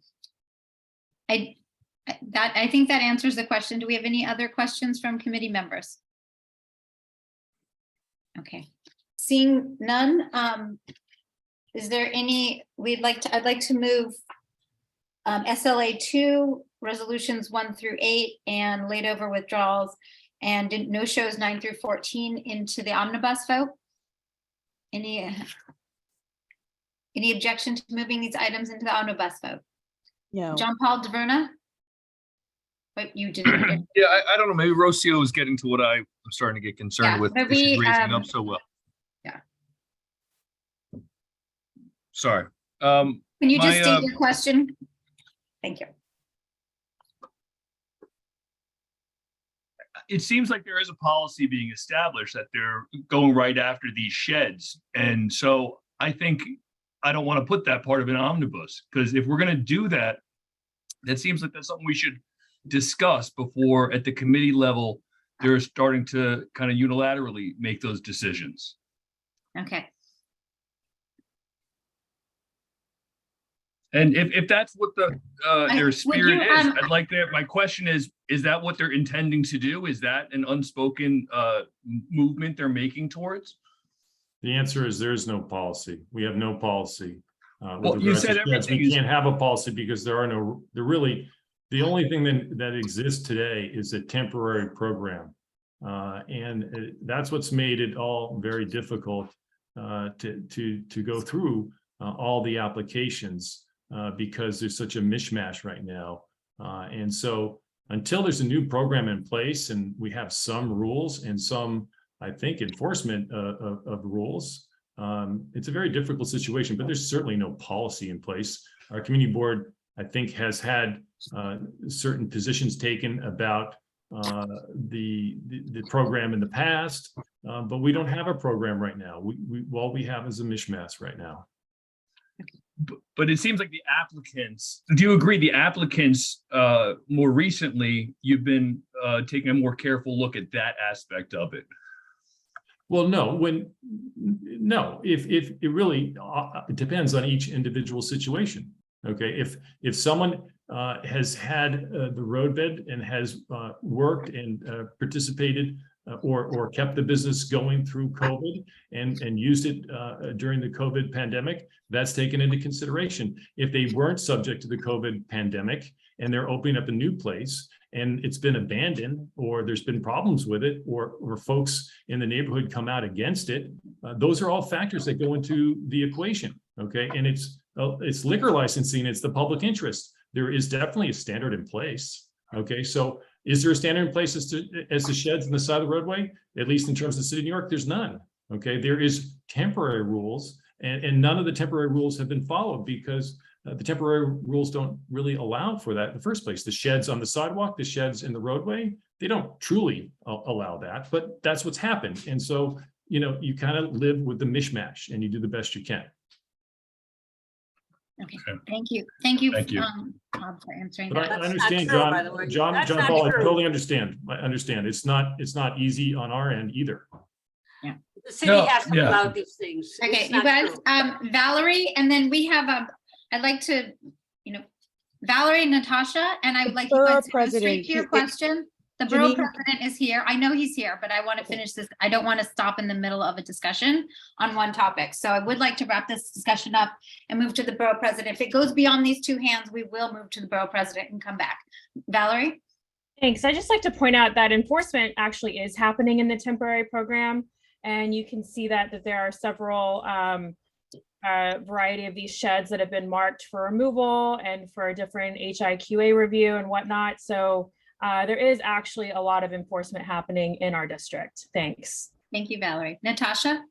think that answers the question. Do we have any other questions from committee members? Okay, seeing none, is there any, I'd like to move SLA 2, resolutions 1 through 8, and laid over withdrawals and no shows 9 through 14 into the omnibus vote. Any objection to moving these items into the omnibus vote? No. John Paul DeVerna? But you didn't. Yeah, I don't know, maybe Rocio is getting to what I'm starting to get concerned with. but This is we, raising up so well. Yeah. Sorry. Can you just my, state your question? Thank you. It seems like there is a policy being established that they're going right after these sheds. And so I think I don't want to put that part of an omnibus, because if we're going to do that, that seems like that's something we should discuss before at the committee level, they're starting to kind of unilaterally make those decisions. Okay. And if that's what the their spirit you, is, I'd like to, my question is that what they're intending to do? Is that an unspoken movement they're making towards? The answer is there's no policy. We have no policy. Well, you said everything we is- can't have a policy because the only thing that exists today is a temporary program. That's what's made it all very difficult to go through all the applications because there's such a mishmash right now. And so until there's a new program in place and we have some rules and some, I think, enforcement of rules, it's a very difficult situation, but there's certainly no policy in place. Our community board, I think, has had certain positions taken about the program in the past, but we don't have a program right now. All we have is a mishmash right now. But it seems like the applicants, do you agree the applicants more recently, you've been taking a more careful look at that aspect of it? Well, no, if it really it depends on each individual situation. Okay, if someone has had the roadbed and has worked and participated or kept the business going through COVID and used it during the COVID pandemic, that's taken into consideration. If they weren't subject to the COVID pandemic and they're opening up a new place and it's been abandoned or there's been problems with it or folks in the neighborhood come out against it, those are all factors that go into the equation. Okay, and it's liquor licensing, it's the public interest. There is definitely a standard in place. Okay, so is there a standard in place as the sheds on the side of the roadway? At least in terms of the city of New York, there's none. Okay, there is temporary rules and none of the temporary rules have been followed because the temporary rules don't really allow for that in the first place. The sheds on the sidewalk, the sheds in the roadway, they don't truly allow that, but that's what's happened. And so, you kind of live with the mishmash and you do the best you can. Okay, thank you. Thank you. Thank you. Bob, for answering But that. I understand, true, by the way. John That's not Paul, I true. totally understand. I understand. It's not easy on our end either. The city No, has to yeah. allow these things. Okay, It's you not guys, true. Valerie, and then we have, I'd like to, Valerie and Natasha, and I would like you Borough guys to go straight president, to your it- question. The borough Janine- president is here. I know he's here, but I want to finish this. I don't want to stop in the middle of a discussion on one topic. So I would like to wrap this discussion up and move to the borough president. If it goes beyond these two hands, we will move to the borough president and come back. Valerie? Thanks. I just like to point out that enforcement actually is happening in the temporary program. And you can see that there are several variety of these sheds that have been marked for removal and for a different HIQA review and whatnot. So there is actually a lot of enforcement happening in our district. Thanks. Thank you, Valerie. Natasha?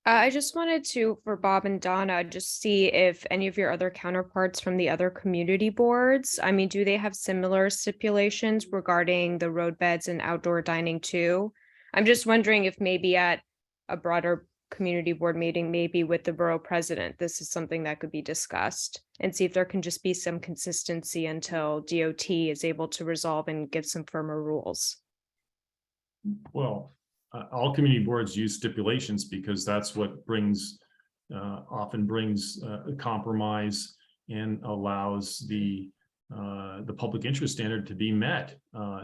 I just wanted to, for Bob and Donna, just see if any of your other counterparts from the other community boards, I mean, do they have similar stipulations regarding the roadbeds and outdoor dining too? I'm just wondering if maybe at a broader community board meeting, maybe with the borough president, this is something that could be discussed and see if there can just be some consistency until DOT is able to resolve and give some firmer rules. Well, all community boards use stipulations because that's what brings, often brings a compromise and allows the public interest standard to be met. I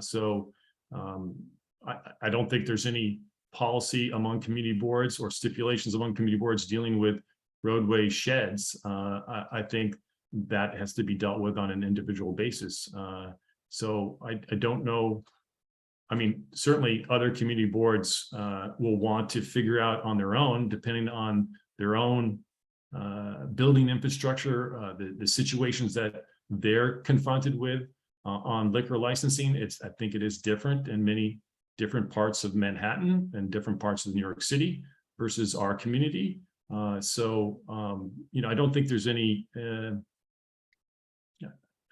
don't think there's any policy among community boards or stipulations among community boards dealing with roadway sheds. I think that has to be dealt with on an individual basis. So I don't know. I mean, certainly other community boards will want to figure out on their own, depending on their own building infrastructure, the situations that they're confronted with on liquor licensing. I think it is different in many different parts of Manhattan and different parts of New York City versus our community. I don't think there's any. I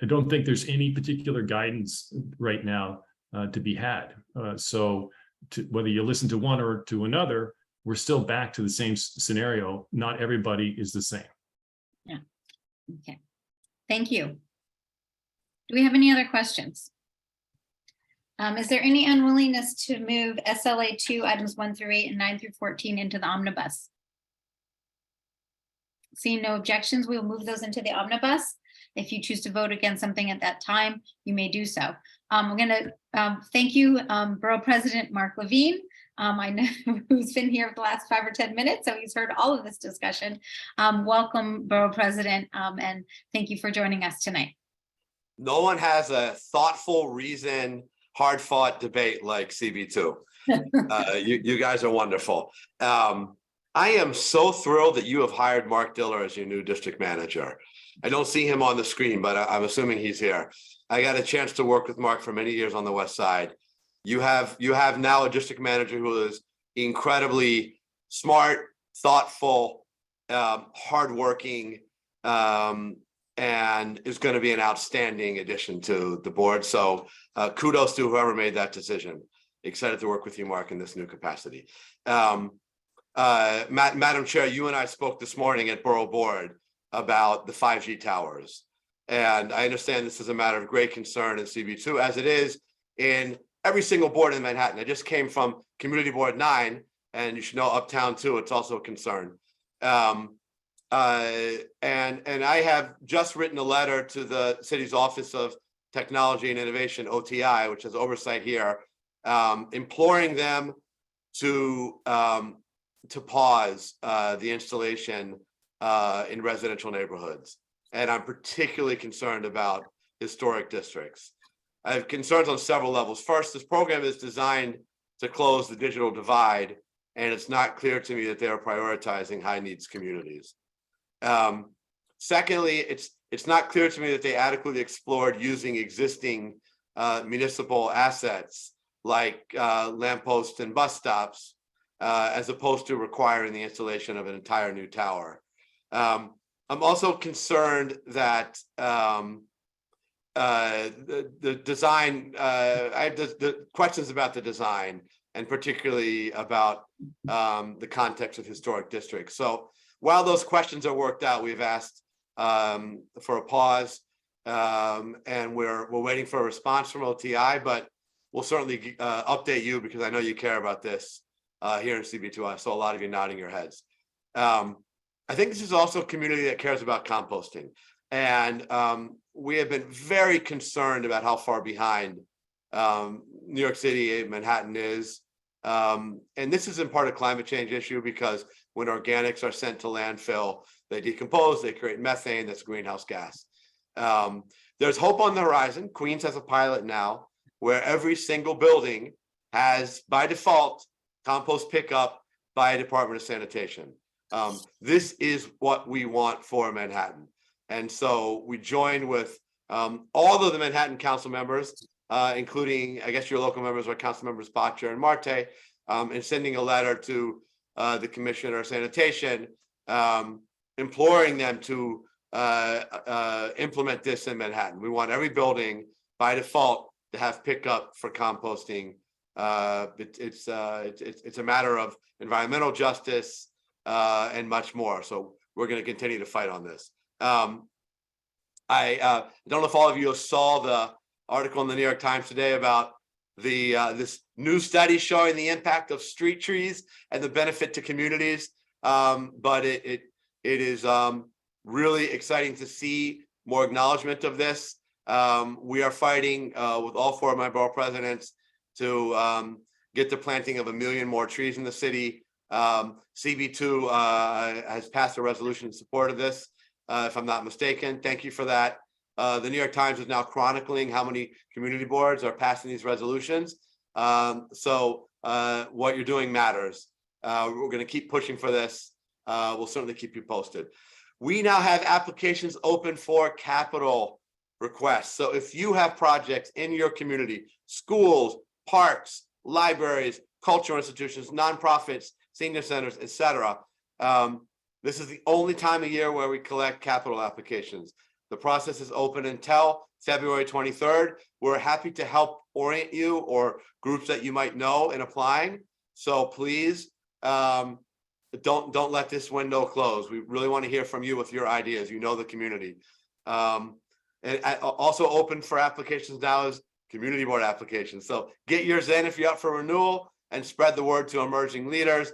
don't think there's any particular guidance right now to be had. Whether you listen to one or to another, we're still back to the same scenario. Not everybody is the same. Yeah. Okay. Thank you. Do we have any other questions? Is there any unwillingness to move SLA 2 items 1 through 8 and 9 through 14 into the omnibus? Seeing no objections, we will move those into the omnibus. If you choose to vote against something at that time, you may do so. We're going to thank you, Borough President Mark Levine. I know who's been here for the last 5 or 10 minutes, so he's heard all of this discussion. Welcome, Borough President, and thank you for joining us tonight. No one has a thoughtful, reasoned, hard-fought debate like CB2. You guys are wonderful. I am so thrilled that you have hired Mark Diller as your new district manager. I don't see him on the screen, but I'm assuming he's here. I got a chance to work with Mark for many years on the West Side. You have now a district manager who is incredibly smart, thoughtful, hardworking, and is going to be an outstanding addition to the board. So kudos to whoever made that decision. Excited to work with you, Mark, in this new capacity. Madam Chair, you and I spoke this morning at Borough Board about the 5G towers. And I understand this is a matter of great concern in CB2, as it is in every single board in Manhattan. I just came from Community Board 9, and you should know Uptown too, it's also a concern. And I have just written a letter to the city's Office of Technology and Innovation, OTI, which has oversight here, imploring them to pause the installation in residential neighborhoods. And I'm particularly concerned about historic districts. I have concerns on several levels. First, this program is designed to close the digital divide, and it's not clear to me that they are prioritizing high needs communities. Secondly, it's not clear to me that they adequately explored using existing municipal assets like lampposts and bus stops, as opposed to requiring the installation of an entire new tower. I'm also concerned that the design, I have the questions about the design, and particularly about the context of historic districts. So while those questions are worked out, we've asked for a pause, and we're waiting for a response from OTI, but we'll certainly update you because I know you care about this here in CB2. I saw a lot of you nodding your heads. I think this is also a community that cares about composting. And we have been very concerned about how far behind New York City, Manhattan is. And this is in part a climate change issue because when organics are sent to landfill, they decompose, they create methane, that's a greenhouse gas. There's hope on the horizon. Queens has a pilot now where every single building has, by default, compost pickup by a Department of Sanitation. This is what we want for Manhattan. And so we joined with all of the Manhattan council members, including, I guess your local members are council members Botcher and Marte, in sending a letter to the Commissioner of Sanitation, imploring them to implement this in Manhattan. We want every building by default to have pickup for composting. It's a matter of environmental justice and much more. So we're going to continue to fight on this. I don't know if all of you saw the article in the New York Times today about the this new study showing the impact of street trees and the benefit to communities. But it is really exciting to see more acknowledgement of this. We are fighting with all four of my borough presidents to get the planting of 1 million more trees in the city. CB2 has passed a resolution in support of this, if I'm not mistaken. Thank you for that. The New York Times is now chronicling how many community boards are passing these resolutions. So what you're doing matters. We're going to keep pushing for this. We'll certainly keep you posted. We now have applications open for capital requests. So if you have projects in your community, schools, parks, libraries, cultural institutions, nonprofits, senior centers, etc., this is the only time of year where we collect capital applications. The process is open until February 23rd. We're happy to help orient you or groups that you might know in applying. So please don't let this window close. We really want to hear from you with your ideas. You know the community. And also open for applications now is community board applications. So get yours in if you're up for renewal and spread the word to emerging leaders.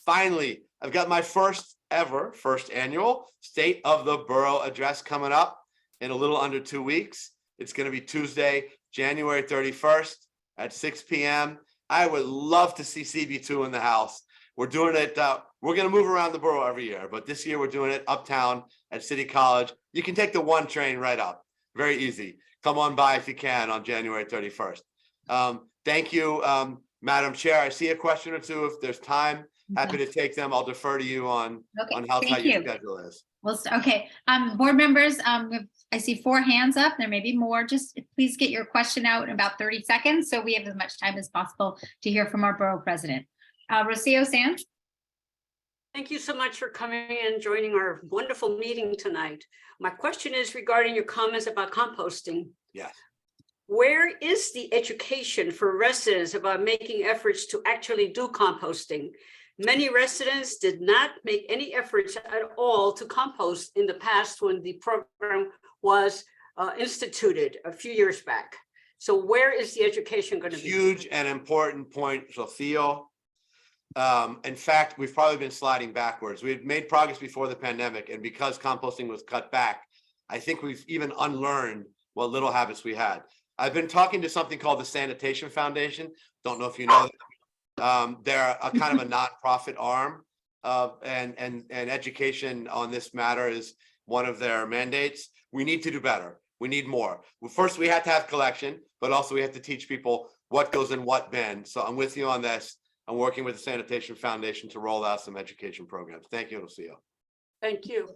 Finally, I've got my first annual State of the Borough address coming up in a little under 2 weeks. It's going to be Tuesday, January 31st at 6 p.m. I would love to see CB2 in the house. We're doing it. We're going to move around the borough every year, but this year we're doing it uptown at City College. You can take the 1 train right up. Very easy. Come on by if you can on January 31st. Thank you, Madam Chair. I see a question or two. If there's time, happy to take them. I'll defer to you on how tight your schedule is. Well, okay. Board members, I see 4 hands up. There may be more. Just please get your question out in about 30 seconds so we have as much time as possible to hear from our borough president. Rocio Sands. Thank you so much for coming and joining our wonderful meeting tonight. My question is regarding your comments about composting. Yes. Where is the education for residents about making efforts to actually do composting? Many residents did not make any efforts at all to compost in the past when the program was instituted a few years back. So where is the education going to be? Huge and important point, Sophia. In fact, we've probably been sliding backwards. We had made progress before the pandemic, and because composting was cut back, I think we've even unlearned what little habits we had. I've been talking to something called the Sanitation Foundation. Don't know if you know that. They're a kind of a nonprofit arm, and education on this matter is one of their mandates. We need to do better. We need more. Well, first, we have to have collection, but also we have to teach people what goes in what bin. So I'm with you on this. I'm working with the Sanitation Foundation to roll out some education programs. Thank you, Lucia. Thank you.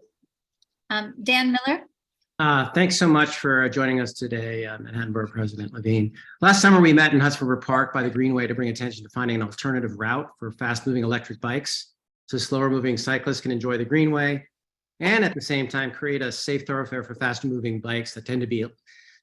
Dan Miller. Thanks so much for joining us today, Manhattan Borough President Levine. Last summer, we met in Hudson River Park by the Greenway to bring attention to finding an alternative route for fast-moving electric bikes so slower-moving cyclists can enjoy the Greenway and at the same time create a safe thoroughfare for fast-moving bikes that tend to be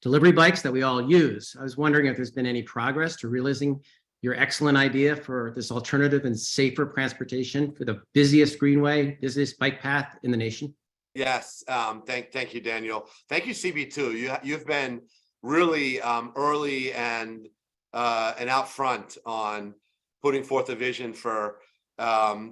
delivery bikes that we all use. I was wondering if there's been any progress to realizing your excellent idea for this alternative and safer transportation for the busiest Greenway, busiest bike path in the nation. Yes, thank you, Daniel. Thank you, CB2. You've been really early and out front on putting forth a vision for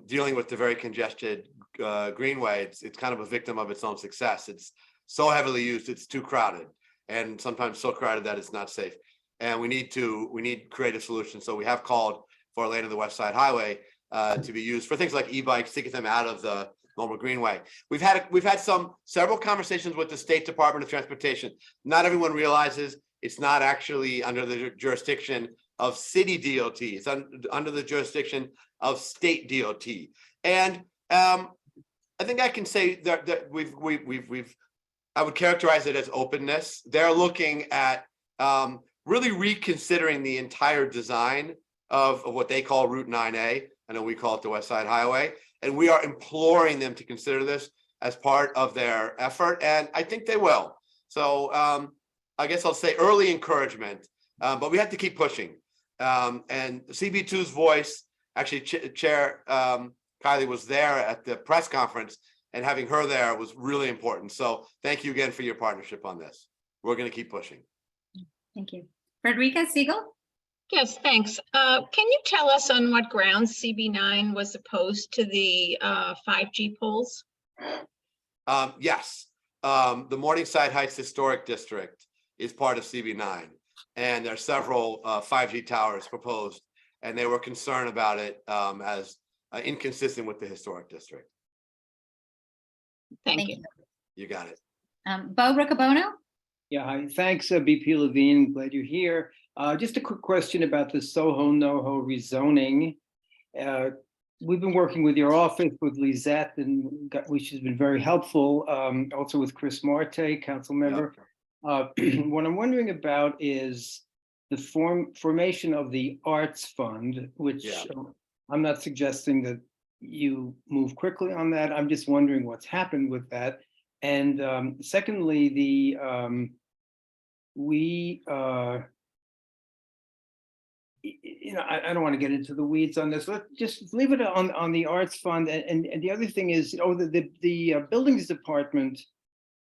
dealing with the very congested Greenway. It's kind of a victim of its own success. It's so heavily used, it's too crowded, and sometimes so crowded that it's not safe. and we need creative solutions. So we have called for a lane of the West Side Highway to be used for things like e-bikes to get them out of the normal greenway. We've had several conversations with the State Department of Transportation. Not everyone realizes it's not actually under the jurisdiction of city DOT. It's under the jurisdiction of state DOT. And I think I can say that I would characterize it as openness. They're looking at really reconsidering the entire design of what they call Route 9A. I know we call it the West Side Highway. And we are imploring them to consider this as part of their effort. And I think they will. So I guess I'll say early encouragement, but we have to keep pushing. And CB2's voice, actually Chair Kylie was there at the press conference, and having her there was really important. So thank you again for your partnership on this. We're going to keep pushing. Thank you. Frederica Siegel? Yes, thanks. Can you tell us on what grounds CB9 was opposed to the 5G poles? Yes, the Morningside Heights Historic District is part of CB9, and there are several 5G towers proposed, and they were concerned about it as inconsistent with the historic district. Thank you. You got it. Bo Riccobono? Yeah, hi. Thanks, BP Levine. Glad you're here. Just a quick question about the Soho NoHo rezoning. We've been working with your office, with Lizette, which has been very helpful. Also with Chris Marte, council member. What I'm wondering about is the formation of the Arts Fund, which I'm not suggesting that you move quickly on that. I'm just wondering what's happened with that. And secondly, I don't want to get into the weeds on this. Let's just leave it on the Arts Fund. And the other thing is, the Buildings Department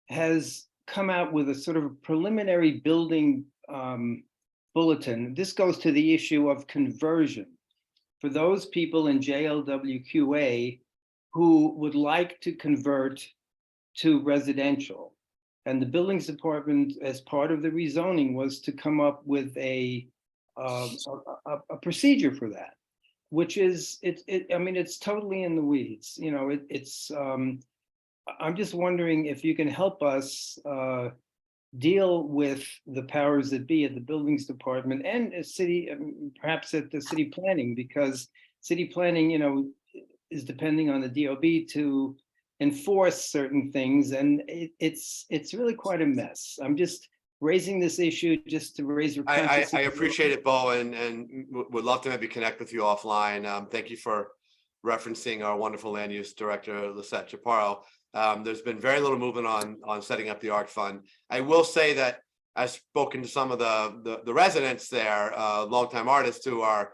has come out with a sort of preliminary building bulletin. This goes to the issue of conversion. For those people in JLWQA who would like to convert to residential. And the Buildings Department, as part of the rezoning, was to come up with a procedure for that, which is, it's totally in the weeds. I'm just wondering if you can help us deal with the powers that be at the Buildings Department and a city, perhaps at the city planning, because city planning, is depending on the DOB to enforce certain things, and it's really quite a mess. I'm just raising this issue just to raise your consciousness. I appreciate it, Bo, and would love to maybe connect with you offline. Thank you for referencing our wonderful land use director, Lisette Chaparro. There's been very little movement on setting up the Art Fund. I will say that I've spoken to some of the residents there, longtime artists who are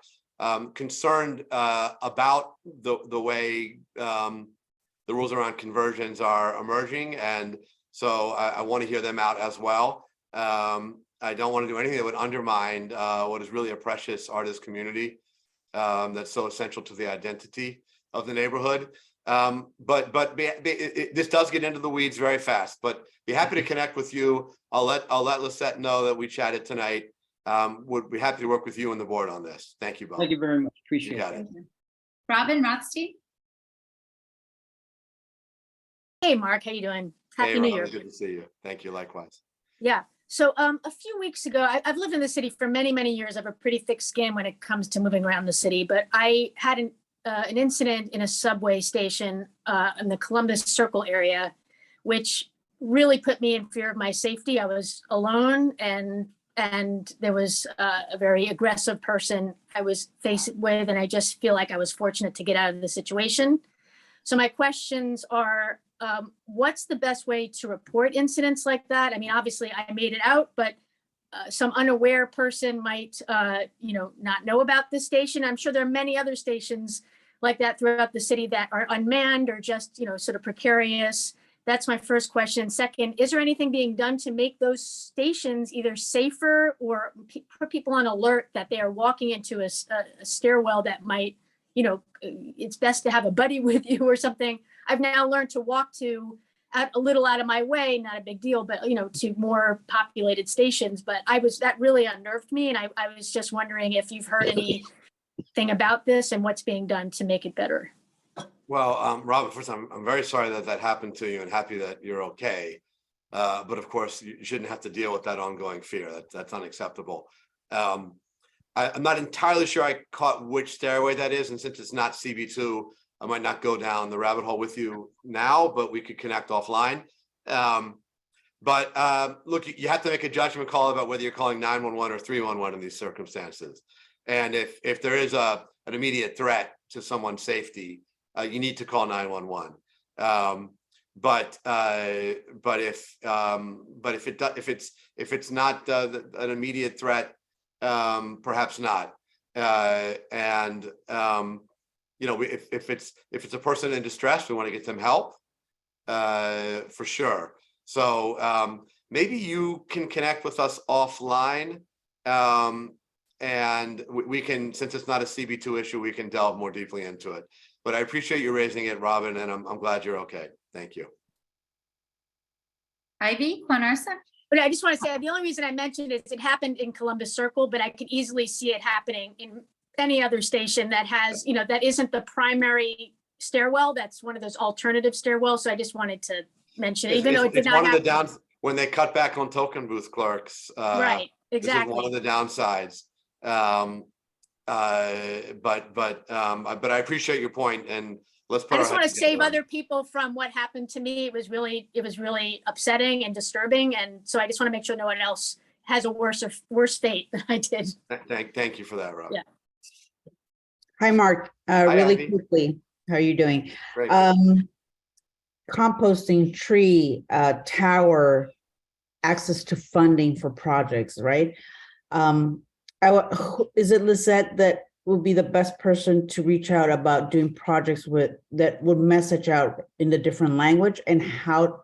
concerned about the way the rules around conversions are emerging. And so I want to hear them out as well. I don't want to do anything that would undermine what is really a precious artist community that's so essential to the identity of the neighborhood. This does get into the weeds very fast, but be happy to connect with you. I'll let Lisette know that we chatted tonight. Would be happy to work with you and the board on this. Thank you, Bob. Thank you very much. Appreciate it. Robin Rothstein? Hey, Mark, how you doing? Happy Hey, New Robin, Year. good to see you. Thank you. Likewise. Yeah. So a few weeks ago, I've lived in the city for many, many years. I have a pretty thick skin when it comes to moving around the city, but I had an incident in a subway station in the Columbus Circle area, which really put me in fear of my safety. I was alone, and there was a very aggressive person I was faced with, and I just feel like I was fortunate to get out of the situation. So my questions are, what's the best way to report incidents like that? I mean, obviously I made it out, but some unaware person might, not know about this station. I'm sure there are many other stations like that throughout the city that are unmanned or just, sort of precarious. That's my first question. Second, is there anything being done to make those stations either safer or put people on alert that they are walking into a stairwell that might, it's best to have a buddy with you or something. I've now learned to walk to a little out of my way, not a big deal, but to more populated stations. But that really unnerved me. And I was just wondering if you've heard anything about this and what's being done to make it better. Well, Robin, first, I'm very sorry that that happened to you and happy that you're okay. But of course, you shouldn't have to deal with that ongoing fear. That's unacceptable. I'm not entirely sure I caught which stairway that is. And since it's not CB2, I might not go down the rabbit hole with you now, but we could connect offline. Look, you have to make a judgment call about whether you're calling 911 or 311 in these circumstances. And if there is an immediate threat to someone's safety, you need to call 911. But if it's not an immediate threat, perhaps not. If it's a person in distress, we want to get them help, for sure. So maybe you can connect with us offline, and we can, since it's not a CB2 issue, we can delve more deeply into it. But I appreciate you raising it, Robin, and I'm glad you're okay. Thank you. Ivy Quinarsa? But I just want to say, the only reason I mentioned it is it happened in Columbus Circle, but I could easily see it happening in any other station that has, that isn't the primary stairwell. That's one of those alternative stairwells. So I just wanted to mention it, even though it did not happen. When they cut back on token booth clerks. Right, exactly. This is one of the downsides. But I appreciate your point, and let's put I just want to save together. other people from what happened to me. It was really upsetting and disturbing. And so I just want to make sure no one else has a worse fate than I did. Thank you for that, Rob. Yeah. Hi, Mark. Hi, Really Ivy. quickly, how are you doing? Great. Composting tree, tower, access to funding for projects, right? Is it Lisette that would be the best person to reach out about doing projects that would message out in the different language, and how,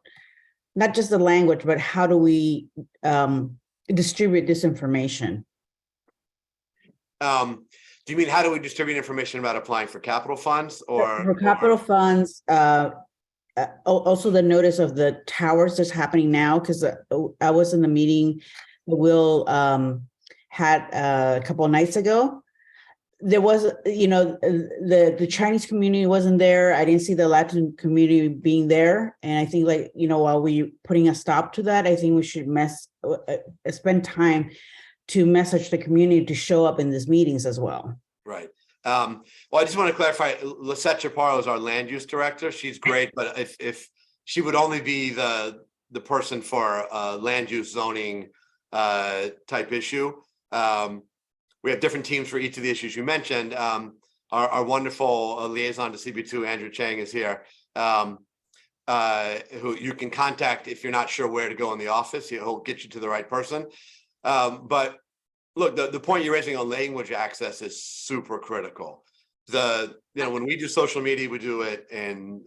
not just the language, but how do we distribute this information? Do you mean how do we distribute information about applying for capital funds or For capital funds, also the notice of the towers that's happening now, because I was in the meeting that Will had a couple of nights ago. There was, the Chinese community wasn't there. I didn't see the Latin community being there. And I think, while we're putting a stop to that, I think we should spend time to message the community to show up in these meetings as well. Right. Well, I just want to clarify, Lisette Chaparro is our land use director. She's great, but if she would only be the person for land use zoning type issue. We have different teams for each of the issues you mentioned. Our wonderful liaison to CB2, Andrew Chang, is here, who you can contact if you're not sure where to go in the office. He'll get you to the right person. But look, the point you're raising on language access is super critical. When we do social media, we do it in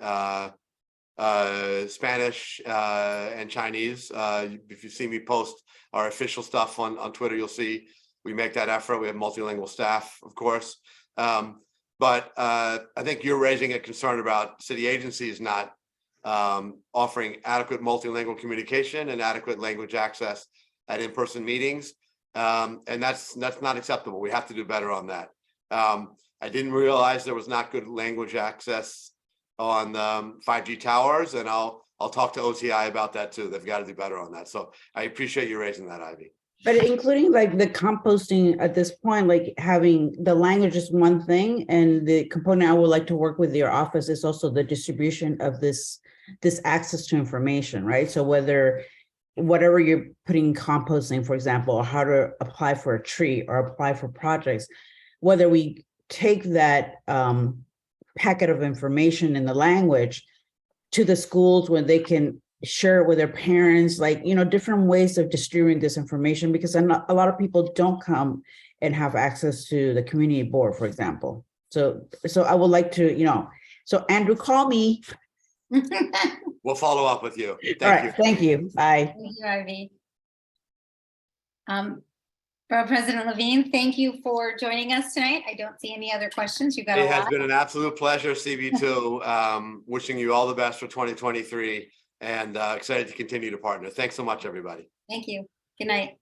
Spanish and Chinese. If you see me post our official stuff on Twitter, you'll see we make that effort. We have multilingual staff, of course. But I think you're raising a concern about city agencies not offering adequate multilingual communication and adequate language access at in-person meetings. And that's not acceptable. We have to do better on that. I didn't realize there was not good language access on 5G towers, and I'll talk to OTI about that too. They've got to do better on that. So I appreciate you raising that, Ivy. But including the composting at this point, having the language is one thing, and the component I would like to work with your office is also the distribution of this access to information, right? So whatever you're putting in composting, for example, or how to apply for a tree or apply for projects, whether we take that packet of information in the language to the schools where they can share it with their parents, different ways of distributing this information, because a lot of people don't come and have access to the community board, for example. So I would like to, so Andrew, call me. We'll follow up with you. Thank you. Thank you. Bye. Thank you, Ivy. Borough President Levine, thank you for joining us tonight. I don't see any other questions. You've got a It has lot. been an absolute pleasure, CB2. Wishing you all the best for 2023. and excited to continue to partner. Thanks so much, everybody. Thank you. Good night.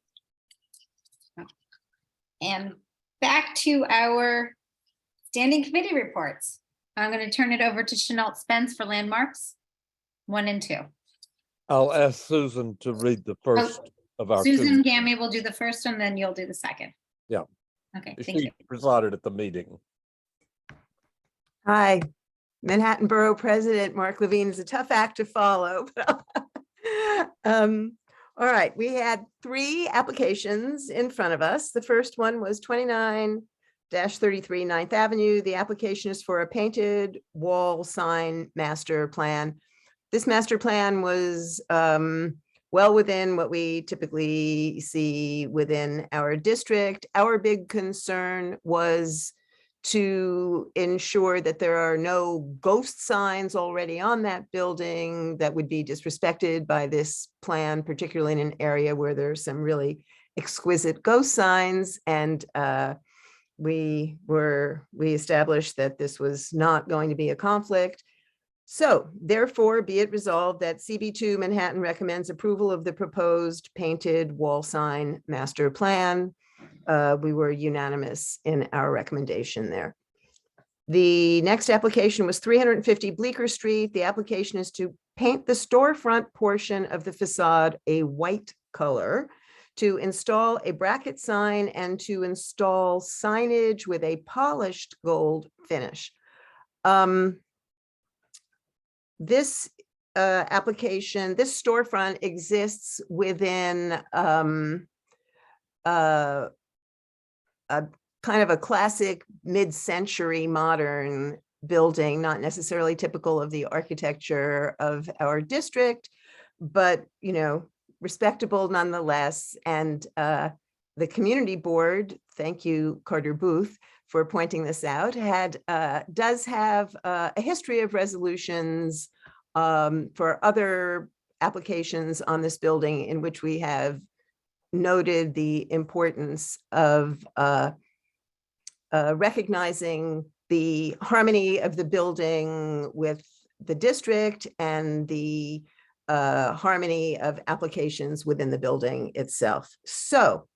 And back to our standing committee reports. I'm going to turn it over to Chenault Spence for landmarks 1 and 2. I'll ask Susan to read the first of our Susan two. Gammy will do the first and then you'll do the second. Yeah. Okay, thank She you. presided at the meeting. Hi, Manhattan Borough President Mark Levine is a tough act to follow. All right, we had 3 applications in front of us. The first one was 29-33 9th Avenue. The application is for a painted wall sign master plan. This master plan was well within what we typically see within our district. Our big concern was to ensure that there are no ghost signs already on that building that would be disrespected by this plan, particularly in an area where there's some really exquisite ghost signs. And we established that this was not going to be a conflict. So therefore, be it resolved that CB2 Manhattan recommends approval of the proposed painted wall sign master plan. We were unanimous in our recommendation there. The next application was 350 Bleecker Street. The application is to paint the storefront portion of the facade a white color, to install a bracket sign, and to install signage with a polished gold finish. This application, this storefront exists within a kind of a classic mid-century modern building, not necessarily typical of the architecture of our district, but, you know, respectable nonetheless. And the community board, thank you, Carter Booth, for pointing this out, does have a history of resolutions for other applications on this building in which we have noted the importance of recognizing the harmony of the building with the district and the harmony of applications within the building itself. So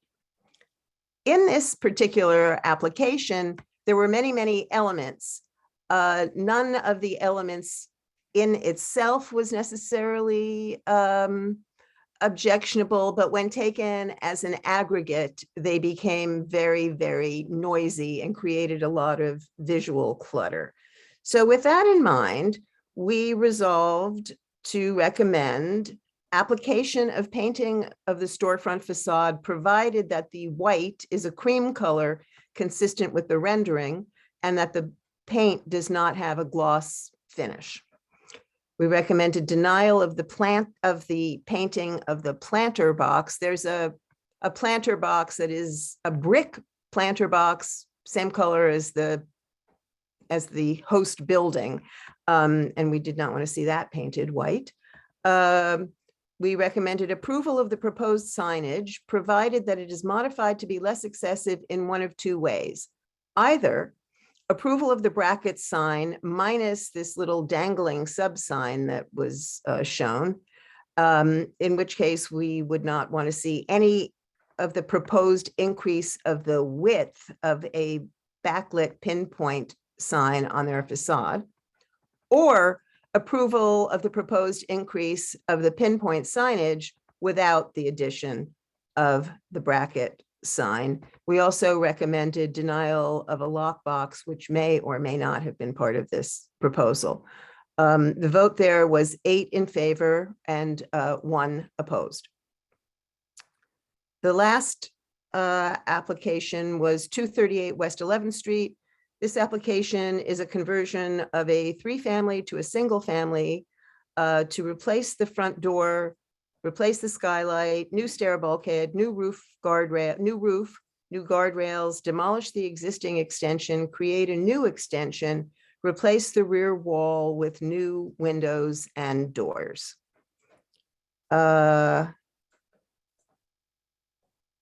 in this particular application, there were many, many elements. None of the elements in itself was necessarily objectionable, but when taken as an aggregate, they became very, very noisy and created a lot of visual clutter. So with that in mind, we resolved to recommend application of painting of the storefront facade, provided that the white is a cream color consistent with the rendering and that the paint does not have a gloss finish. We recommended denial of the painting of the planter box. There's a planter box that is a brick planter box, same color as the host building. And we did not want to see that painted white. We recommended approval of the proposed signage, provided that it is modified to be less excessive in one of 2 ways. Either approval of the bracket sign minus this little dangling sub sign that was shown, in which case we would not want to see any of the proposed increase of the width of a backlit pinpoint sign on their facade, or approval of the proposed increase of the pinpoint signage without the addition of the bracket sign. We also recommended denial of a lockbox, which may or may not have been part of this proposal. The vote there was 8 in favor and 1 opposed. The last application was 238 West 11th Street. This application is a conversion of a 3-family to a single family to replace the front door, replace the skylight, new stair bulkhead, new roof, new guardrails, demolish the existing extension, create a new extension, replace the rear wall with new windows and doors.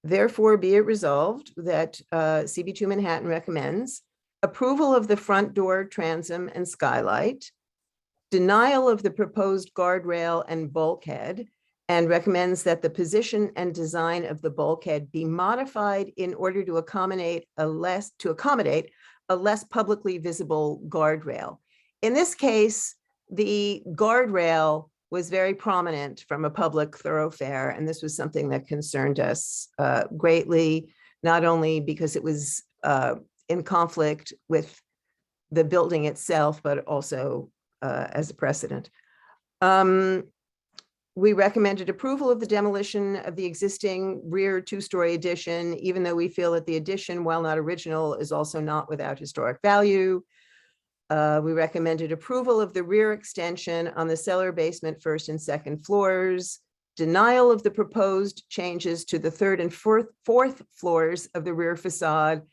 Therefore, be it resolved that CB2 Manhattan recommends approval of the front door transom and skylight, denial of the proposed guardrail and bulkhead, and recommends that the position and design of the bulkhead be modified in order to accommodate a less publicly visible guardrail. In this case, the guardrail was very prominent from a public thoroughfare, and this was something that concerned us greatly, not only because it was in conflict with the building itself, but also as a precedent. We recommended approval of the demolition of the existing rear two-story addition, even though we feel that the addition, while not original, is also not without historic value. We recommended approval of the rear extension on the cellar, basement, first and second floors, denial of the proposed changes to the third and fourth floors of the rear facade,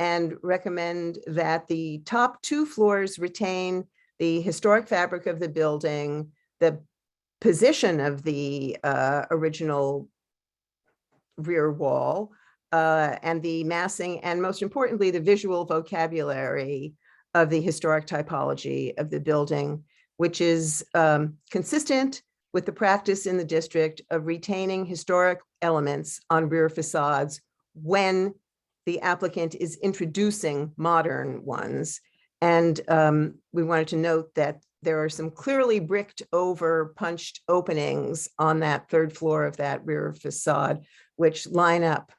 and recommend that the top 2 floors retain the historic fabric of the building, the position of the original rear wall, and the massing, and most importantly, the visual vocabulary of the historic typology of the building, which is consistent with the practice in the district of retaining historic elements on rear facades when the applicant is introducing modern ones. And we wanted to note that there are some clearly bricked over punched openings on that 3rd floor of that rear facade, which line up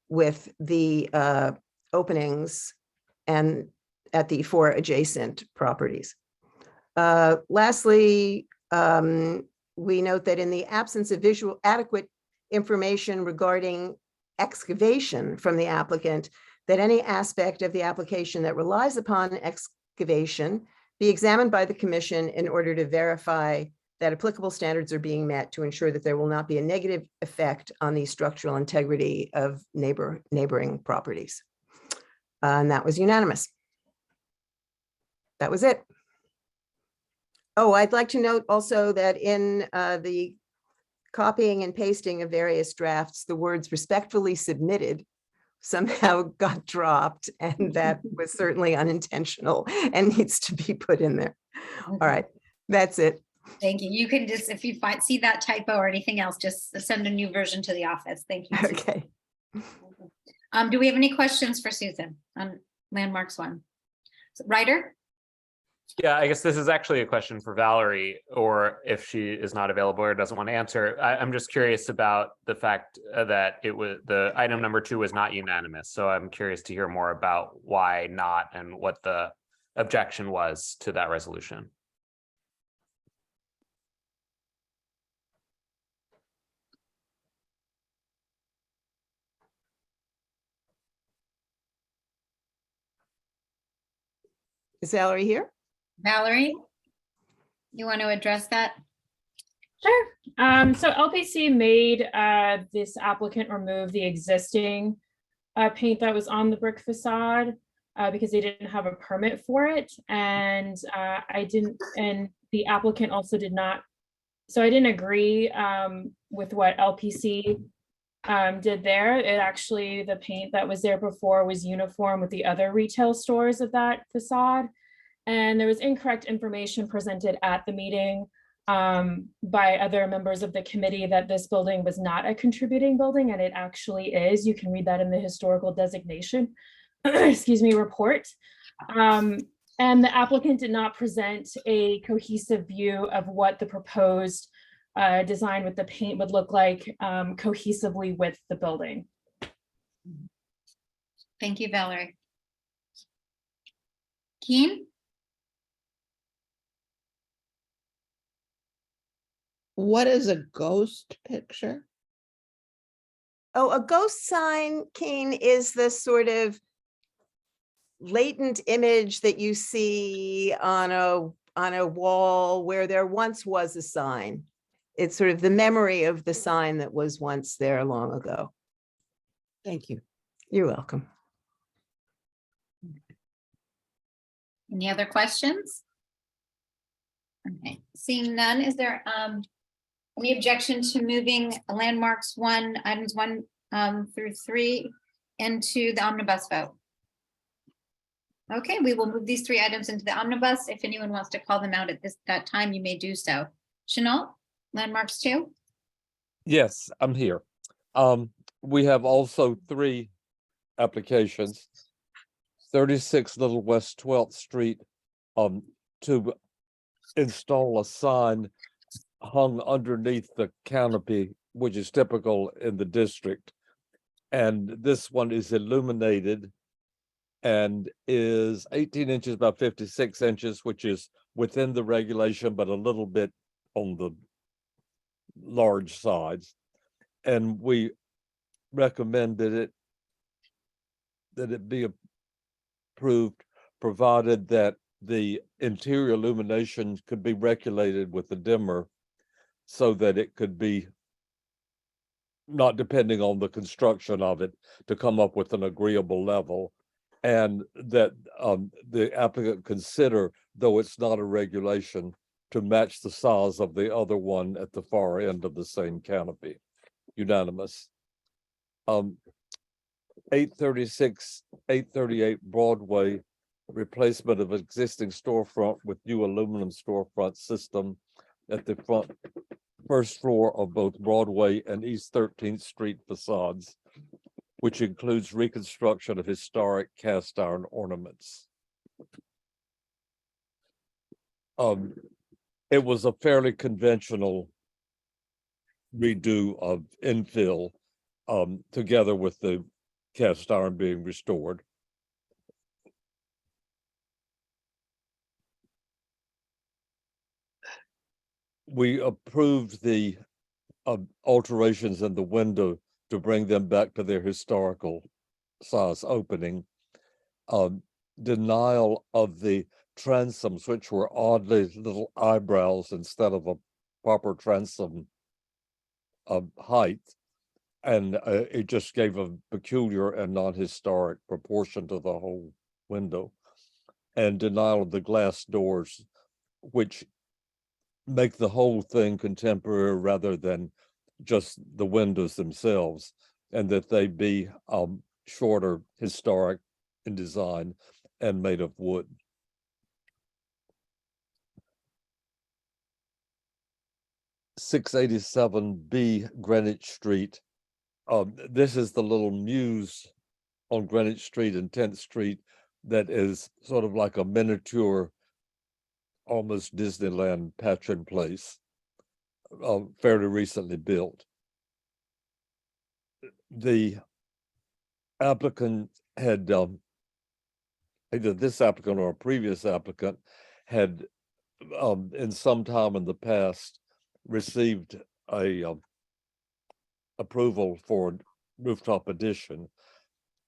with the openings and at the 4 adjacent properties. Lastly, we note that in the absence of adequate information regarding excavation from the applicant, that any aspect of the application that relies upon excavation be examined by the commission in order to verify that applicable standards are being met to ensure that there will not be a negative effect on the structural integrity of neighboring properties. And that was unanimous. That was it. Oh, I'd like to note also that in the copying and pasting of various drafts, the words respectfully submitted somehow got dropped, and that was certainly unintentional and needs to be put in there. All right, that's it. Thank you. You can just, if you see that typo or anything else, just send a new version to the office. Thank you. Okay. Do we have any questions for Susan on Landmarks 1? Ryder? Yeah, I guess this is actually a question for Valerie, or if she is not available or doesn't want to answer. I'm just curious about the fact that it was the item number 2 was not unanimous. So I'm curious to hear more about why not and what the objection was to that resolution. Is Valerie here? Valerie, you want to address that? Sure. So LPC made this applicant remove the existing paint that was on the brick facade because they didn't have a permit for it. And and the applicant also did not. So I didn't agree with what LPC did there. It actually, the paint that was there before was uniform with the other retail stores of that facade. And there was incorrect information presented at the meeting by other members of the committee that this building was not a contributing building, and it actually is. You can read that in the historical designation, excuse me, report. And the applicant did not present a cohesive view of what the proposed design with the paint would look like cohesively with the building. Thank you, Valerie. Keen? What is a ghost picture? Oh, a ghost sign, Keen, is the sort of latent image that you see on a wall where there once was a sign. It's sort of the memory of the sign that was once there long ago. Thank you. You're welcome. Any other questions? Okay, seeing none, is there any objection to moving Landmarks 1, items 1 through 3 into the omnibus vote? Okay, we will move these 3 items into the omnibus. If anyone wants to call them out at that time, you may do so. Chenault, landmarks 2. Yes, I'm here. We have also 3 applications. 36 Little West 12th Street, to install a sign hung underneath the canopy, which is typical in the district. And this one is illuminated and is 18 inches by 56 inches, which is within the regulation, but a little bit on the large sides. And we recommend that it be approved, provided that the interior illumination could be regulated with the dimmer so that it could be, not depending on the construction of it, to come up with an agreeable level. And that the applicant consider, though it's not a regulation, to match the size of the other one at the far end of the same canopy. Unanimous. 836, 838 Broadway, replacement of existing storefront with new aluminum storefront system at the first floor of both Broadway and East 13th Street facades, which includes reconstruction of historic cast iron ornaments. It was a fairly conventional redo of infill, together with the cast iron being restored. We approved the alterations in the window to bring them back to their historical size opening. Denial of the transoms, which were oddly little eyebrows instead of a proper transom height. And it just gave a peculiar and non-historic proportion to the whole window. And denial of the glass doors, which make the whole thing contemporary rather than just the windows themselves, and that they be shorter, historic in design, and made of wood. (687B) Greenwich Street. This is the little mews on Greenwich Street and 10th Street that is sort of like a miniature, almost Disneyland patron place, fairly recently built. The applicant had, either this applicant or a previous applicant had, in some time in the past, received a approval for rooftop addition.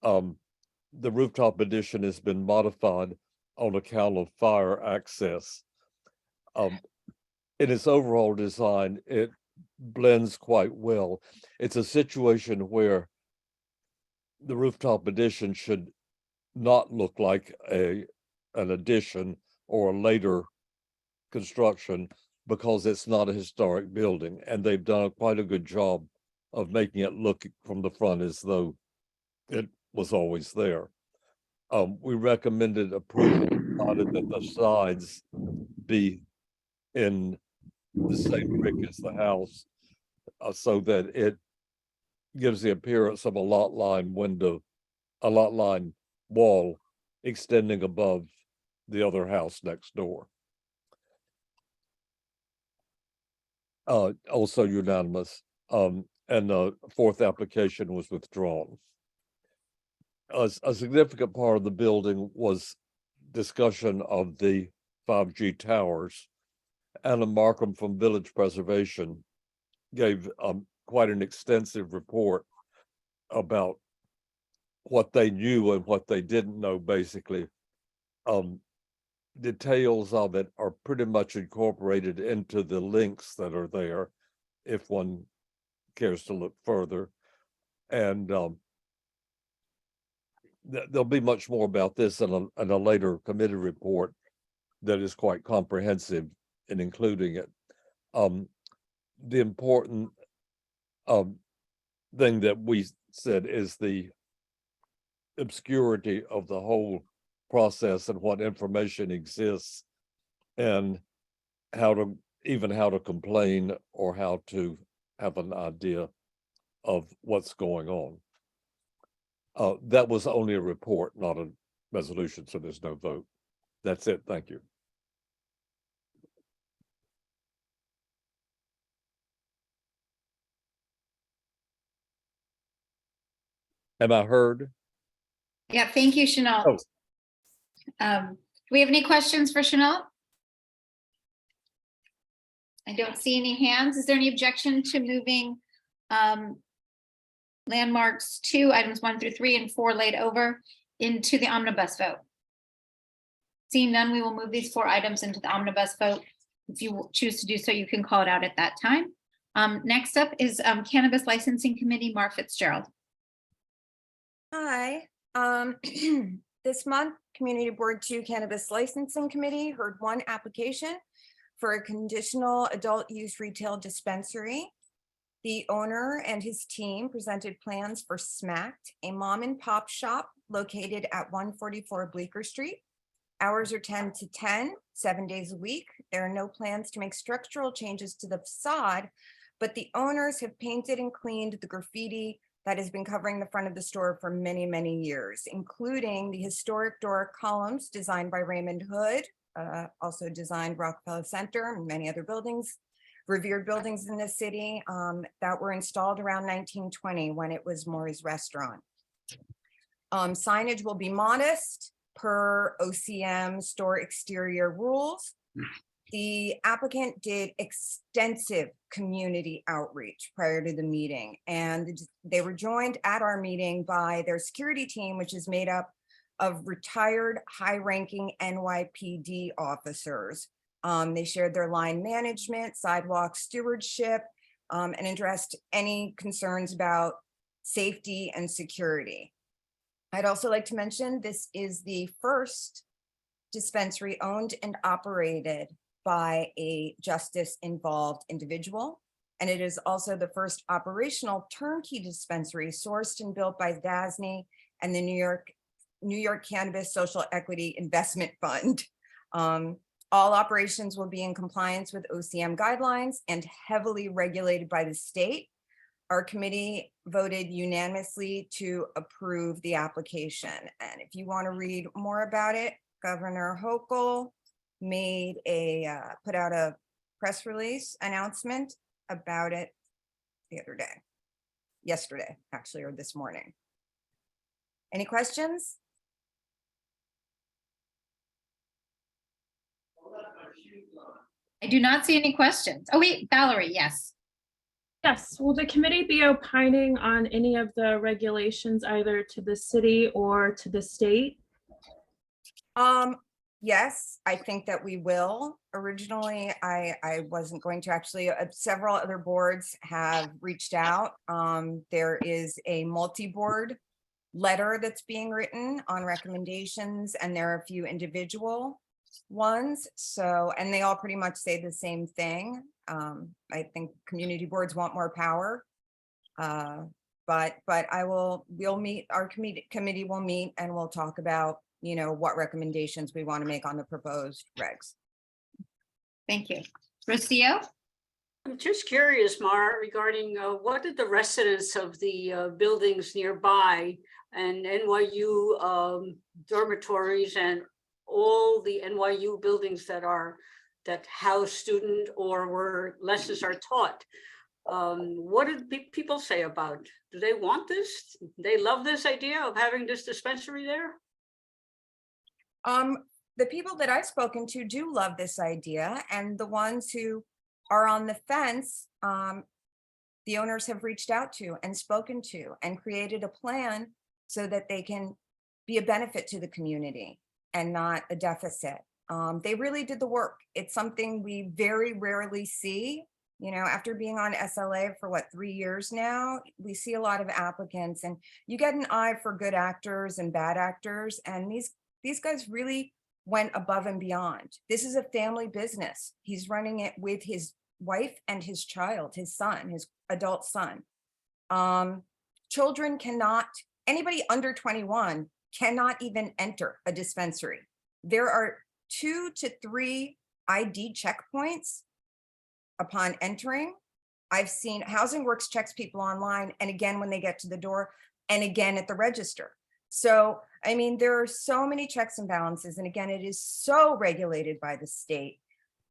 The rooftop addition has been modified on account of fire access. In its overall design, it blends quite well. It's a situation where the rooftop addition should not look like an addition or a later construction, because it's not a historic building, and they've done quite a good job of making it look from the front as though it was always there. We recommended approval, provided that the sides be in the same brick as the house, so that it gives the appearance of a lot line window, a lot line wall extending above the other house next door. Also unanimous, and the 4th application was withdrawn. A significant part of the building was discussion of the 5G towers. Anna Markham from Village Preservation gave quite an extensive report about what they knew and what they didn't know, basically. Details of it are pretty much incorporated into the links that are there, if one cares to look further. And there'll be much more about this in a later committee report that is quite comprehensive in including it. The important thing that we said is the obscurity of the whole process and what information exists and how to complain or how to have an idea of what's going on. That was only a report, not a resolution, so there's no vote. That's it. Thank you. Am I heard? Yeah, thank you, Chanel. Oh. Do we have any questions for Chanel? I don't see any hands. Is there any objection to moving landmarks 2, items 1 through 3 and 4 laid over into the omnibus vote? Seeing none, we will move these 4 items into the omnibus vote. If you choose to do so, you can call it out at that time. Next up is Cannabis Licensing Committee, Mark Fitzgerald. Hi. This month, Community Board 2 Cannabis Licensing Committee heard 1 application for a conditional adult use retail dispensary. The owner and his team presented plans for Smacked, a mom and pop shop located at 144 Bleecker Street. Hours are 10 to 10, 7 days a week. There are no plans to make structural changes to the facade, but the owners have painted and cleaned the graffiti that has been covering the front of the store for many, many years, including the historic Doric columns designed by Raymond Hood, also designed Rockefeller Center and many other buildings, revered buildings in the city that were installed around 1920 when it was Maury's Restaurant. Signage will be modest per OCM store exterior rules. The applicant did extensive community outreach prior to the meeting, and they were joined at our meeting by their security team, which is made up of retired high-ranking NYPD officers. They shared their line management, sidewalk stewardship, and addressed any concerns about safety and security. I'd also like to mention this is the first dispensary owned and operated by a justice-involved individual. And it is also the first operational turnkey dispensary sourced and built by DASNY and the New York Cannabis Social Equity Investment Fund. All operations will be in compliance with OCM guidelines and heavily regulated by the state. Our committee voted unanimously to approve the application. And if you want to read more about it, Governor Hochul made put out a press release announcement about it the other day, yesterday, actually, or this morning. Any questions? I do not see any questions. Oh wait, Valerie, yes. Yes, will the committee be opining on any of the regulations either to the city or to the state? Yes, I think that we will. Originally, I wasn't going to actually, several other boards have reached out. There is a multi-board letter that's being written on recommendations, and there are a few individual ones. So, and they all pretty much say the same thing. I think community boards want more power. But we'll meet, our committee will meet, and we'll talk about, you know, what recommendations we want to make on the proposed regs. Thank you. Rocio? I'm just curious, Mara, regarding what did the residents of the buildings nearby and NYU dormitories and all the NYU buildings that house student or where lessons are taught, what did people say about? Do they want this? They love this idea of having this dispensary there? The people that I've spoken to do love this idea, and the ones who are on the fence, the owners have reached out to and spoken to and created a plan so that they can be a benefit to the community and not a deficit. They really did the work. It's something we very rarely see. You know, after being on SLA for what, 3 years now, we see a lot of applicants, and you get an eye for good actors and bad actors. And these guys really went above and beyond. This is a family business. He's running it with his wife and his child, his son, his adult son. Children cannot, anybody under 21 cannot even enter a dispensary. There are 2 to 3 ID checkpoints upon entering. I've seen Housing Works checks people online, and again when they get to the door, and again at the register. So, I mean, there are so many checks and balances. And again, it is so regulated by the state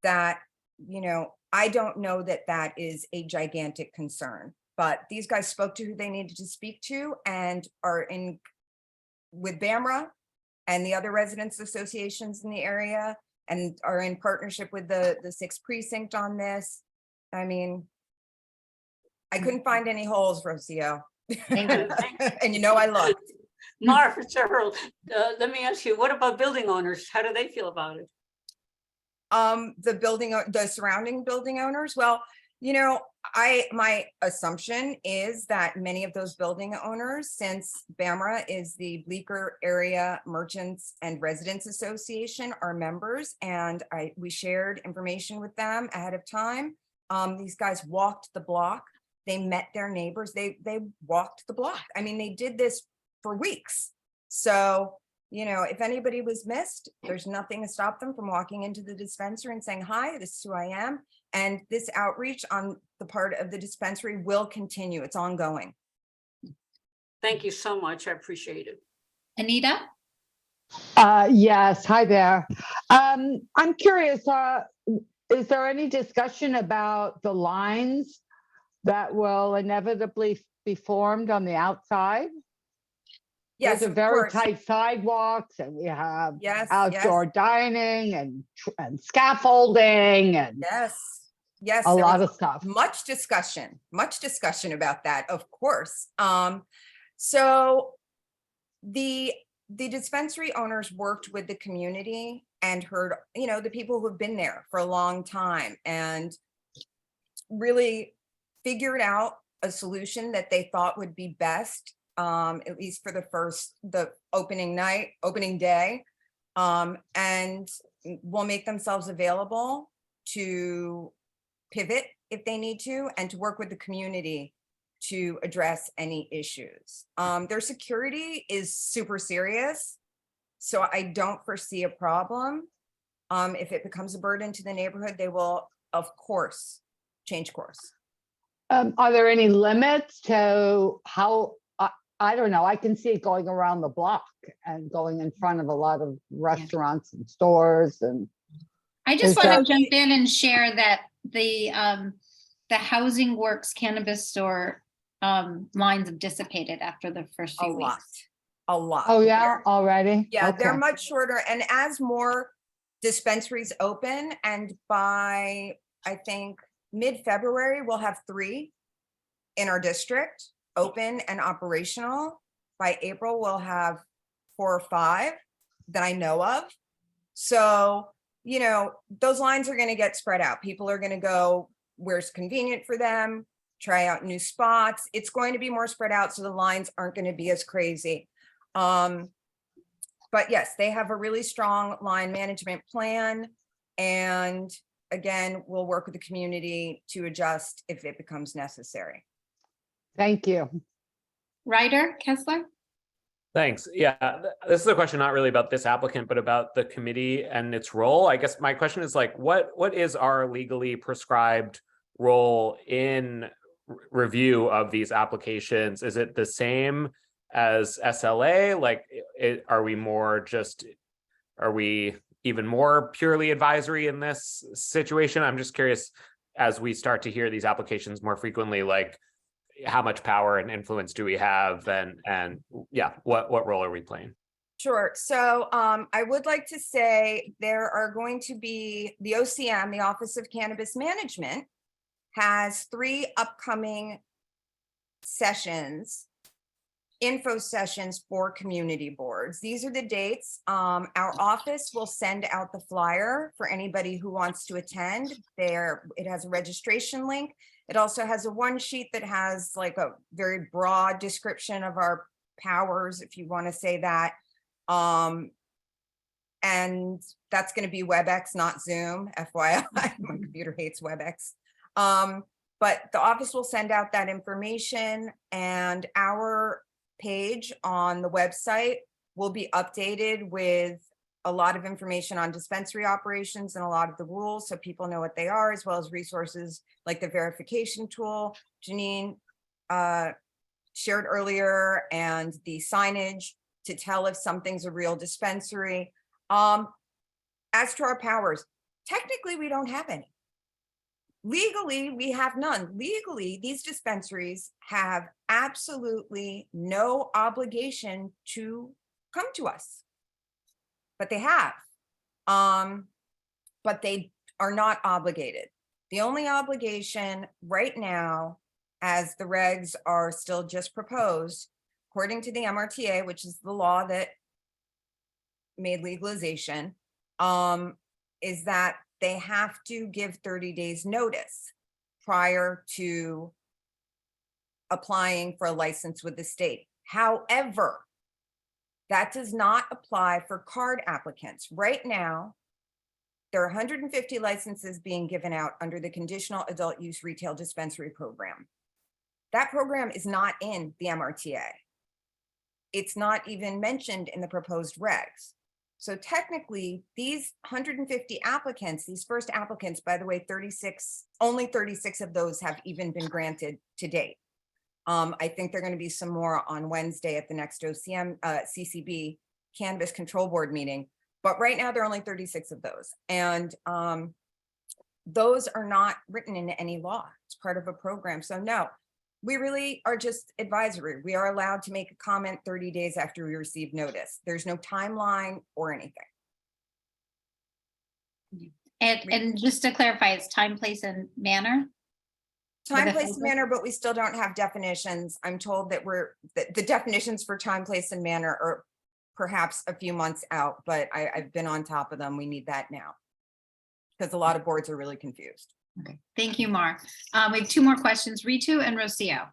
that, you know, I don't know that that is a gigantic concern. But these guys spoke to who they needed to speak to and are in with BAMRA and the other residents associations in the area, and are in partnership with the 6th precinct on this. I mean, I couldn't find any holes, Rocio. And you know I looked. Mar Fitzgerald, let me ask you, what about building owners? How do they feel about it? The surrounding building owners, well, you know, my assumption is that many of those building owners, since BAMRA is the Bleecker Area Merchants and Residents Association, are members, and we shared information with them ahead of time. These guys walked the block. They met their neighbors. They walked the block. I mean, they did this for weeks. So, you know, if anybody was missed, there's nothing to stop them from walking into the dispensary and saying, hi, this is who I am. And this outreach on the part of the dispensary will continue. It's ongoing. Thank you so much. I appreciate it. Anita? Yes, hi there. I'm curious, is there any discussion about the lines that will inevitably be formed on the outside? Yes, Those are of very course. tight sidewalks, and we have Yes, outdoor dining and scaffolding and yes, a there lot was of stuff. Much discussion about that, of course. So the dispensary owners worked with the community and heard, you know, the people who have been there for a long time and really figured out a solution that they thought would be best, at least for the opening day, and will make themselves available to pivot if they need to, and to work with the community to address any issues. Their security is super serious, so I don't foresee a problem. If it becomes a burden to the neighborhood, they will, of course, change course. Are there any limits to how, I don't know, I can see it going around the block and going in front of a lot of restaurants and stores, and I just want to jump in and share that the Housing Works cannabis store lines have dissipated after the first few weeks. A lot. Oh yeah, already? Yeah, they're Okay. much shorter. And as more dispensaries open, and by, I think, mid-February, we'll have 3 in our district open and operational. By April, we'll have 4 or 5 that I know of. So, you know, those lines are going to get spread out. People are going to go where's convenient for them, try out new spots. It's going to be more spread out, so the lines aren't going to be as crazy. But yes, they have a really strong line management plan. And again, we'll work with the community to adjust if it becomes necessary. Thank you. Ryder Kessler? Thanks. Yeah, this is a question not really about this applicant, but about the committee and its role. I guess my question is like, what is our legally prescribed role in review of these applications? Is it the same as SLA? Like, are we even more purely advisory in this situation? I'm just curious, as we start to hear these applications more frequently, like how much power and influence do we have, and yeah, what role are we playing? Sure. So I would like to say there are going to be the OCM, the Office of Cannabis Management, has 3 upcoming sessions, info sessions for community boards. These are the dates. Our office will send out the flyer for anybody who wants to attend. It has a registration link. It also has a one sheet that has like a very broad description of our powers, if you want to say that. And that's going to be WebEx, not Zoom, FYI. My computer hates WebEx. But the office will send out that information, and our page on the website will be updated with a lot of information on dispensary operations and a lot of the rules, so people know what they are, as well as resources like the verification tool Janine shared earlier, and the signage to tell if something's a real dispensary. As to our powers, technically, we don't have any. Legally, we have none. Legally, these dispensaries have absolutely no obligation to come to us. But they have. But they are not obligated. The only obligation right now, as the regs are still just proposed, according to the MRTA, which is the law that made legalization, is that they have to give 30 days notice prior to applying for a license with the state. However, that does not apply for card applicants. Right now, there are 150 licenses being given out under the conditional adult use retail dispensary program. That program is not in the MRTA. It's not even mentioned in the proposed regs. So technically, these 150 applicants, these first applicants, by the way, only 36 of those have even been granted to date. I think there are going to be some more on Wednesday at the next OCM CCB Cannabis Control Board meeting. But right now, there are only 36 of those. And those are not written into any law. It's part of a program. So no, we really are just advisory. We are allowed to make a comment 30 days after we receive notice. There's no timeline or anything. And just to clarify, it's time, place, and manner? Time, place, and manner, but we still don't have definitions. I'm told that the definitions for time, place, and manner are perhaps a few months out, but I've been on top of them. We need that now because a lot of boards are really confused. Okay, thank you, Mar. We have two more questions, Ritu and Rocio.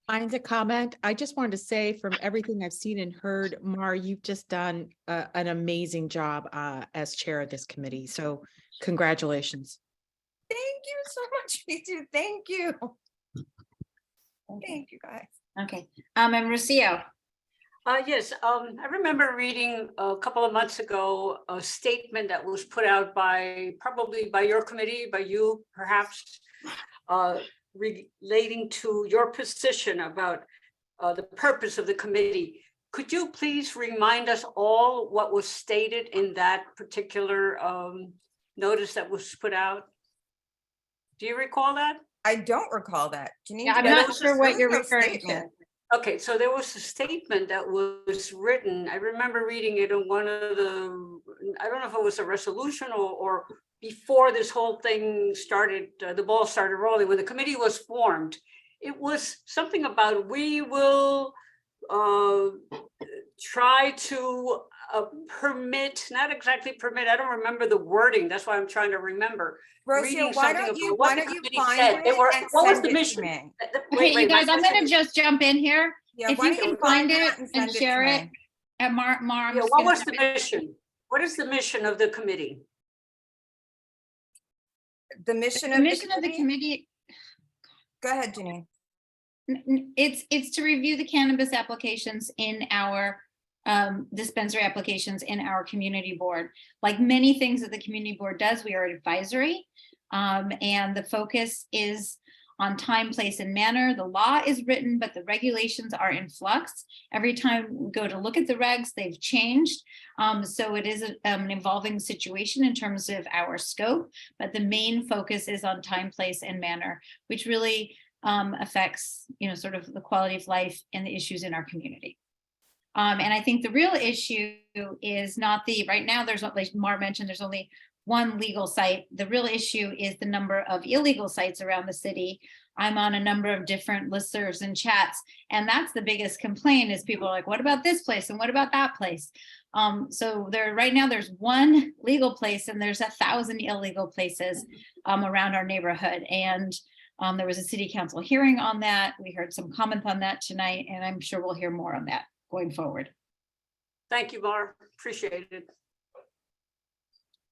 Mine's a comment. I just wanted to say, from everything I've seen and heard, Mar, you've just done an amazing job as chair of this committee. So congratulations. Thank you so much, Ritu. Thank you. Thank you, guys. Okay, and Rocio. Yes, I remember reading a couple of months ago a statement that was put out probably by your committee, by you perhaps, relating to your position about the purpose of the committee. Could you please remind us all what was stated in that particular notice that was put out? Do you recall that? I don't recall that. Janine, I'm not sure what you're referring to. Okay, so there was a statement that was written. I remember reading it in one of the, I don't know if it was a resolution or before this whole thing started, the ball started rolling, when the committee was formed. It was something about we will try to permit, not exactly permit, I don't remember the wording. That's why I'm trying to remember. Rocio, why don't you find it and what was send the it to mission? me? Okay, you guys, I'm gonna just jump in here. Yeah, If why you don't can you find find it that and and send it to share it. me? And Mar, I'm Yeah, just what gonna was the jump in. mission? What is the mission of the committee? The mission The mission of the committee, Go ahead, Janine. it's to review the cannabis applications in our dispensary applications in our community board. Like many things that the community board does, we are advisory, and the focus is on time, place, and manner. The law is written, but the regulations are in flux. Every time we go to look at the regs, they've changed. So it is an evolving situation in terms of our scope, but the main focus is on time, place, and manner, which really affects, sort of the quality of life and the issues in our community. And I think the real issue is not right now, there's, like Mar mentioned, there's only one legal site. The real issue is the number of illegal sites around the city. I'm on a number of different listservs and chats, and that's the biggest complaint is people are like, what about this place? And what about that place? So right now there's one legal place and there's 1,000 illegal places around our neighborhood. And there was a city council hearing on that. We heard some comments on that tonight, and I'm sure we'll hear more on that going forward. Thank you, Mar. Appreciate it.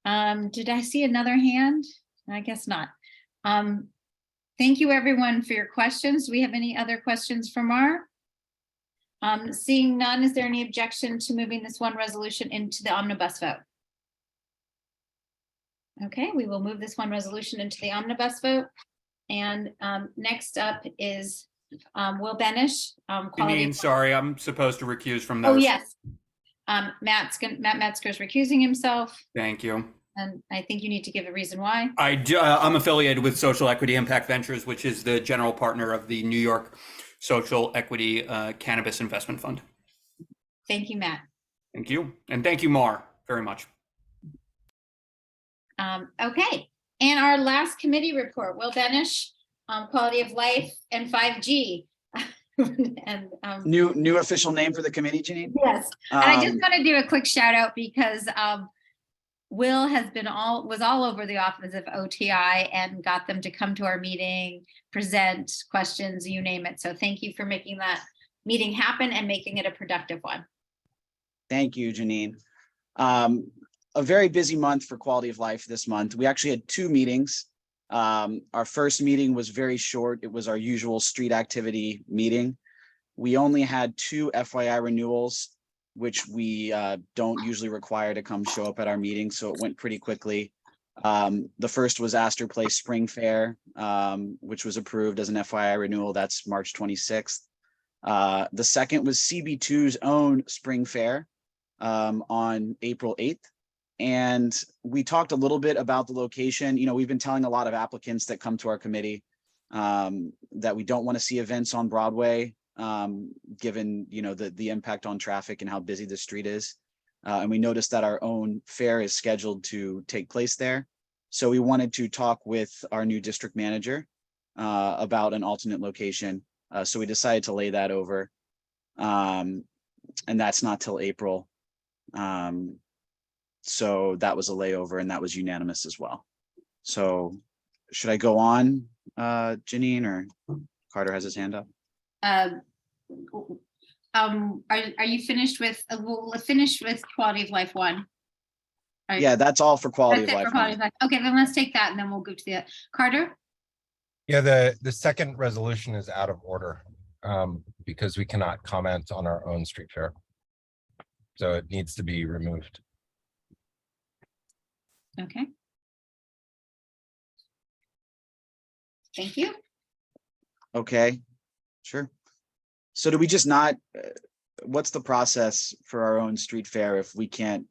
Did I see another hand? I guess not. Thank you everyone for your questions. Do we have any other questions from Mar? Seeing none, is there any objection to moving this one resolution into the omnibus vote? Okay, we will move this one resolution into the omnibus vote. And next up is Will Benish. Quality. Janine, sorry, I'm supposed to recuse from those. Oh, yes. Matt Metzger is recusing himself, Thank you. and I think you need to give a reason why. I'm affiliated with Social Equity Impact Ventures, which is the general partner of the New York Social Equity Cannabis Investment Fund. Thank you, Matt. Thank you. And thank you, Mar, very much. Okay, and our last committee report, Will Benish, quality of life and 5G. And new official name for the committee, Janine? yes, and I just want to do a quick shout out because Will has been was all over the office of OTI and got them to come to our meeting, present questions, you name it. So thank you for making that meeting happen and making it a productive one. Thank you, Janine. A very busy month for quality of life this month. We actually had 2 meetings. Our first meeting was very short. It was our usual street activity meeting. We only had 2 FYI renewals, which we don't usually require to come show up at our meeting, so it went pretty quickly. The first was Astor Place Spring Fair, which was approved as an FYI renewal. That's March 26th. The second was CB2's own Spring Fair on April 8th. And we talked a little bit about the location. You know, we've been telling a lot of applicants that come to our committee that we don't want to see events on Broadway, given, you know, the impact on traffic and how busy the street is. And we noticed that our own fair is scheduled to take place there. So we wanted to talk with our new district manager about an alternate location. So we decided to lay that over. And that's not till April. So that was a layover and that was unanimous as well. So should I go on, Janine, or Carter has his hand up? Are you finished with, we'll finish with quality of life 1. Yeah, that's all for quality of That's it life. for quality of life. Okay, then let's take that and then we'll go to the Carter. Yeah, the second resolution is out of order because we cannot comment on our own street fair. So it needs to be removed. Okay. Thank you. Okay, sure. So do we just not, what's the process for our own street fair if we can't,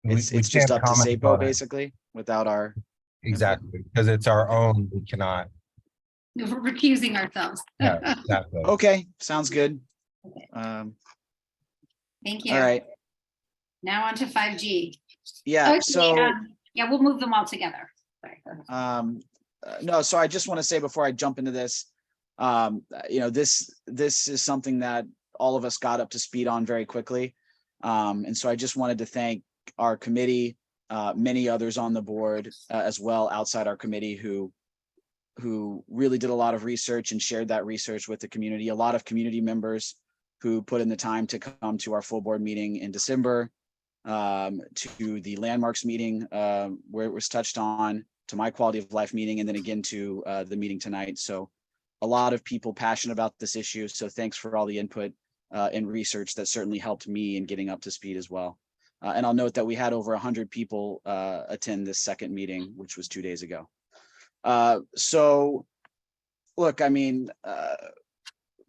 it's just can't up to comment SAPO on it. basically without our. Exactly, because it's our own, we cannot. We're recusing ourselves. Yeah, exactly. Okay, sounds good. Thank you. All right. Now on to 5G. Yeah, Okay, so. yeah, we'll move them all together. Sorry, go ahead. No, so I just want to say before I jump into this, you know, this is something that all of us got up to speed on very quickly. And so I just wanted to thank our committee, many others on the board as well outside our committee who really did a lot of research and shared that research with the community. A lot of community members who put in the time to come to our full board meeting in December, to the landmarks meeting where it was touched on, to my quality of life meeting, and then again to the meeting tonight. So a lot of people passionate about this issue. So thanks for all the input and research that certainly helped me in getting up to speed as well. And I'll note that we had over 100 people attend this second meeting, which was 2 days ago. So look, I mean,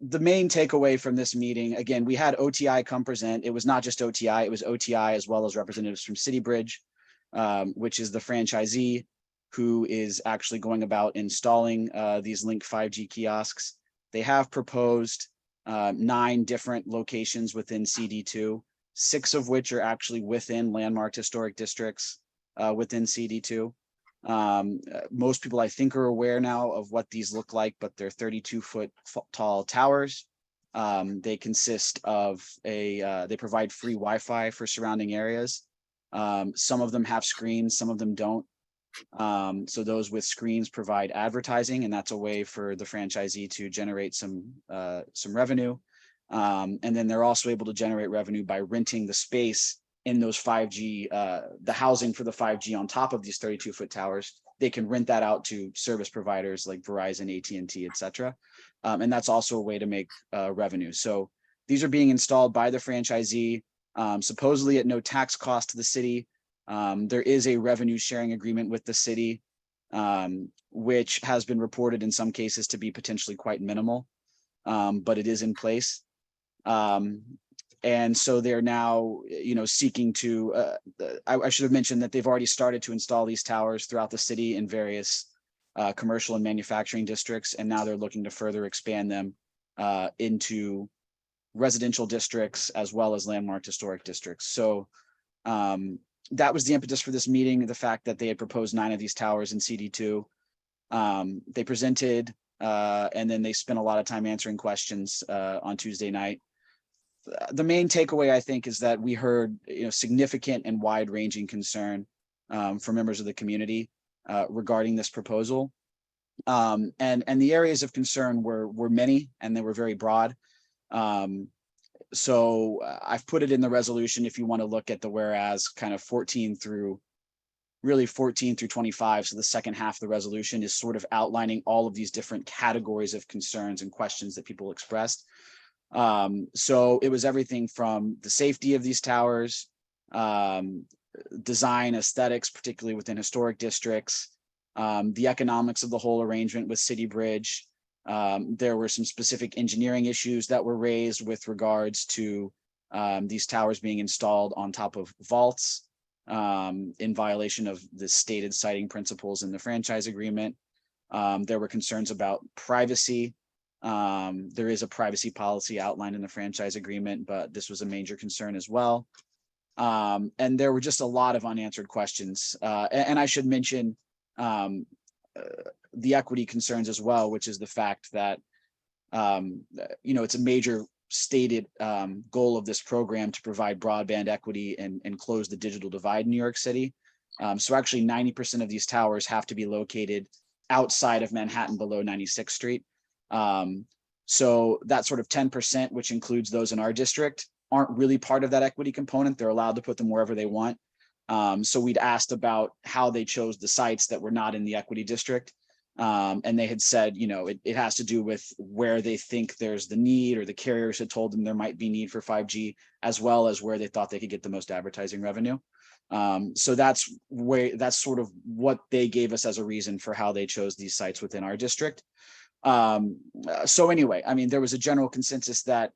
the main takeaway from this meeting, again, we had OTI come present. It was not just OTI, it was OTI as well as representatives from City Bridge, which is the franchisee who is actually going about installing these Link 5G kiosks. They have proposed 9 different locations within CD2, 6 of which are actually within landmarked historic districts within CD2. Most people I think are aware now of what these look like, but they're 32-foot tall towers. They consist of they provide free Wi-Fi for surrounding areas. Some of them have screens, some of them don't. So those with screens provide advertising, and that's a way for the franchisee to generate some revenue. And then they're also able to generate revenue by renting the space in those 5G, the housing for the 5G on top of these 32-foot towers. They can rent that out to service providers like Verizon, AT&T, et cetera. And that's also a way to make revenue. So These are being installed by the franchisee, supposedly at no tax cost to the city. There is a revenue sharing agreement with the city, which has been reported in some cases to be potentially quite minimal, but it is in place. And so they're now, seeking to, I should have mentioned that they've already started to install these towers throughout the city in various commercial and manufacturing districts. And now they're looking to further expand them into residential districts as well as landmarked historic districts. So that was the impetus for this meeting, the fact that they had proposed 9 of these towers in CD2. They presented and then they spent a lot of time answering questions on Tuesday night. The main takeaway, I think, is that we heard significant and wide-ranging concern from members of the community regarding this proposal. And the areas of concern were many, and they were very broad. So I've put it in the resolution if you want to look at the whereas kind of 14 through 25. So the second half of the resolution is sort of outlining all of these different categories of concerns and questions that people expressed. So it was everything from the safety of these towers, design, aesthetics, particularly within historic districts, the economics of the whole arrangement with City Bridge. There were some specific engineering issues that were raised with regards to these towers being installed on top of vaults in violation of the stated siting principles in the franchise agreement. There were concerns about privacy. There is a privacy policy outlined in the franchise agreement, but this was a major concern as well. And there were just a lot of unanswered questions. And I should mention the equity concerns as well, which is the fact that, it's a major stated goal of this program to provide broadband equity and close the digital divide in New York City. So actually 90% of these towers have to be located outside of Manhattan below 96th Street. So that sort of 10%, which includes those in our district, aren't really part of that equity component. They're allowed to put them wherever they want. So we'd asked about how they chose the sites that were not in the equity district. And they had said, it has to do with where they think there's the need, or the carriers had told them there might be need for 5G, as well as where they thought they could get the most advertising revenue. So that's sort of what they gave us as a reason for how they chose these sites within our district. So anyway, I mean, there was a general consensus that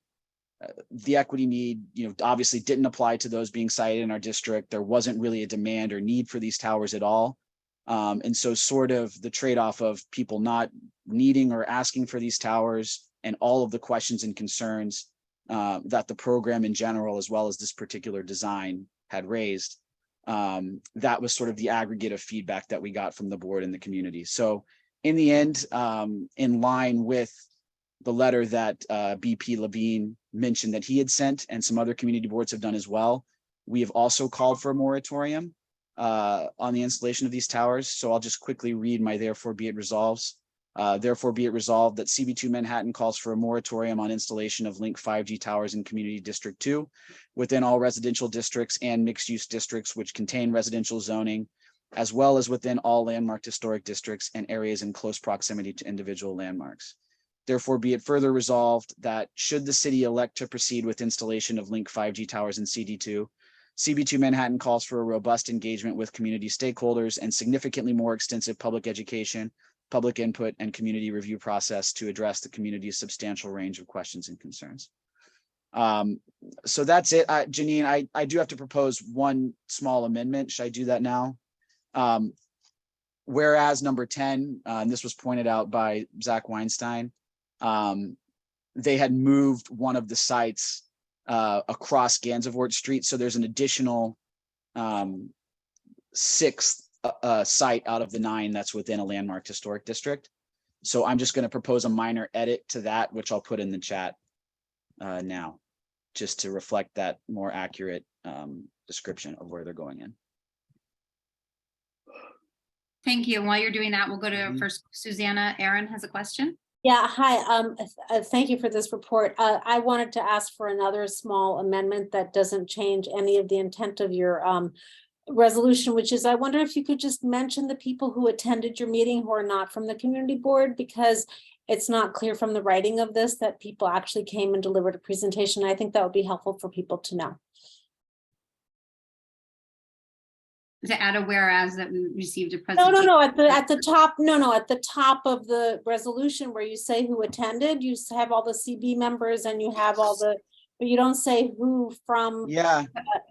the equity need, obviously didn't apply to those being sited in our district. There wasn't really a demand or need for these towers at all. And so sort of the trade-off of people not needing or asking for these towers and all of the questions and concerns that the program in general, as well as this particular design, had raised, that was sort of the aggregate of feedback that we got from the board and the community. So in the end, in line with the letter that BP Levine mentioned that he had sent, and some other community boards have done as well, we have also called for a moratorium on the installation of these towers. So I'll just quickly read my therefore be it resolves. Therefore be it resolved that CB2 Manhattan calls for a moratorium on installation of Link 5G towers in Community District 2 within all residential districts and mixed-use districts which contain residential zoning, as well as within all landmarked historic districts and areas in close proximity to individual landmarks. Therefore, be it further resolved that should the city elect to proceed with installation of Link 5G towers in CD2, CB2 Manhattan calls for a robust engagement with community stakeholders and significantly more extensive public education, public input, and community review process to address the community's substantial range of questions and concerns. So that's it. Janine, I do have to propose one small amendment. Should I do that now? Whereas number 10, and this was pointed out by Zach Weinstein, they had moved one of the sites across Gansevoort Street. So there's an additional sixth site out of the 9 that's within a landmarked historic district. So I'm just going to propose a minor edit to that, which I'll put in the chat now, just to reflect that more accurate description of where they're going in. Thank you. And while you're doing that, we'll go to first Susanna. Aaron has a question. Yeah, hi. Thank you for this report. I wanted to ask for another small amendment that doesn't change any of the intent of your resolution, which is I wonder if you could just mention the people who attended your meeting who are not from the community board, because it's not clear from the writing of this that people actually came and delivered a presentation. I think that would be helpful for people to know. To add a whereas that we received a No, presentation. no, at the top, no, at the top of the resolution where you say who attended, you have all the CB members and you have all the, but you don't say who from. Yeah,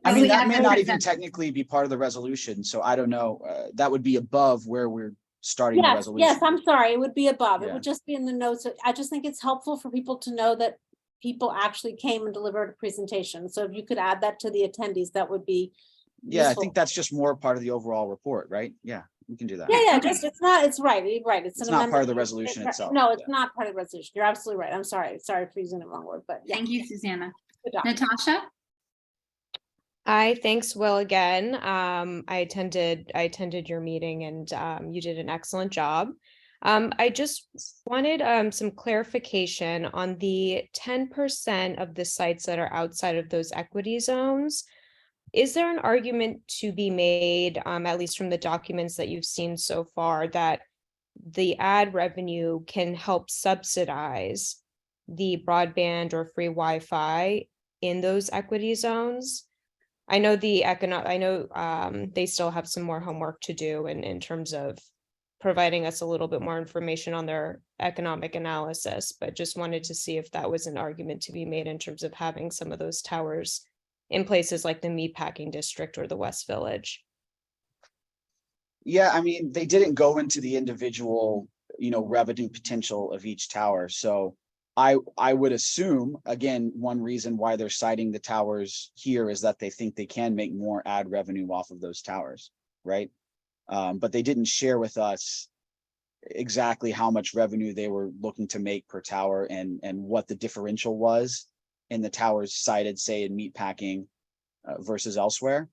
I mean, that may not even technically be part of the resolution, so I don't know. That would be above where we're starting the Yes, resolution. yes, I'm sorry, it would be above. It Yeah. would just be in the notes. I just think it's helpful for people to know that people actually came and delivered a presentation. So if you could add that to the attendees, that would be Yeah, I useful. think that's just more part of the overall report, right? Yeah, we can do that. Yeah, just, it's not, it's right, right. It's It's an not part of the amendment. resolution itself. No, it's not part of the resolution. You're absolutely right. I'm sorry for using the wrong word, but yeah. Thank you, Susanna. Good job. Natasha? Hi, thanks, Will, again. I attended your meeting and you did an excellent job. I just wanted some clarification on the 10% of the sites that are outside of those equity zones. Is there an argument to be made, at least from the documents that you've seen so far, that the ad revenue can help subsidize the broadband or free Wi-Fi in those equity zones? I know they still have some more homework to do in terms of providing us a little bit more information on their economic analysis, but just wanted to see if that was an argument to be made in terms of having some of those towers in places like the meatpacking district or the West Village. Yeah, I mean, they didn't go into the individual, revenue potential of each tower. So I would assume, again, one reason why they're citing the towers here is that they think they can make more ad revenue off of those towers, right? But they didn't share with us exactly how much revenue they were looking to make per tower and what the differential was in the towers cited, say, in meatpacking versus elsewhere.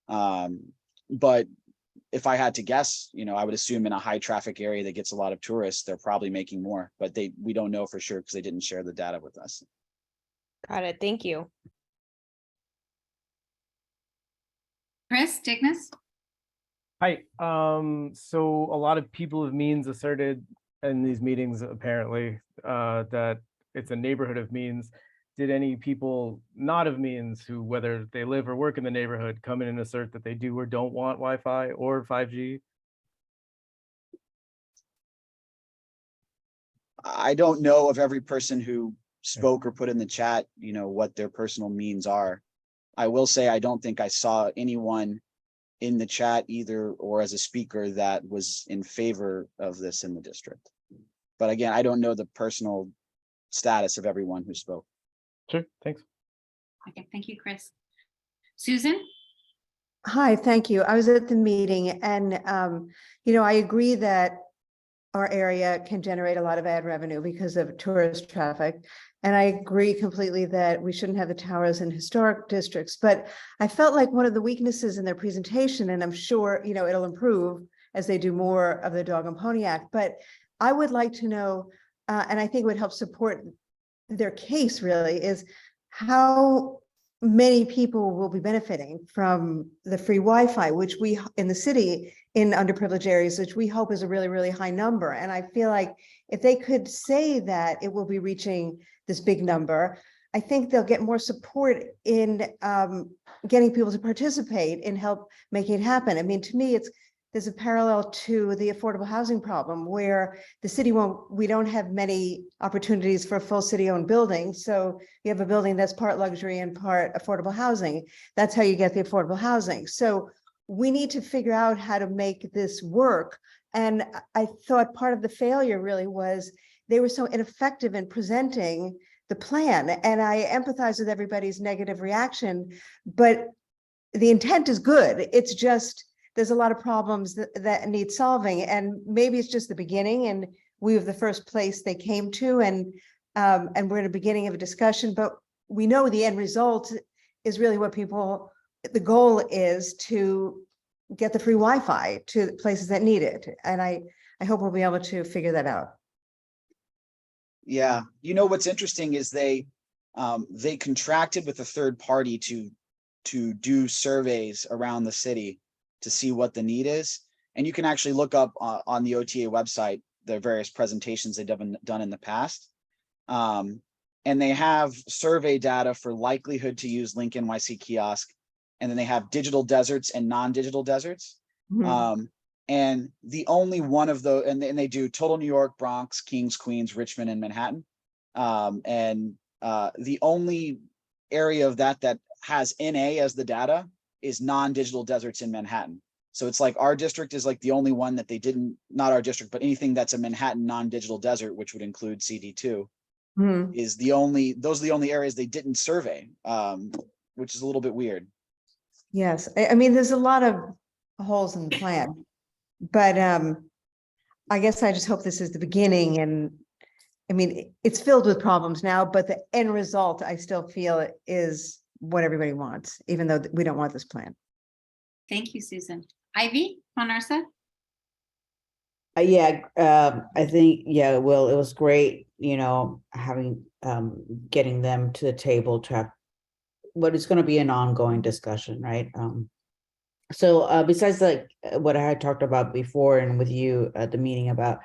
But if I had to guess, I would assume in a high traffic area that gets a lot of tourists, they're probably making more, but we don't know for sure because they didn't share the data with us. Got it. Thank you. Chris Dignas? Hi. So a lot of people of means asserted in these meetings, apparently, that it's a neighborhood of means. Did any people not of means who, whether they live or work in the neighborhood, come in and assert that they do or don't want Wi-Fi or 5G? I don't know of every person who spoke or put in the chat, what their personal means are. I will say I don't think I saw anyone in the chat either or as a speaker that was in favor of this in the district. But again, I don't know the personal status of everyone who spoke. Sure, thanks. Okay, thank you, Chris. Susan? Hi, thank you. I was at the meeting and, I agree that our area can generate a lot of ad revenue because of tourist traffic. And I agree completely that we shouldn't have the towers in historic districts, but I felt like one of the weaknesses in their presentation, and I'm sure, it'll improve as they do more of the Dog and Pony Act, but I would like to know, and I think would help support their case really, is how many people will be benefiting from the free Wi-Fi, which we in the city in underprivileged areas, which we hope is a really, really high number. And I feel like if they could say that it will be reaching this big number, I think they'll get more support in getting people to participate in help making it happen. I mean, to me, there's a parallel to the affordable housing problem where the city we don't have many opportunities for a full city-owned building. So you have a building that's part luxury and part affordable housing. That's how you get the affordable housing. So we need to figure out how to make this work. And I thought part of the failure really was they were so ineffective in presenting the plan. And I empathize with everybody's negative reaction, but the intent is good. It's just, there's a lot of problems that need solving, and maybe it's just the beginning and we were the first place they came to, and we're in the beginning of a discussion, but we know the end result is really what the goal is to get the free Wi-Fi to places that need it. And I hope we'll be able to figure that out. Yeah, what's interesting is they contracted with a third party to do surveys around the city to see what the need is. And you can actually look up on the OTA website the various presentations they've done in the past. And they have survey data for likelihood to use Link NYC kiosk. And then they have digital deserts and non-digital deserts. And the only one of those, and they do total New York, Bronx, Kings, Queens, Richmond, and Manhattan. The only area of that has NA as the data is non-digital deserts in Manhattan. So it's like our district is like the only one that they didn't, not our district, but anything that's a Manhattan non-digital desert, which would include CD2, is those are the only areas they didn't survey, which is a little bit weird. Yes, I mean, there's a lot of holes in the plan, but I guess I just hope this is the beginning. And I mean, it's filled with problems now, but the end result, I still feel is what everybody wants, even though we don't want this plan. Thank you, Susan. Ivy, on our side? Yeah, I think, yeah, well, it was great, having, getting them to the table to have what is going to be an ongoing discussion, right? So besides like what I had talked about before and with you at the meeting about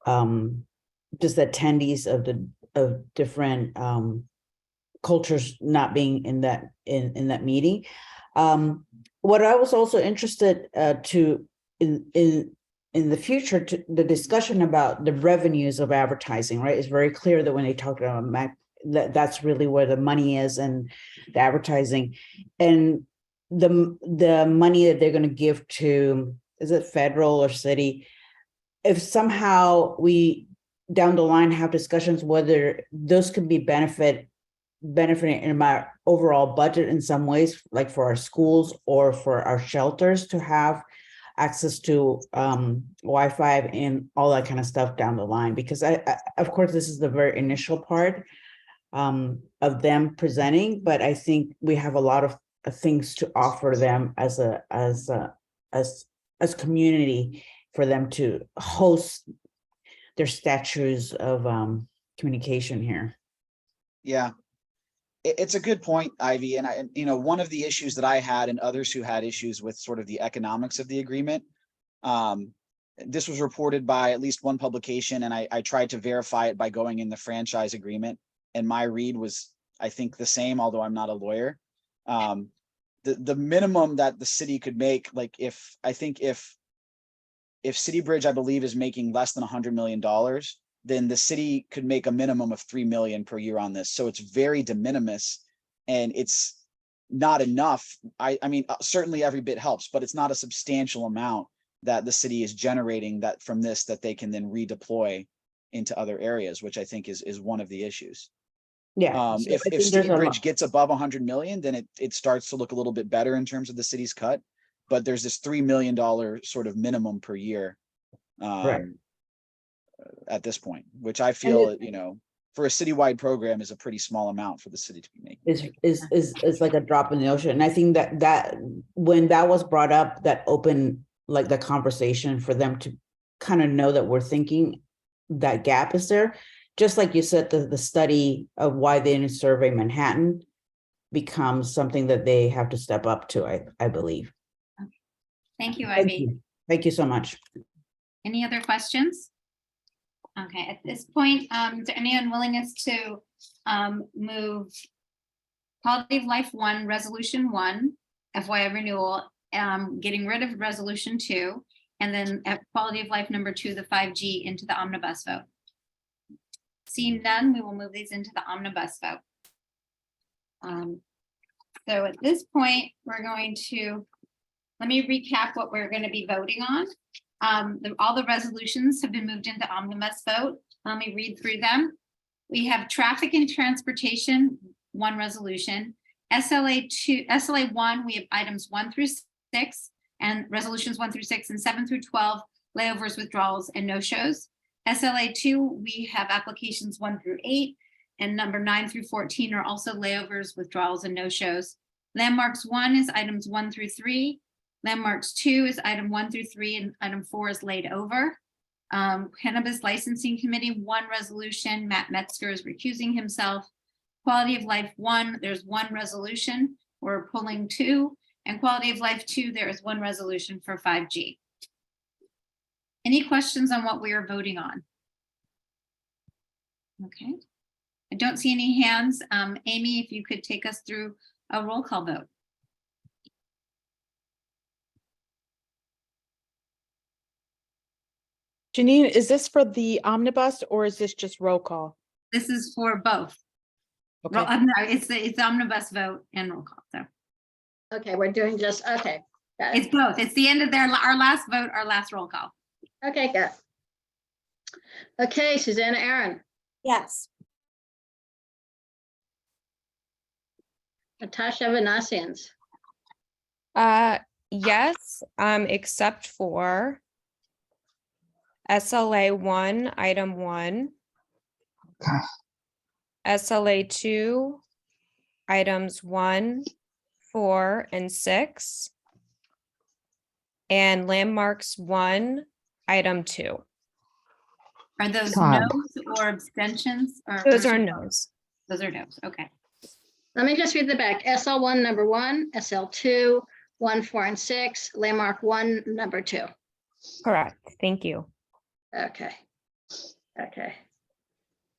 just attendees of different cultures not being in that meeting, what I was also interested in the future, to the discussion about the revenues of advertising, right? It's very clear that when they talk about that's really where the money is, and the advertising and the money that they're going to give to, is it federal or city? If somehow we down the line have discussions whether those could be benefiting in my overall budget in some ways, like for our schools or for our shelters to have access to Wi-Fi and all that kind of stuff down the line, because I of course this is the very initial part of them presenting, but I think we have a lot of things to offer them as community for them to host their statues of communication here. Yeah, it's a good point, Ivy. And one of the issues that I had and others who had issues with sort of the economics of the agreement, this was reported by at least one publication, and I tried to verify it by going in the franchise agreement. And my read was, I think, the same, although I'm not a lawyer. The minimum that the city could make, like if City Bridge, I believe, is making less than $100 million, then the city could make a minimum of $3 million per year on this. So it's very de minimis, and it's not enough. I mean, certainly every bit helps, but it's not a substantial amount that the city is generating that from this that they can then redeploy into other areas, which I think is one of the issues. Yeah. If City Bridge gets above 100 million, then it starts to look a little bit better in terms of the city's cut. But there's this $3 million sort of minimum per year Right. At this point, which I feel, for a citywide program is a pretty small amount for the city to be making. Is like a drop in the ocean. And I think that when that was brought up, that opened like the conversation for them to kind of know that we're thinking that gap is there. Just like you said, the study of why they didn't survey Manhattan becomes something that they have to step up to, I believe. Thank you, Ivy. Thank you so much. Any other questions? Okay, at this point, is there any unwillingness to move Quality of Life 1, Resolution 1, FYI renewal, getting rid of Resolution 2, and then at Quality of Life number 2, the 5G, into the omnibus vote? Seeing none, we will move these into the omnibus vote. So at this point, we're going to, let me recap what we're going to be voting on. All the resolutions have been moved into omnibus vote. Let me read through them. We have Traffic and Transportation, 1 resolution. SLA 1, we have items 1 through 6, and resolutions 1 through 6, and 7 through 12, layovers, withdrawals, and no-shows. SLA 2, we have applications 1 through 8, and number 9 through 14 are also layovers, withdrawals, and no-shows. Landmarks 1 is items 1 through 3. Landmarks 2 is item 1 through 3, and item 4 is laid over. Cannabis Licensing Committee, 1 resolution. Matt Metzger is recusing himself. Quality of Life 1, there's 1 resolution. We're pulling 2. And Quality of Life 2, there is 1 resolution for 5G. Any questions on what we are voting on? Okay. I don't see any hands. Amy, if you could take us through a roll call vote. Janine, is this for the omnibus or is this just roll call? This is for both. Okay. No, it's omnibus vote and roll call. So Okay, we're doing just, okay. got it. it's both. It's the end of our last vote, our last roll call. Okay, good. Okay, Susanna Aaron, Yes. Natasha Vanasians, Yes, except for SLA 1, item 1. SLA 2, items 1, 4, and 6. And landmarks 1, item 2. Are those Todd. no's or abstentions? Or Those are no's. Those are no's. Okay. let me just read the back. SL1, number 1, SL2, 1, 4, and 6, landmark 1, number 2. Correct. Thank you. Okay. Okay.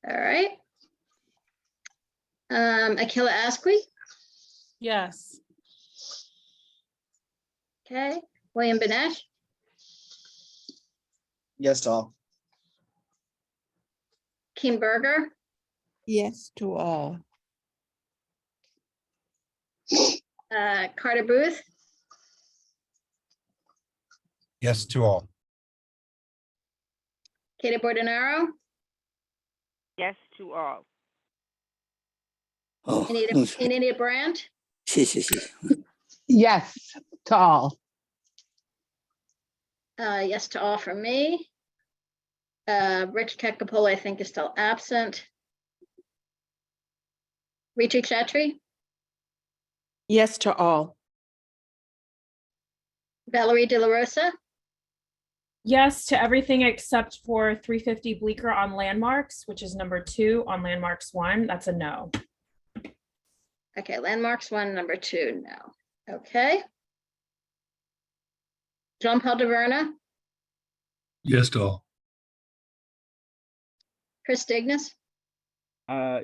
All right. Akila Asqui, Yes. okay. William Benesh, Yes to all. Kim Berger, Yes to all. Carter Booth, Yes to all. Katie Bordenaro, Yes to all. Anita Brandt, Yes to all. yes to all from me. Rich Kekapola, I think, is still absent. Ritu Chatri, Yes to all. Valerie De La Rosa, Yes to everything except for 350 Bleecker on landmarks, which is number 2 on landmarks 1. That's a no. okay, landmarks 1, number 2, no. Okay. John Paul DeVerna, Yes to all. Chris Dignas,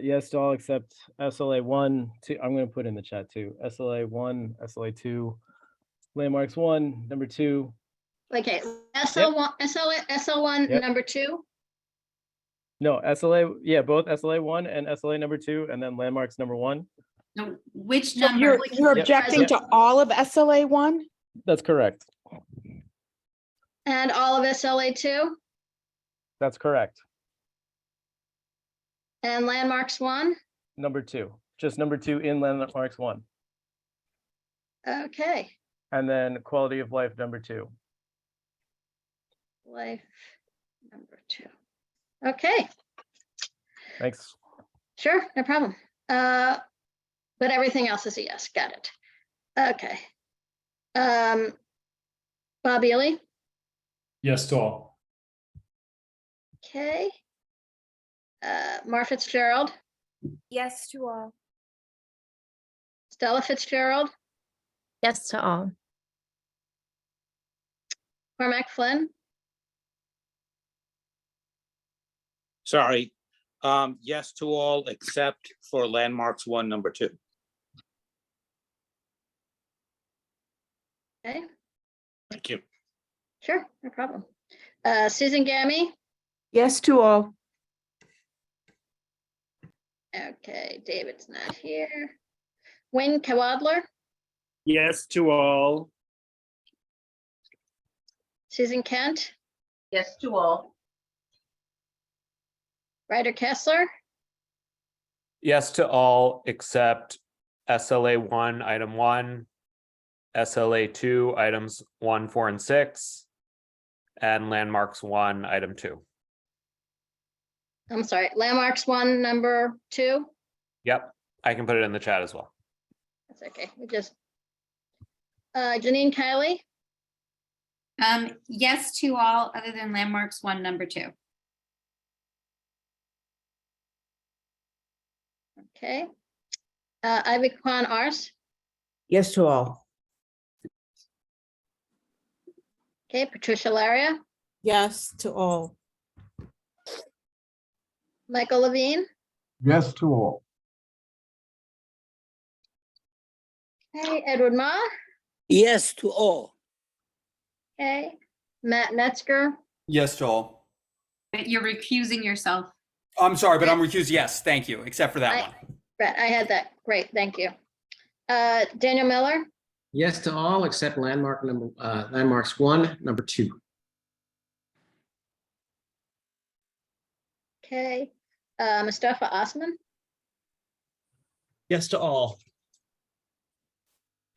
Yes to all except SLA 1, 2. I'm going to put in the chat too. SLA 1, SLA 2, landmarks 1, number 2. okay, SL1, SL1, Yep. number 2, No, SLA, yeah, both SLA 1 and SLA number 2, and then landmarks number 1. No, which So number? you're Yep. objecting Yep. to all of SLA 1? That's correct. and all of SLA2, That's correct. and landmarks 1. Number 2, just number 2 in landmarks 1, Okay, and then quality of life number 2. life number 2. Okay, Thanks. sure, no problem. But everything else is a yes, got it. Okay. Bob Ely, Yes to all. okay. Mar Fitzgerald, Yes to all. Stella Fitzgerald, Yes to all. Cormac Flynn, Sorry. Yes to all except for landmarks 1, number 2. okay, Thank you. sure, no problem. Susan Gammy, Yes to all. okay, David's not here. Wayne Kawadler, Yes to all. Susan Kent, Yes to all. Ryder Kessler, Yes to all except SLA 1, item 1, SLA 2, items 1, 4, and 6, and landmarks 1, item 2. I'm sorry, landmarks 1, number 2. Yep, I can put it in the chat as well. That's okay, we just. Janine Kiley, Yes to all other than landmarks 1, number 2. okay. Ivy Kwan Ars, Yes to all. okay, Patricia Laria, Yes to all. Michael Levine. Yes to all. Okay, Edward Ma. Yes to all. Okay, Matt Metzger. Yes to all. But you're recusing yourself. I'm sorry, but I'm recused. Yes, thank you, except for that one. Right, I had that. Great, thank you. Daniel Miller. Yes to all except landmarks 1, number 2. Okay, Mustafa Osman. Yes to all.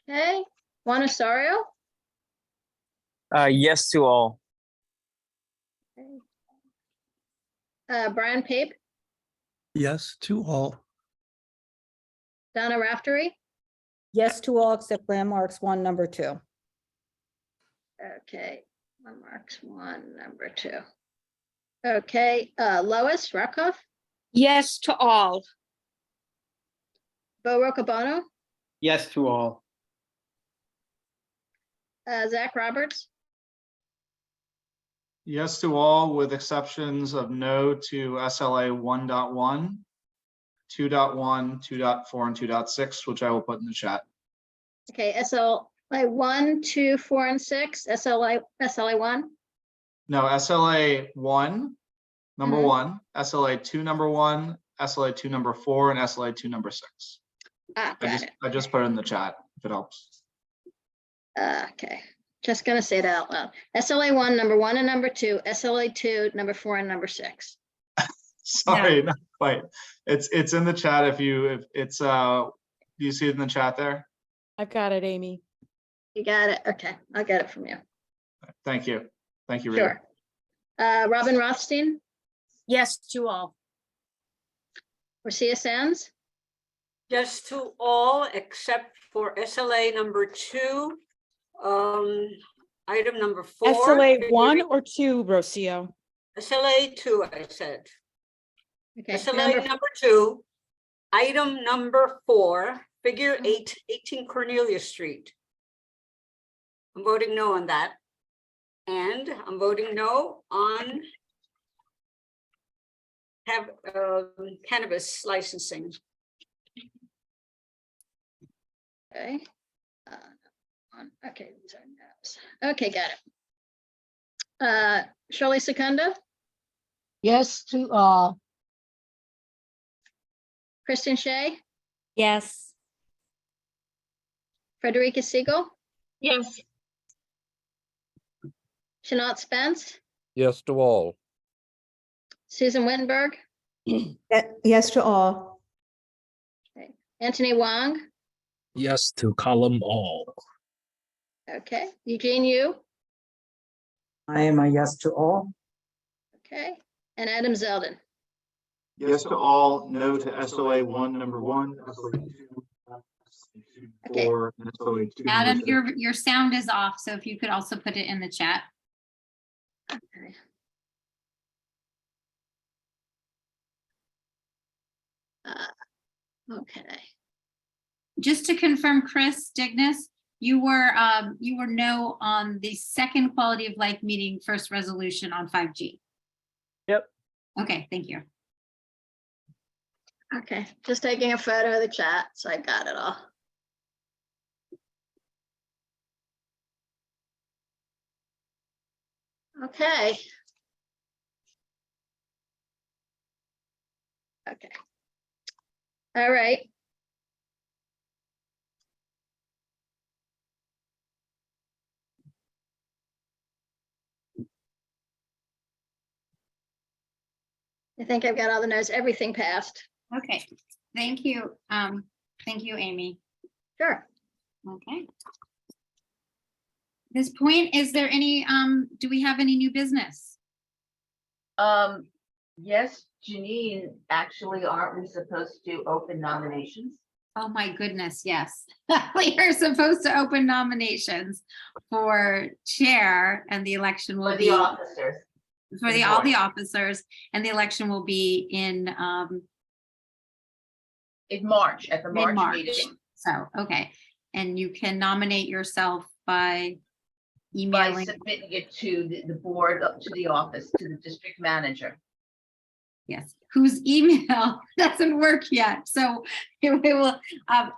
Okay, Juan Osorio. Yes to all. Brian Pape. Yes to all. Donna Raftery. Yes to all except landmarks 1, number 2. Okay, landmarks 1, number 2. Okay, Lois Rakoff. Yes to all. Bo Rocabono. Yes to all. Zach Roberts. Yes to all with exceptions of no to SLA 1.1, 2.1, 2.4, and 2.6, which I will put in the chat. Okay, SLA 1, 2, 4, and 6. SLA 1. No, SLA 1, number Mhm. 1, SLA 2, number 1, SLA 2, number 4, and SLA 2, number 6. Ah, got it. I just put it in the chat if it helps. Okay, just gonna say that out loud. SLA 1, number 1 and number 2, SLA 2, number 4 and number 6. Sorry, not quite. It's in the chat if it's do you see it in the chat there? I've got it, Amy. You got it. Okay, I'll get it from you. Thank you. Thank you, Rita. Sure. Robin Rothstein. Yes to all. Rosia Sands. Yes to all except for SLA number 2, item number 4. SLA 1 or 2, Rocio? SLA 2, I said. Okay. SLA number 2, item number 4, figure 8, 18 Cornelia Street. I'm voting no on that. And I'm voting no on cannabis licensing. Okay. Okay, these are no's. Okay, got it. Shirley Secunda. Yes to all. Kristen Shea. Yes. Frederica Siegel. Yes. Shanat Spence. Yes to all. Susan Wittenberg. Yes to all. Okay. Anthony Wong. Yes to column all. Okay. Eugene Yu. I am a yes to all. Okay. And Adam Zeldin. Yes to all, no to SLA 1, number 1, SLA 2, Okay. 4, and SLA 2. Adam, number 6. your sound is off, so if you could also put it in the chat. Okay. Okay. Just to confirm, Chris Dignas, you were no on the second quality of life meeting first resolution on 5G. Yep. Okay, thank you. Okay, just taking a photo of the chat, so I got it all. Okay. Okay. All right. I think I've got all the notes, everything passed. Okay, thank you. Thank you, Amy. Sure. Okay. At this point, is there any, do we have any new business? Yes, Janine, actually, aren't we supposed to open nominations? Oh my goodness, yes. We are supposed to open nominations for chair and the election will For be the officers. for the all the officers, and the election will be in March, at the March mid-March. meeting. So, okay. And you can nominate yourself by emailing. submitting it to the board, to the office, to the district manager. Yes, whose email doesn't work yet. So it will,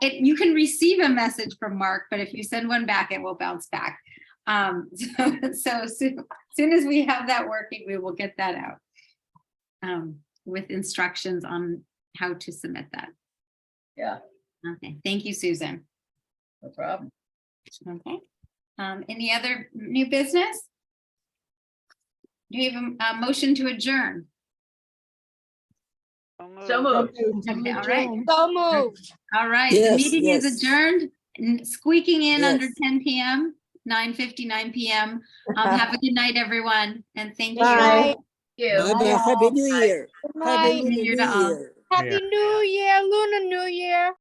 you can receive a message from Mark, but if you send one back, it will bounce back. So soon as we have that working, we will get that out with instructions on how to submit that. Yeah, Okay, thank you, Susan. no problem. Okay. Any other new business? Do you have a motion to adjourn? So moved. All right. So moved. All right, the Yes, meeting is yes. adjourned, squeaking in under Yes. 10 p.m., 9:59 p.m. Have a good night, everyone, and thank you. Bye. You. Bye-bye. Happy New Year. Good Happy night. Lunar New Year New to all. Year. Happy New Year, Lunar New Year.